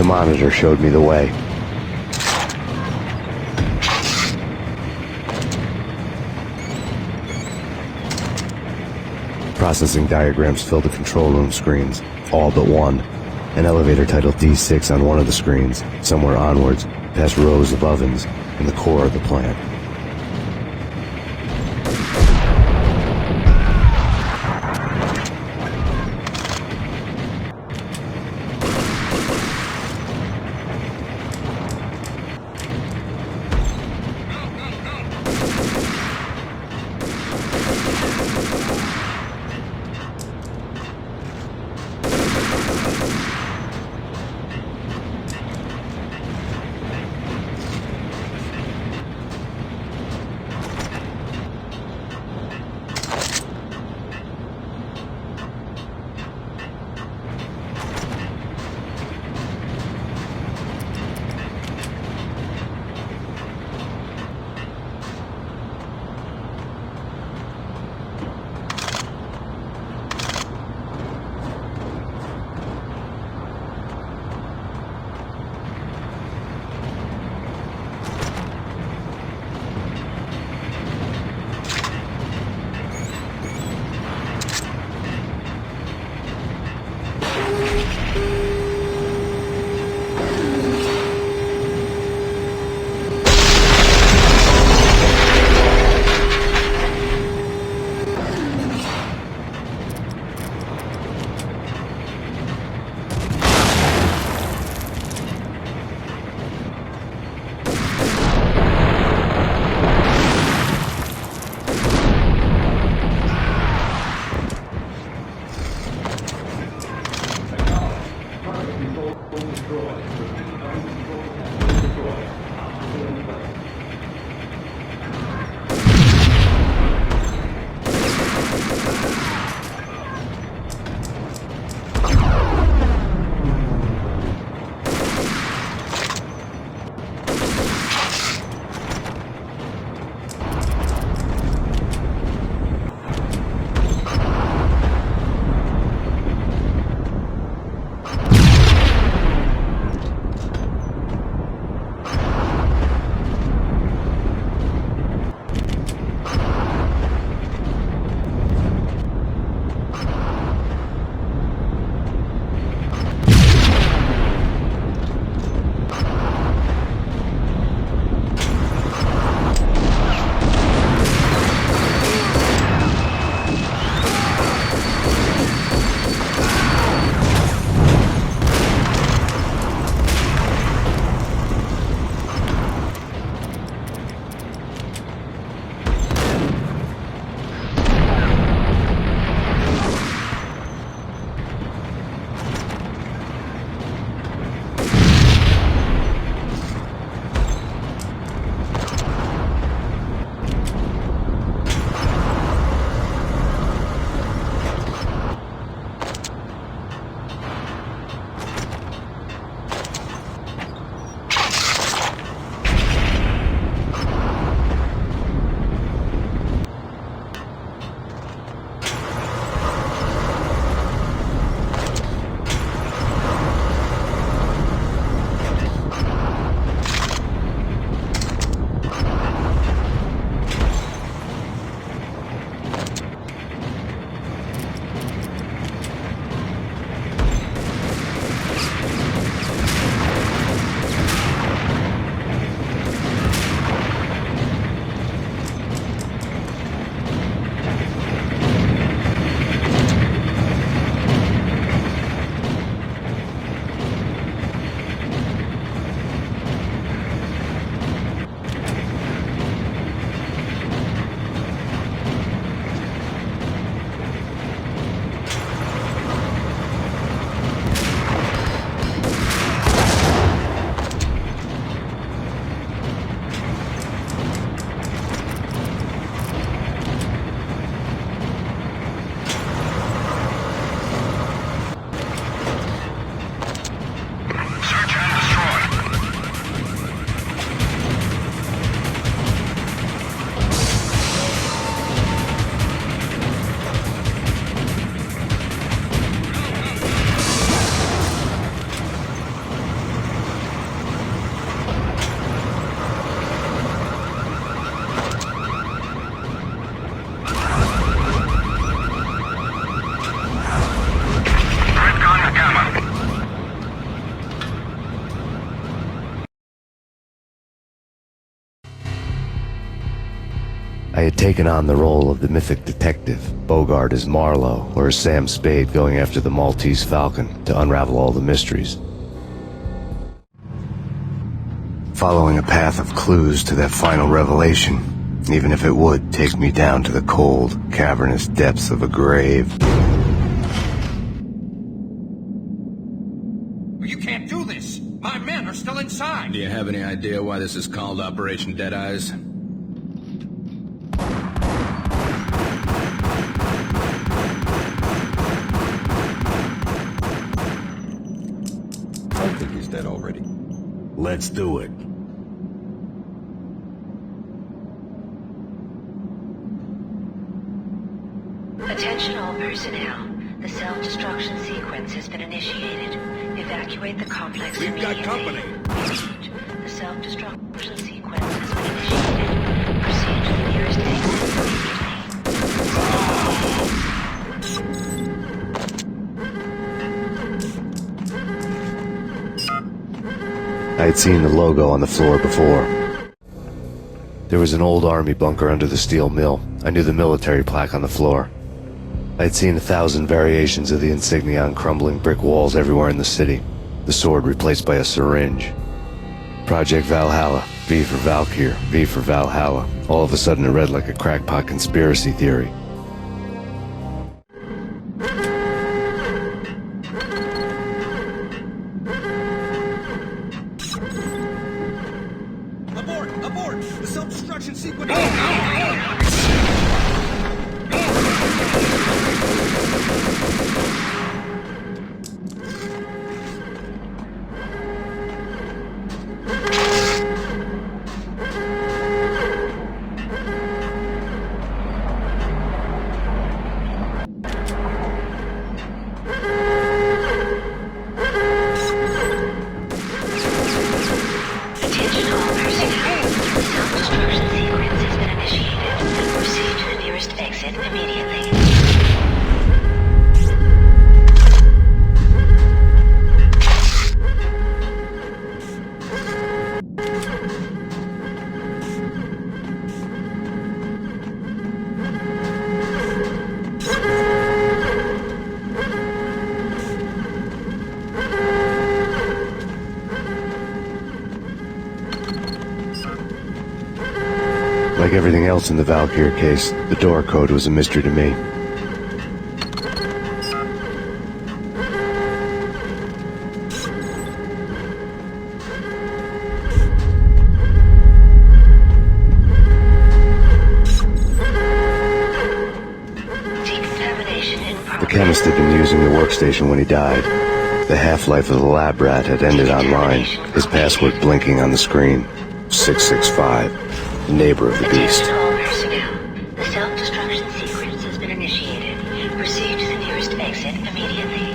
monitor showed me the way. Processing diagrams filled the control room screens, all but one. An elevator titled D6 on one of the screens, somewhere onwards, past rows of ovens, in the core of the plant. I had taken on the role of the mythic detective, Bogart as Marlowe, or as Sam Spade going after the Maltese Falcon to unravel all the mysteries. Following a path of clues to that final revelation, even if it would take me down to the cold, cavernous depths of a grave. You can't do this! My men are still inside! Do you have any idea why this is called Operation Dead Eyes? I think he's dead already. Let's do it. Attention all personnel. The self-destruction sequence has been initiated. Evacuate the complex immediately. We've got company. The self-destruction sequence has been initiated. Proceed to the nearest I had seen the logo on the floor before. There was an old army bunker under the steel mill. I knew the military plaque on the floor. I had seen 1,000 variations of the insignia on crumbling brick walls everywhere in the city. The sword replaced by a syringe. Project Valhalla, V for Valkyr, V for Valhalla. All of a sudden it read like a crackpot conspiracy theory. Abort! Abort! The self-destruction sequence... Like everything else in the Valkyr case, the door code was a mystery to me. The chemist had been using the workstation when he died. The half-life of the lab rat had ended online, his password blinking on the screen. 665, the neighbor of the beast. The self-destruction sequence has been initiated. Proceed to the nearest exit immediately.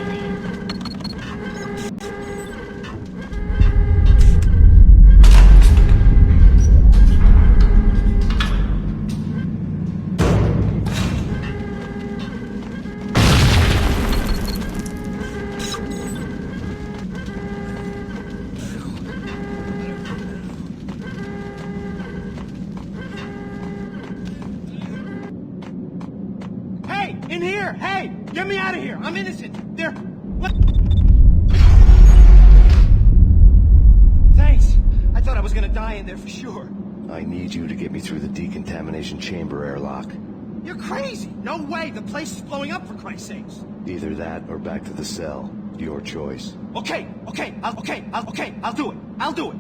In here! Hey! Get me out of here! I'm innocent! They're... What? Thanks! I thought I was gonna die in there for sure. I need you to get me through the decontamination chamber airlock. You're crazy! No way! The place is blowing up, for Christ's sakes! Either that or back to the cell. Your choice. I'll do it! I'll do it!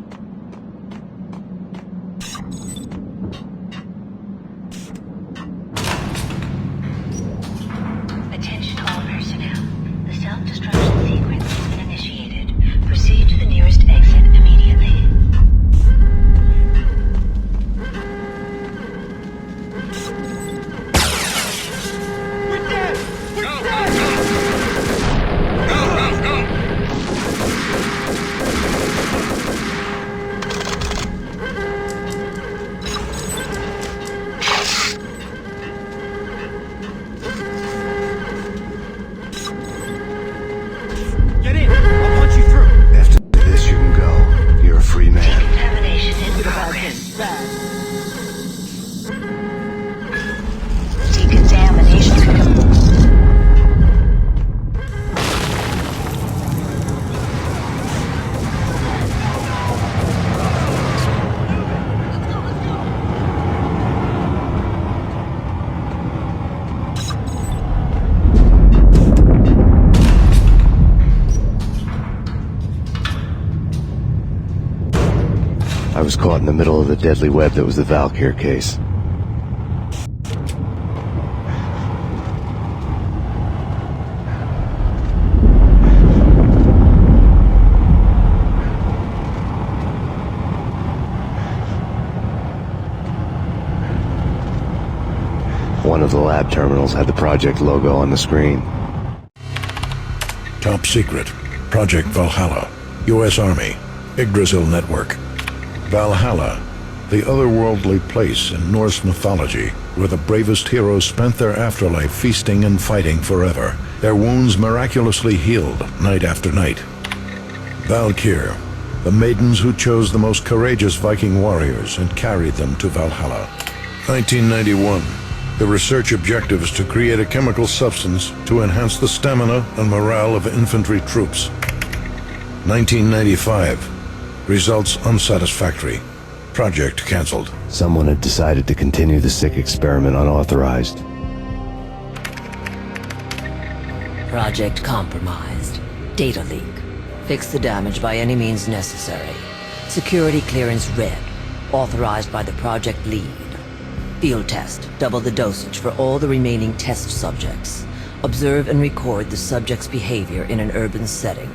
Attention all personnel. The self-destruction sequence has been initiated. Proceed to the nearest exit immediately. We're dead! We're dead! Go! was caught in the middle of the deadly web that was the Valkyr case. One of the lab terminals had the project logo on the screen. Top secret. Project Valhalla. U.S. Army. Yggdrasil Network. Valhalla, the otherworldly place in Norse mythology where the bravest heroes spent their afterlife feasting and fighting forever, their wounds miraculously healed night after night. Valkyr, the maidens who chose the most courageous Viking warriors and carried them to Valhalla. 1991. The research objective is to create a chemical substance to enhance the stamina and morale of infantry troops. 1995. Results unsatisfactory. Project cancelled. Someone had decided to continue the sick experiment unauthorized. Project compromised. Data leak. Fix the damage by any means necessary. Security clearance red. Authorized by the project lead. Field test. Double the dosage for all the remaining test subjects. Observe and record the subject's behavior in an urban setting.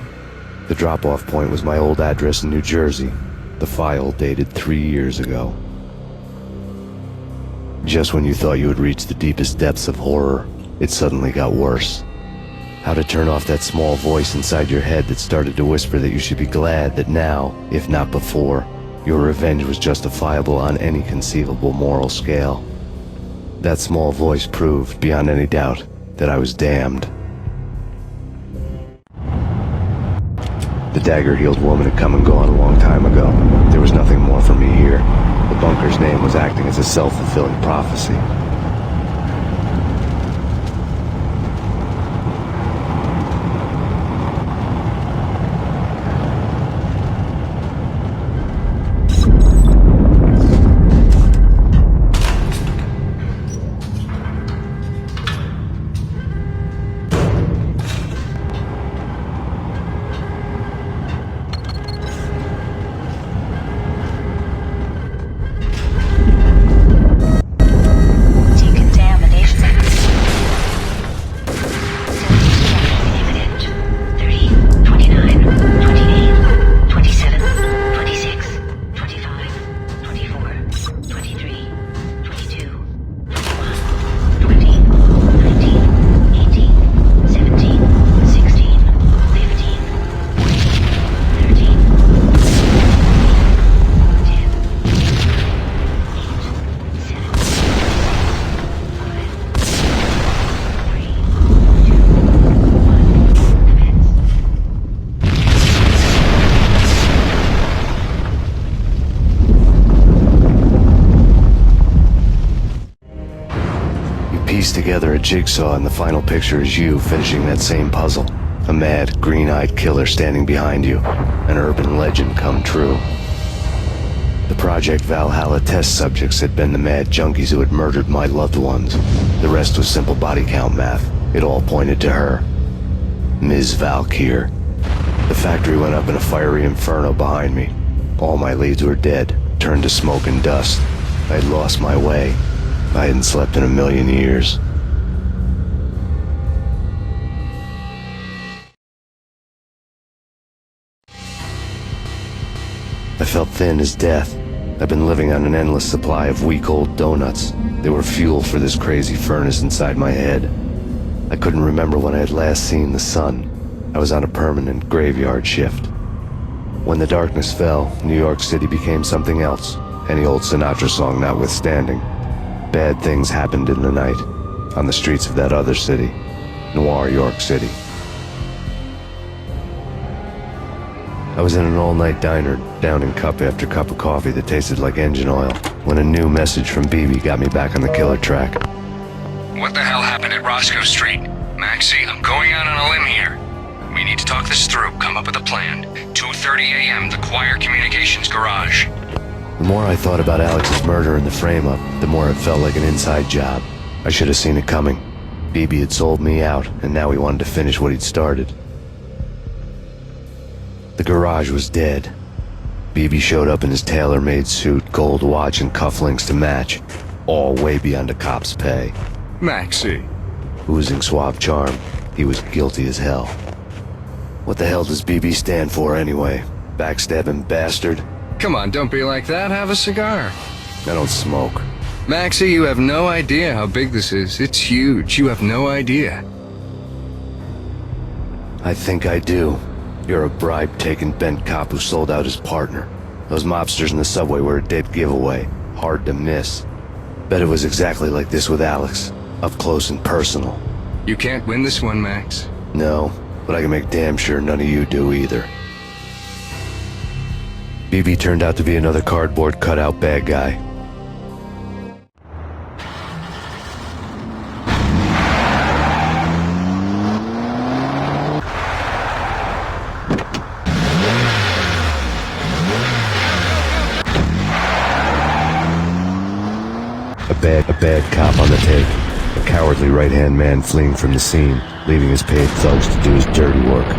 The drop-off point was my old address in New Jersey. The file dated 3 years ago. Just when you thought you had reached the deepest depths of horror, it suddenly got worse. How to turn off that small voice inside your head that started to whisper that you should be glad that now, if not before, your revenge was justifiable on any conceivable moral scale. That small voice proved, beyond any doubt, that I was damned. The dagger-heeled woman had come and gone a long time ago. There was nothing more for me here. The bunker's name was acting as a self-fulfilling prophecy. Together a jigsaw, and the final picture is you finishing that same puzzle. A mad, green-eyed killer standing behind you. An urban legend come true. The Project Valhalla test subjects had been the mad junkies who had murdered my loved ones. The rest was simple body count math. It all pointed to her. Ms. Valkyr. The factory went up in a fiery inferno behind me. All my leads were dead, turned to smoke and dust. I had lost my way. I hadn't slept in a million years. I felt thin as death. I've been living on an endless supply of week-old donuts. They were fuel for this crazy furnace inside my head. I couldn't remember when I had last seen the sun. I was on a permanent graveyard shift. When the darkness fell, New York City became something else, any old Sinatra song notwithstanding. Bad things happened in the night, on the streets of that other city, Noir York City. I was in an all-night diner, downing cup after cup of coffee that tasted like engine oil, when a new message from BB got me back on the killer track. What the hell happened at Roscoe Street? Maxie, I'm going out on a limb here. We need to talk this through, come up with a plan. 2:30 a.m., the Choir Communications Garage. The more I thought about Alex's murder and the frame-up, the more it felt like an inside job. I should have seen it coming. BB had sold me out, and now he wanted to finish what he'd started. The garage was dead. BB showed up in his tailor-made suit, gold watch, and cufflinks to match. All way beyond a cop's pay. Maxie. Oozing suave charm, he was guilty as hell. What the hell does BB stand for anyway? Backstabbing bastard? Come on, don't be like that. Have a cigar. I don't smoke. Maxie, you have no idea how big this is. It's huge. You have no idea. I think I do. You're a bribe-taking bent cop who sold out his partner. Those mobsters in the subway were a dead giveaway. Hard to miss. Bet it was exactly like this with Alex. Up close and personal. You can't win this one, Max. No, but I can make damn sure none of you do either. BB turned out to be another cardboard cutout bad guy. A bad cop on the take. A cowardly right-hand man fleeing from the scene, leaving his paid thugs to do his dirty work.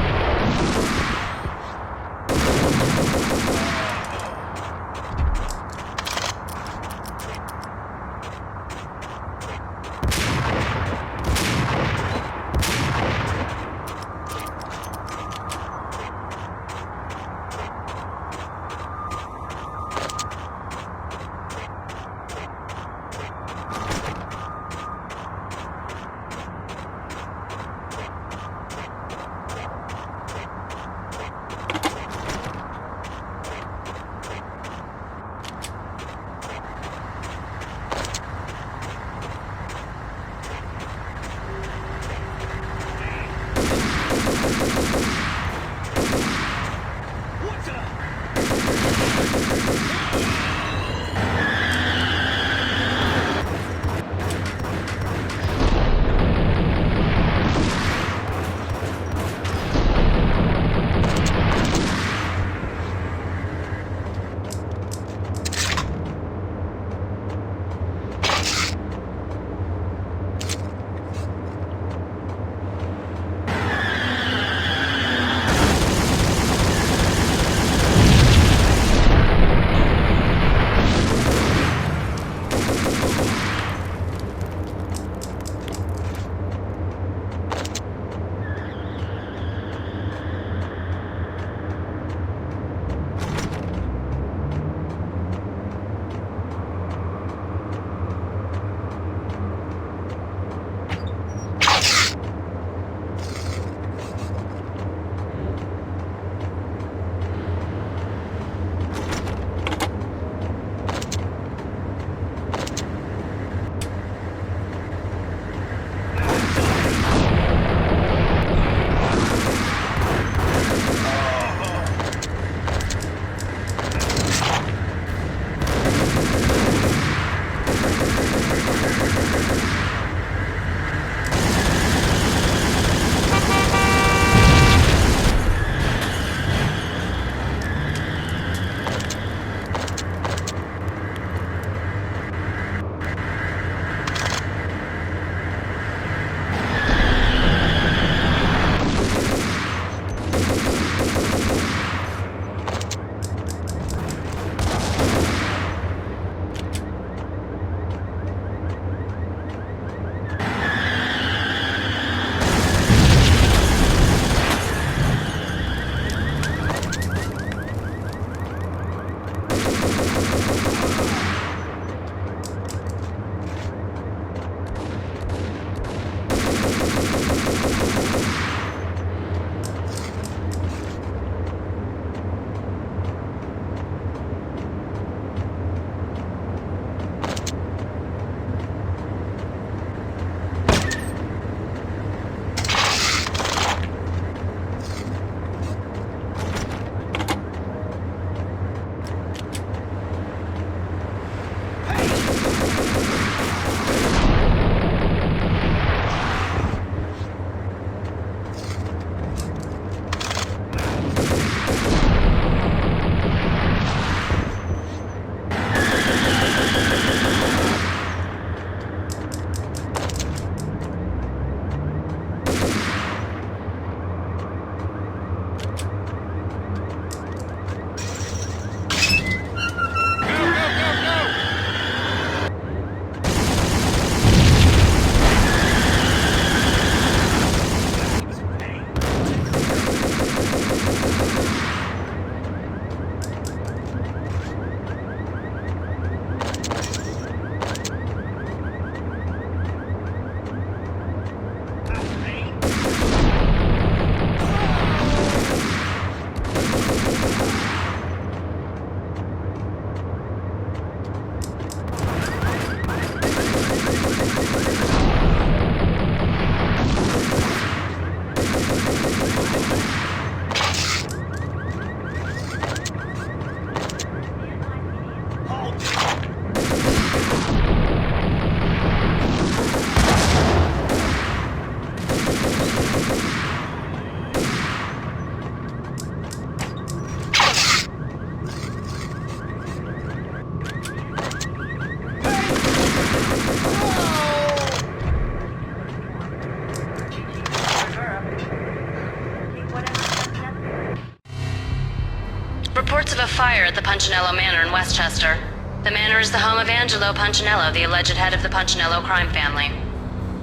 Reports of a fire at the Punchinello Manor in Westchester. The manor is the home of Angelo Punchinello, the alleged head of the Punchinello crime family.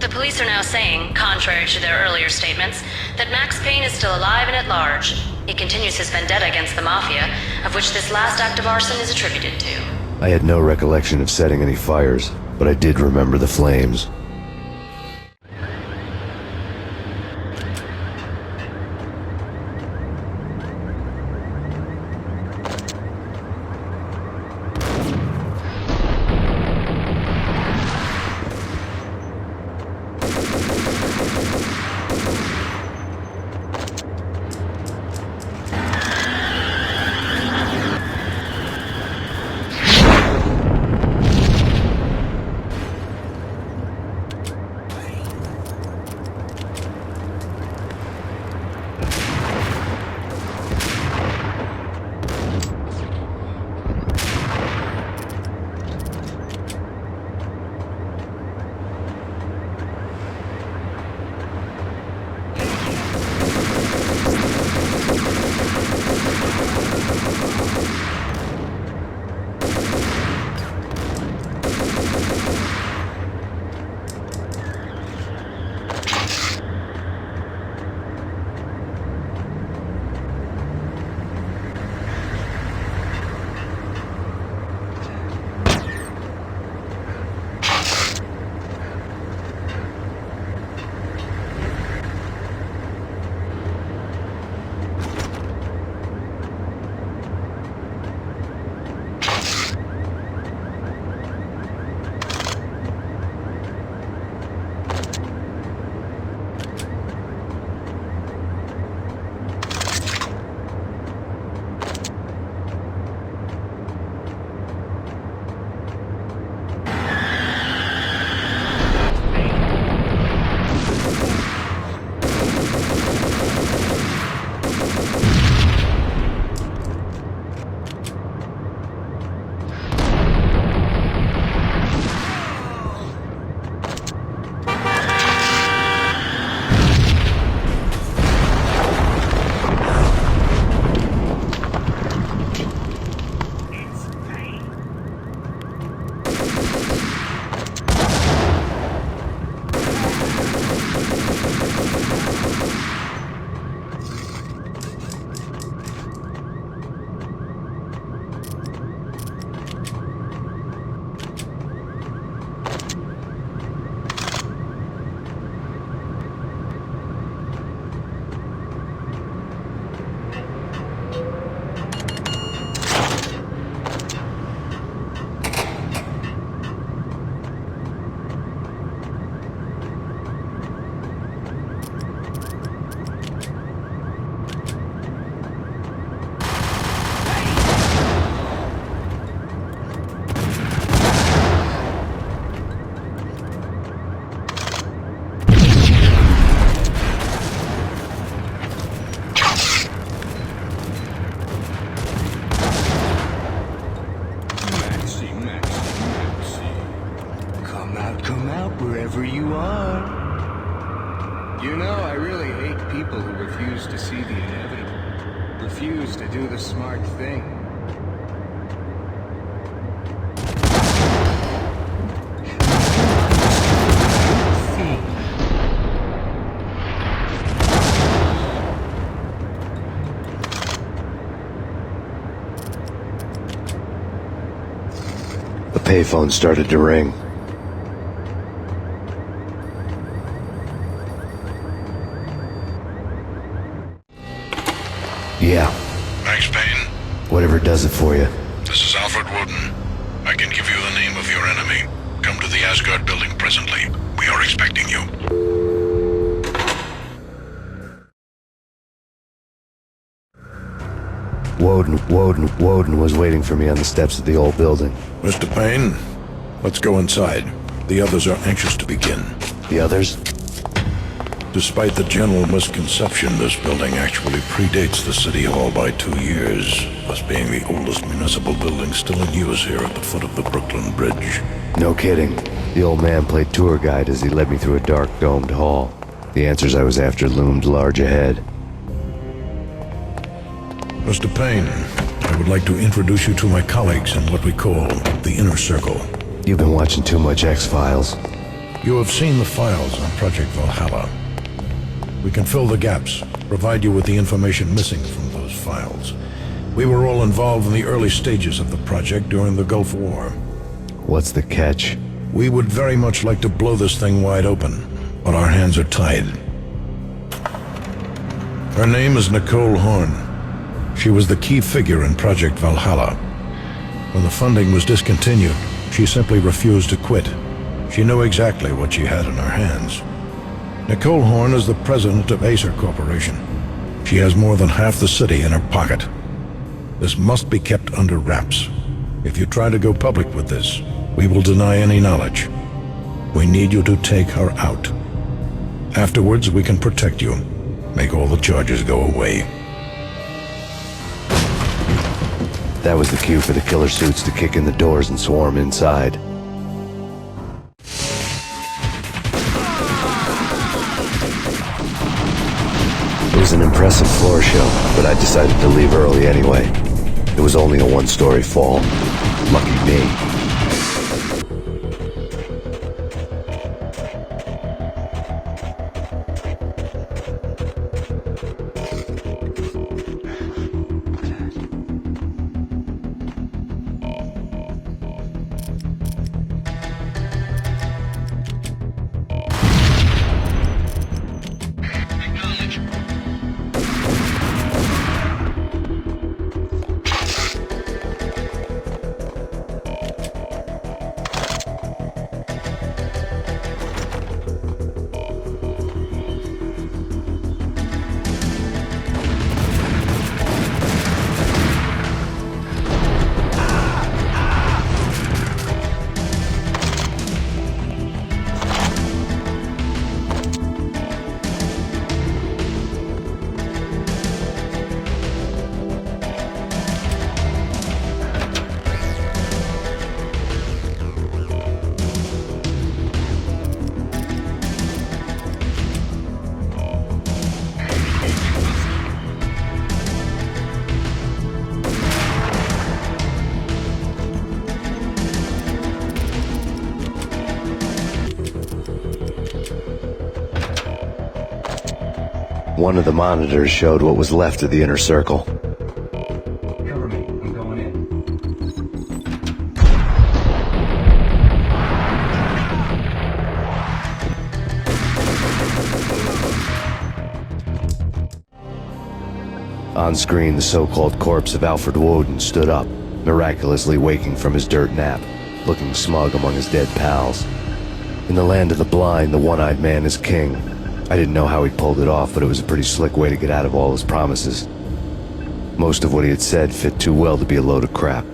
The police are now saying, contrary to their earlier statements, that Max Payne is still alive and at large. He continues his vendetta against the Mafia, of which this last act of arson is attributed to. I had no recollection of setting any fires, but I did remember the flames. wherever you are. You know, I really hate people who refuse to see the inevitable, refuse to do the smart thing. The payphone started to ring. Yeah. Max Payne? Whatever does it for you. This is Alfred Wooden. I can give you the name of your enemy. Come to the Asgard building presently. We are expecting you. Woden was waiting for me on the steps of the old building. Mr. Payne, let's go inside. The others are anxious to begin. The others? Despite the general misconception, this building actually predates the City Hall by 2 years, thus being the oldest municipal building still in use here at the foot of the Brooklyn Bridge. No kidding. The old man played tour guide as he led me through a dark domed hall. The answers I was after loomed large ahead. Mr. Payne, I would like to introduce you to my colleagues in what we call the Inner Circle. You've been watching too much X-Files. You have seen the files on Project Valhalla. We can fill the gaps, provide you with the information missing from those files. We were all involved in the early stages of the project during the Gulf War. What's the catch? We would very much like to blow this thing wide open, but our hands are tied. Her name is Nicole Horn. She was the key figure in Project Valhalla. When the funding was discontinued, she simply refused to quit. She knew exactly what she had in her hands. Nicole Horn is the president of Acer Corporation. She has more than half the city in her pocket. This must be kept under wraps. If you try to go public with this, we will deny any knowledge. We need you to take her out. Afterwards, we can protect you. Make all the charges go away. That was the cue for the killer suits to kick in the doors and swarm inside. It was an impressive floor show, but I decided to leave early anyway. It was only a one-story fall. Lucky me. One of the monitors showed what was left of the inner circle. Cover me. I'm going in. On screen, the so-called corpse of Alfred Woden stood up, miraculously waking from his dirt nap, looking smug among his dead pals. In the land of the blind, the one-eyed man is king. I didn't know how he pulled it off, but it was a pretty slick way to get out of all his promises. Most of what he had said fit too well to be a load of crap.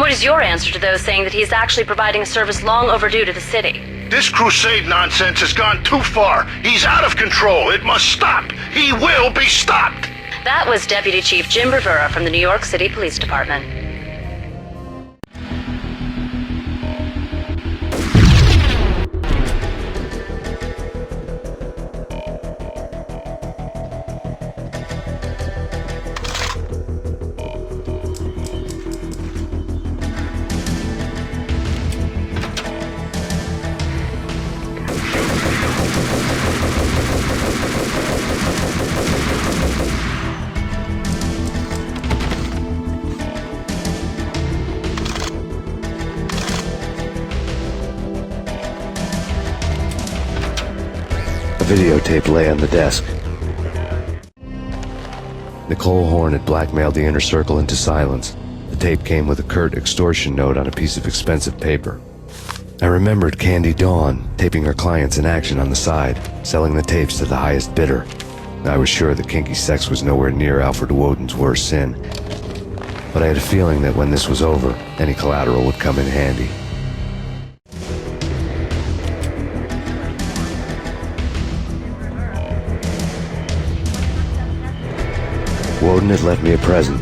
What is your answer to those saying that he is actually providing a service long overdue to the city? This crusade nonsense has gone too far. He's out of control. It must stop. He will be stopped. That was Deputy Chief Jim Rivera from the New York City Police Department. A videotape lay on the desk. Nicole Horn had blackmailed the Inner Circle into silence. The tape came with a curt extortion note on a piece of expensive paper. I remembered Candy Dawn taping her clients in action on the side, selling the tapes to the highest bidder. I was sure that kinky sex was nowhere near Alfred Woden's worst sin, but I had a feeling that when this was over, any collateral would come in handy. Woden had left me a present.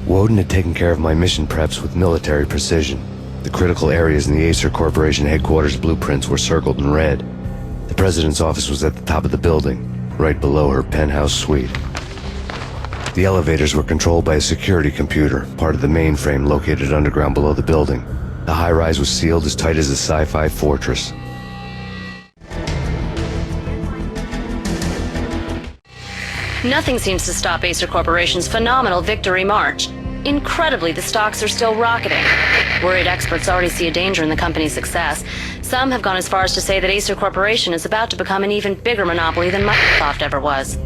Woden had taken care of my mission preps with military precision. The critical areas in the Acer Corporation headquarters blueprints were circled in red. The president's office was at the top of the building, right below her penthouse suite. The elevators were controlled by a security computer, part of the mainframe located underground below the building. The high-rise was sealed as tight as a sci-fi fortress. Nothing seems to stop Acer Corporation's phenomenal victory march. Incredibly, the stocks are still rocketing. Worried experts already see a danger in the company's success. Some have gone as far as to say that Acer Corporation is about to become an even bigger monopoly than Microsoft ever was.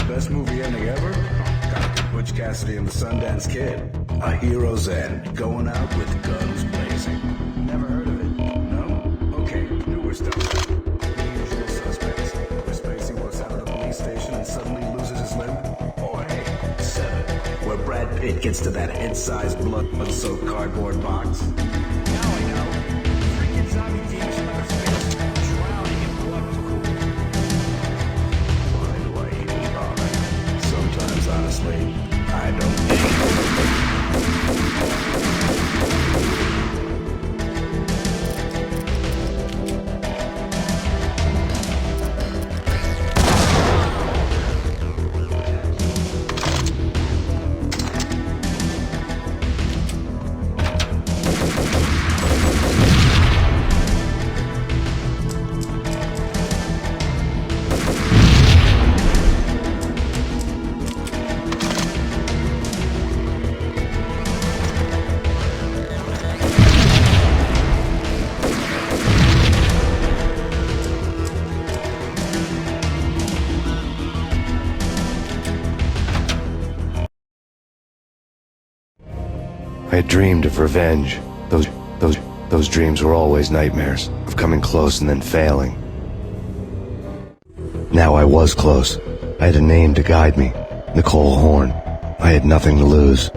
Best movie ending ever? Gotta be Butch Cassidy and the Sundance Kid. A hero's end, going out with guns blazing. Never heard of it? No? Okay, newer stuff. The Usual Suspects, where Spacey walks out of the police station and suddenly loses his limb. Or hey, 7, where Brad Pitt gets to that head-sized blood-soaked cardboard box. Now I know. Freaking zombie demons from outer space, drowning in blood pool. Why do I even bother? Sometimes, honestly, I don't I had dreamed of revenge. Those dreams were always nightmares, of coming close and then failing. Now I was close. I had a name to guide me, Nicole Horn. I had nothing to lose.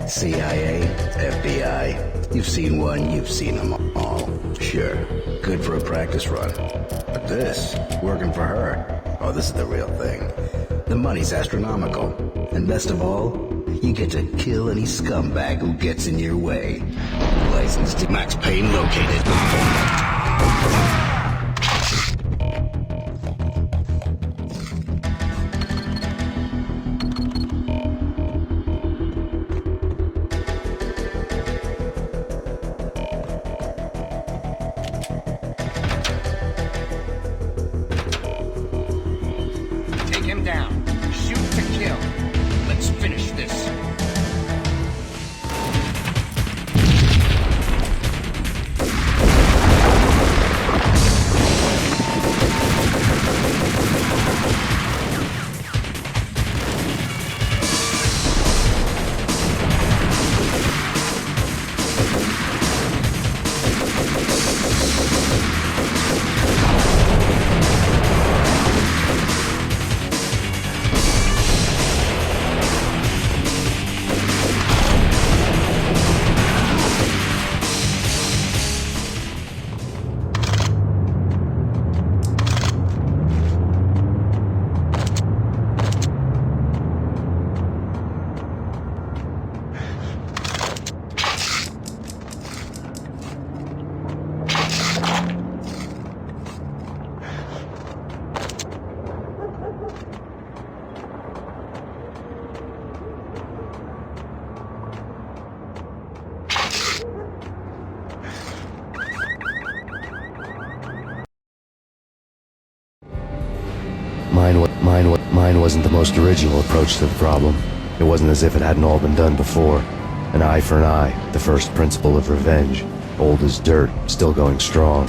CIA, FBI. You've seen one, you've seen them all. Sure, good for a practice run. But this, working for her, oh, this is the real thing. The money's astronomical. And best of all, you get to kill any scumbag who gets in your way. Licensed to Max Payne located. Take him down. Shoot to kill. Let's finish this. Mine wasn't the most original approach to the problem. It wasn't as if it hadn't all been done before. An eye for an eye, the first principle of revenge. Old as dirt, still going strong.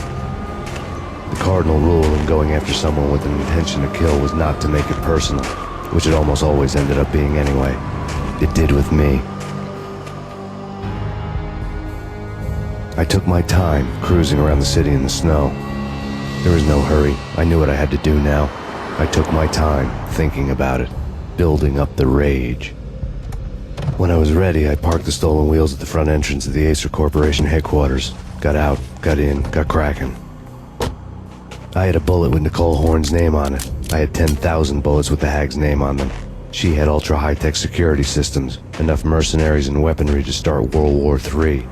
The cardinal rule in going after someone with an intention to kill was not to make it personal, which it almost always ended up being anyway. It did with me. I took my time, cruising around the city in the snow. There was no hurry. I knew what I had to do now. I took my time, thinking about it, building up the rage. When I was ready, I parked the stolen wheels at the front entrance of the Acer Corporation headquarters. Got out, got in, got cracking. I had a bullet with Nicole Horn's name on it. I had 10,000 bullets with the Hag's name on them. She had ultra-high-tech security systems, enough mercenaries and weaponry to start World War III.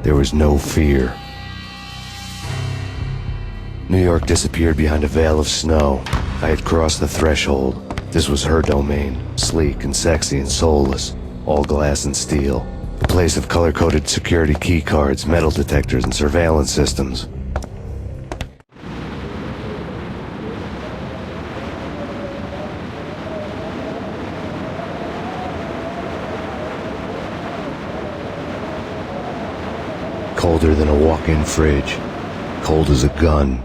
There was no fear. New York disappeared behind a veil of snow. I had crossed the threshold. This was her domain, sleek and sexy and soulless, all glass and steel. A place of color-coded security keycards, metal detectors, and surveillance systems. Colder than a walk-in fridge. Cold as a gun.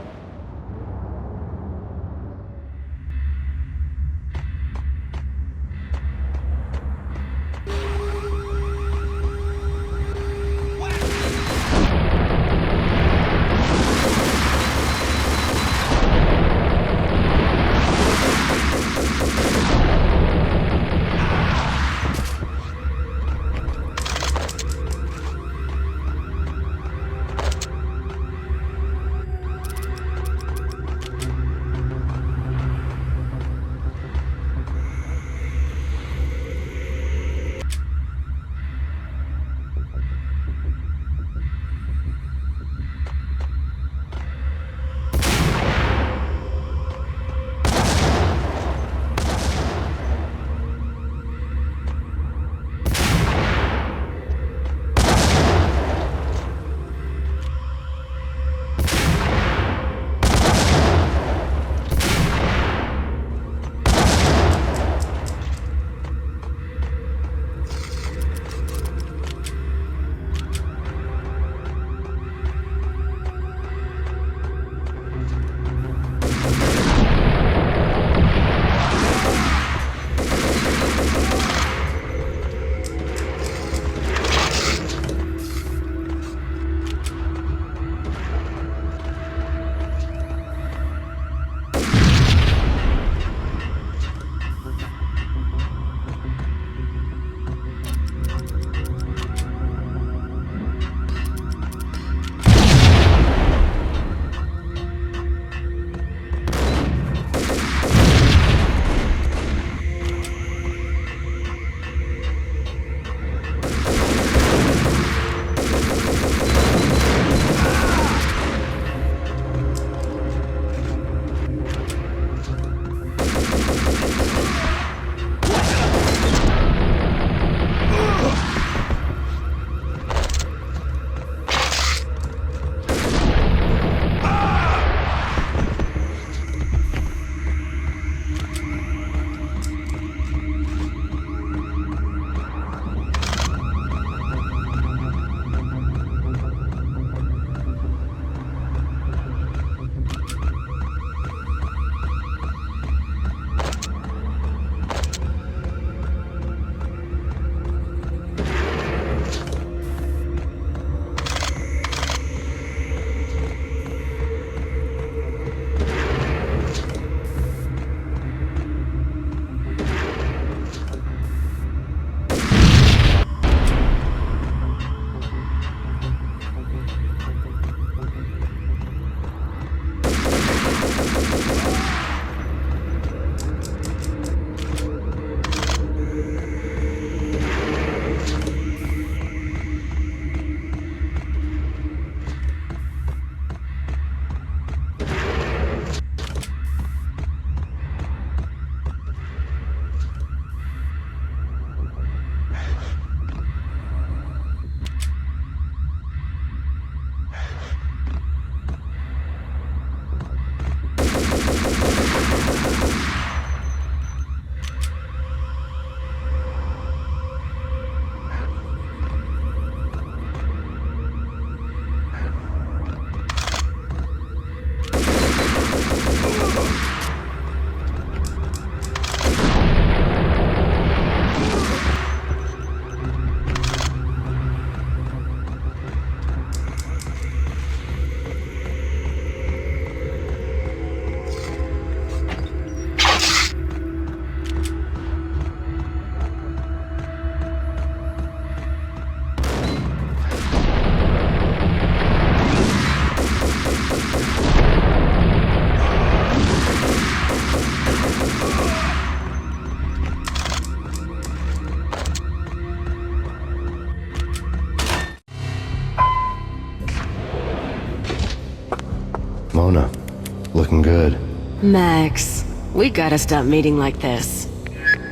looking good. Max, we gotta stop meeting like this.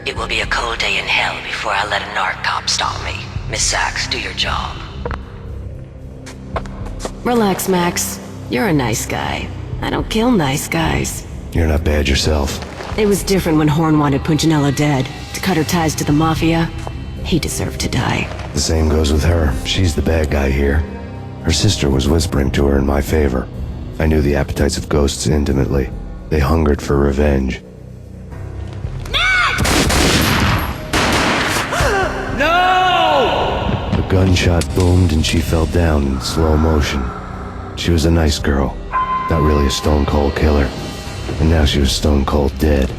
It will be a cold day in hell before I let a narc cop stop me. Miss Sachs, do your job. Relax, Max. You're a nice guy. I don't kill nice guys. You're not bad yourself. It was different when Horn wanted Punchinello dead. To cut her ties to the Mafia. He deserved to die. The same goes with her. She's the bad guy here. Her sister was whispering to her in my favor. I knew the appetites of ghosts intimately. They hungered for revenge. No! A gunshot boomed and she fell down in slow motion. She was a nice girl. Not really a stone-cold killer. And now she was stone-cold dead.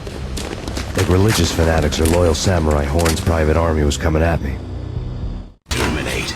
Like religious fanatics or loyal samurai, Horn's private army was coming at me. Terminate.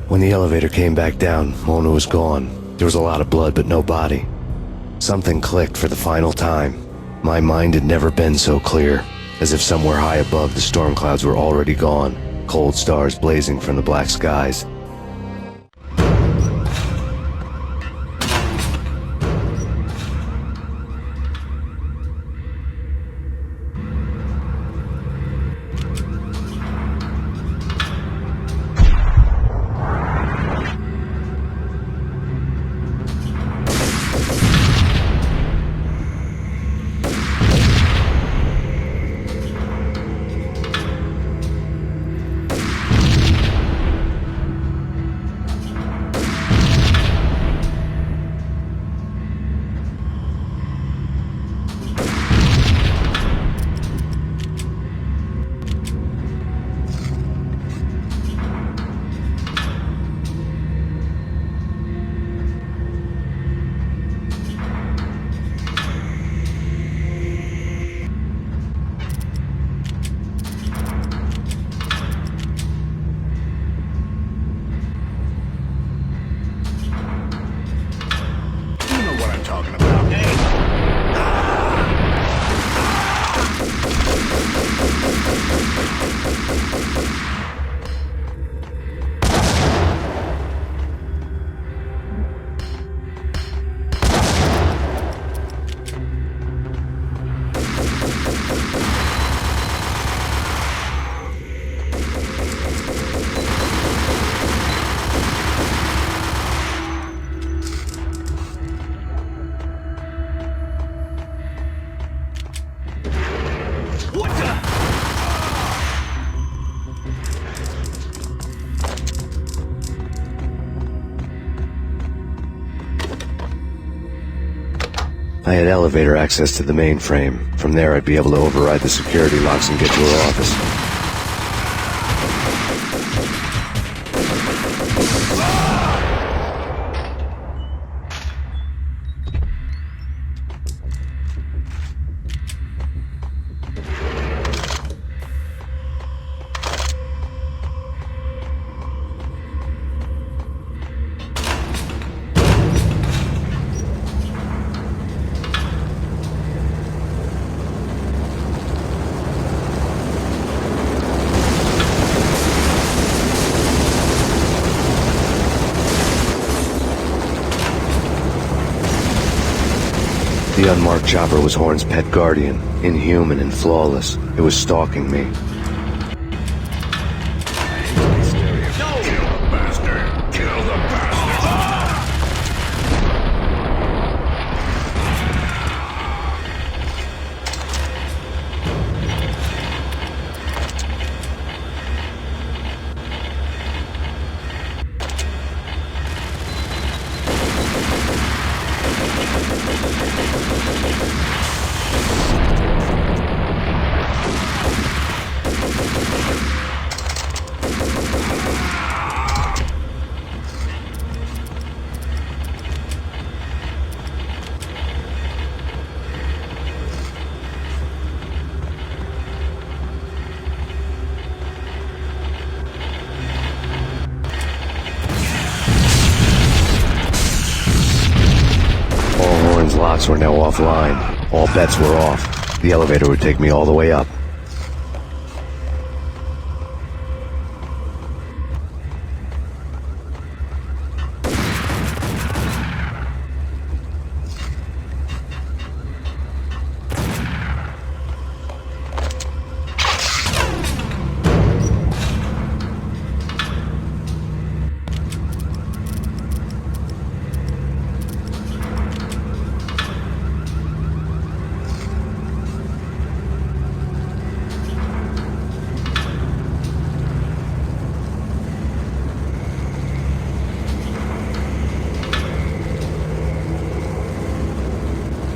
When the elevator came back down, Mona was gone. There was a lot of blood, but no body. Something clicked for the final time. My mind had never been so clear, as if somewhere high above the storm clouds were already gone, cold stars blazing from the black skies. I had elevator access to the mainframe. From there, I'd be able to override the security locks and get to her office. The unmarked chopper was Horn's pet guardian, inhuman and flawless. It was stalking me. locks were now offline. All bets were off. The elevator would take me all the way up.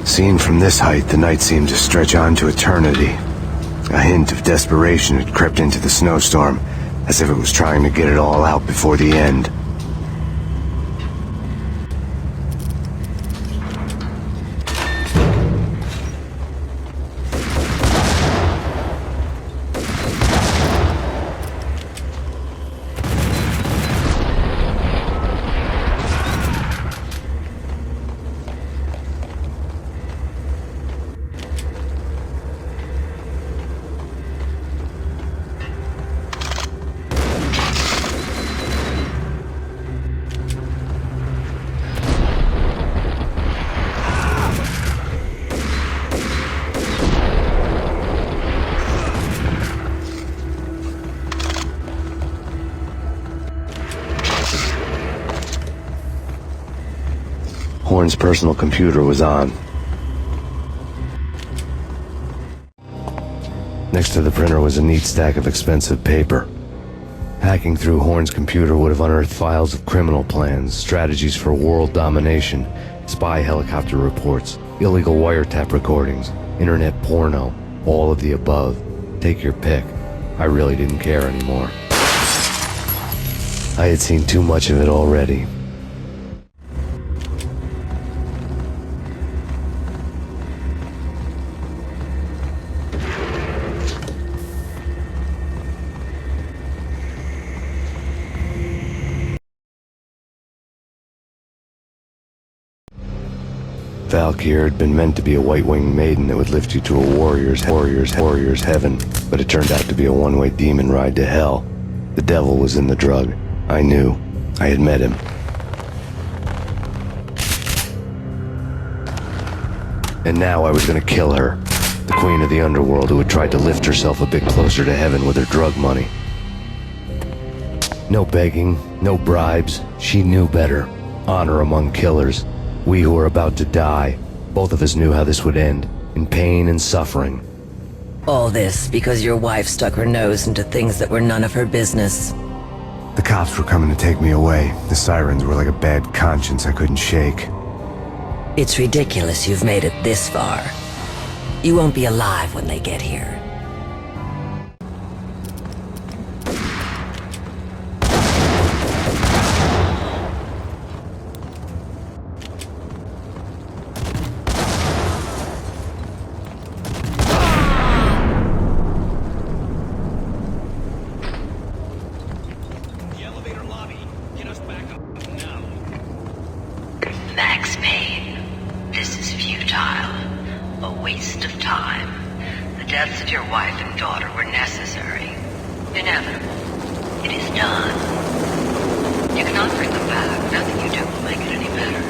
Seen from this height, the night seemed to stretch on to eternity. A hint of desperation had crept into the snowstorm, as if it was trying to get it all out before the end. Horn's personal computer was on. Next to the printer was a neat stack of expensive paper. Hacking through Horn's computer would have unearthed files of criminal plans, strategies for world domination, spy helicopter reports, illegal wiretap recordings, internet porno, all of the above. Take your pick. I really didn't care anymore. I had seen too much of it already. Valkyr had been meant to be a white-winged maiden that would lift you to a warrior's heaven, but it turned out to be a one-way demon ride to hell. The devil was in the drug. I knew. I had met him. And now I was gonna kill her. The queen of the underworld who had tried to lift herself a bit closer to heaven with her drug money. No begging, no bribes. She knew better. Honor among killers. We who were about to die, both of us knew how this would end, in pain and suffering. All this because your wife stuck her nose into things that were none of her business. The cops were coming to take me away. The sirens were like a bad conscience I couldn't shake. It's ridiculous you've made it this far. You won't be alive when they get here. Max Payne, this is futile. A waste of time. The deaths of your wife and daughter were necessary. Inevitable. It is done. You cannot bring them back. Nothing you do will make it any better.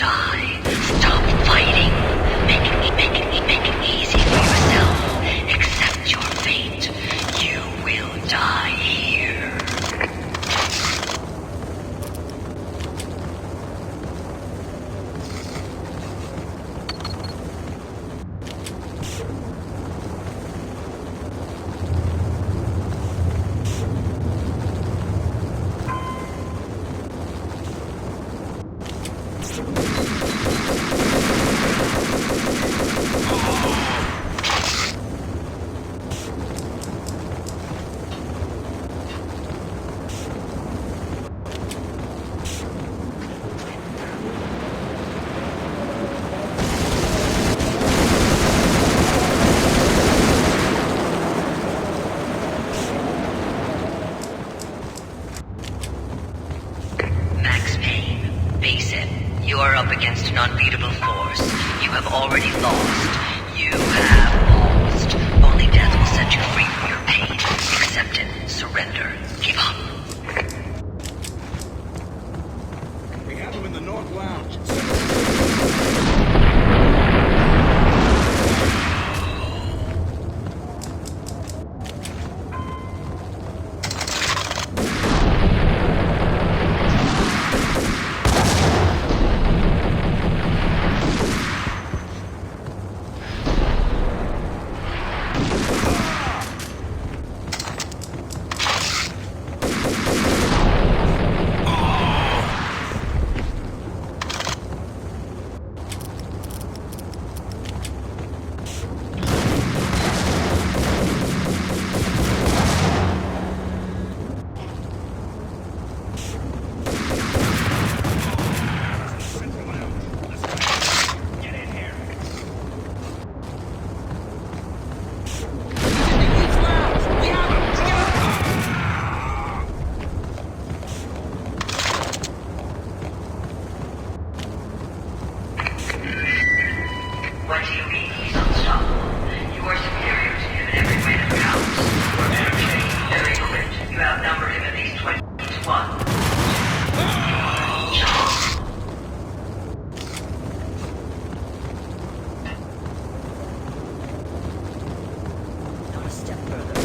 die. Stop fighting. Make it easy for yourself. Accept your fate. You will die here. Max Payne, face it. You are up against an unbeatable force. You have already lost. You have lost. Only death will set you free from your pain. Accept it. Surrender. Give up. We have him in the North Lounge. What do you mean he's unstoppable? You are superior to him in every way that counts. You are energetic, very equipped. You outnumber him at least 20 to 1. Not a step further.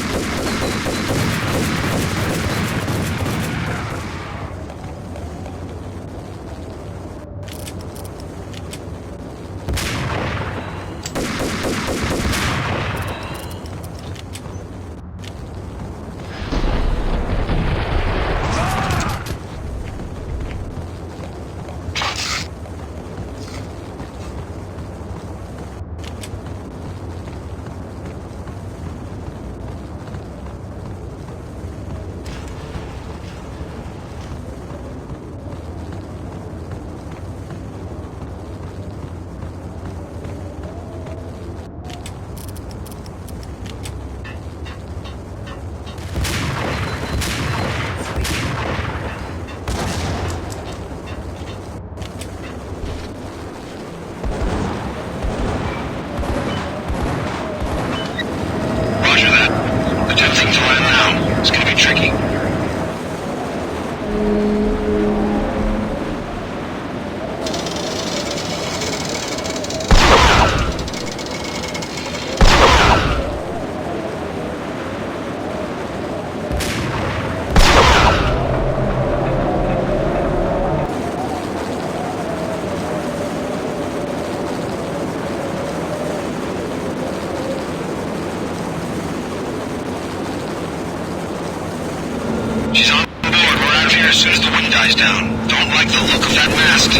As soon as the wind dies down. Don't like the look of that mast.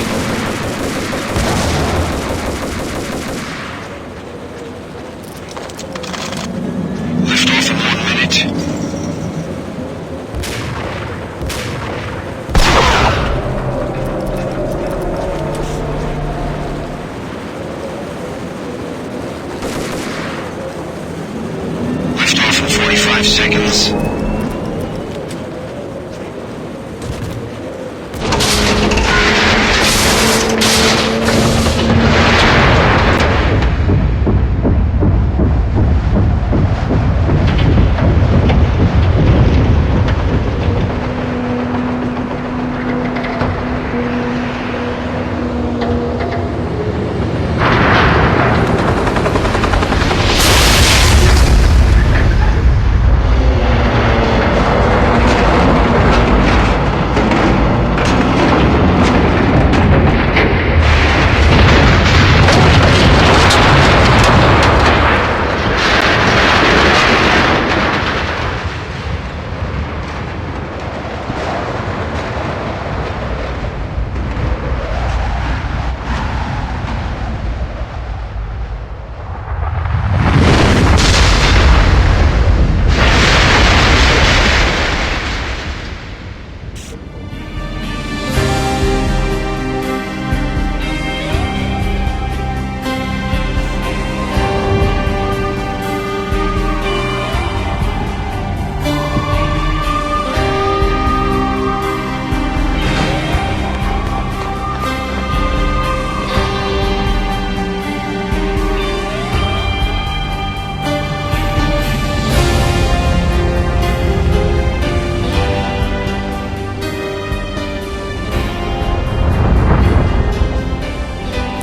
Lift off in 1 minute. Lift off in 45 seconds.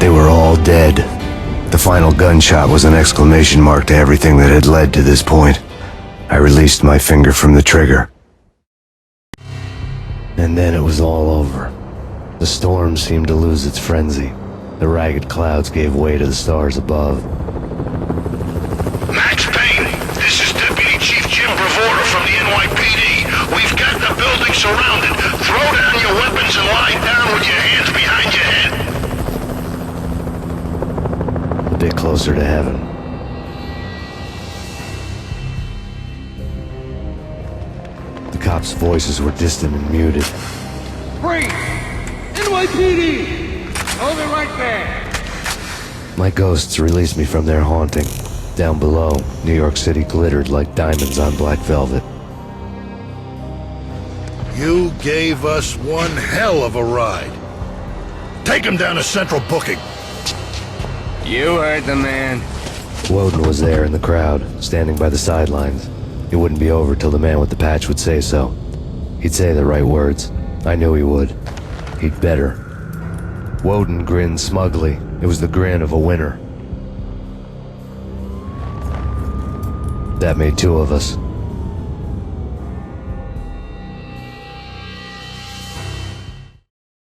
They were all dead. The final gunshot was an exclamation mark to everything that had led to this point. I released my finger from the trigger. And then it was all over. The storm seemed to lose its frenzy. The ragged clouds gave way to the stars above. Max Payne, this is Deputy Chief Jim Bravura from the NYPD. We've got the building surrounded. Throw down your weapons and lie down with your hands behind your head. A bit closer to heaven. The cops' voices were distant and muted. Freeze! NYPD! Hold it right there! My ghosts released me from their haunting. Down below, New York City glittered like diamonds on black velvet. You gave us one hell of a ride. Take him down to Central Booking. You heard the man. Woden was there in the crowd, standing by the sidelines. It wouldn't be over till the man with the patch would say so. He'd say the right words. I knew he would. He'd better. Woden grinned smugly. It was the grin of a winner. That made two of us.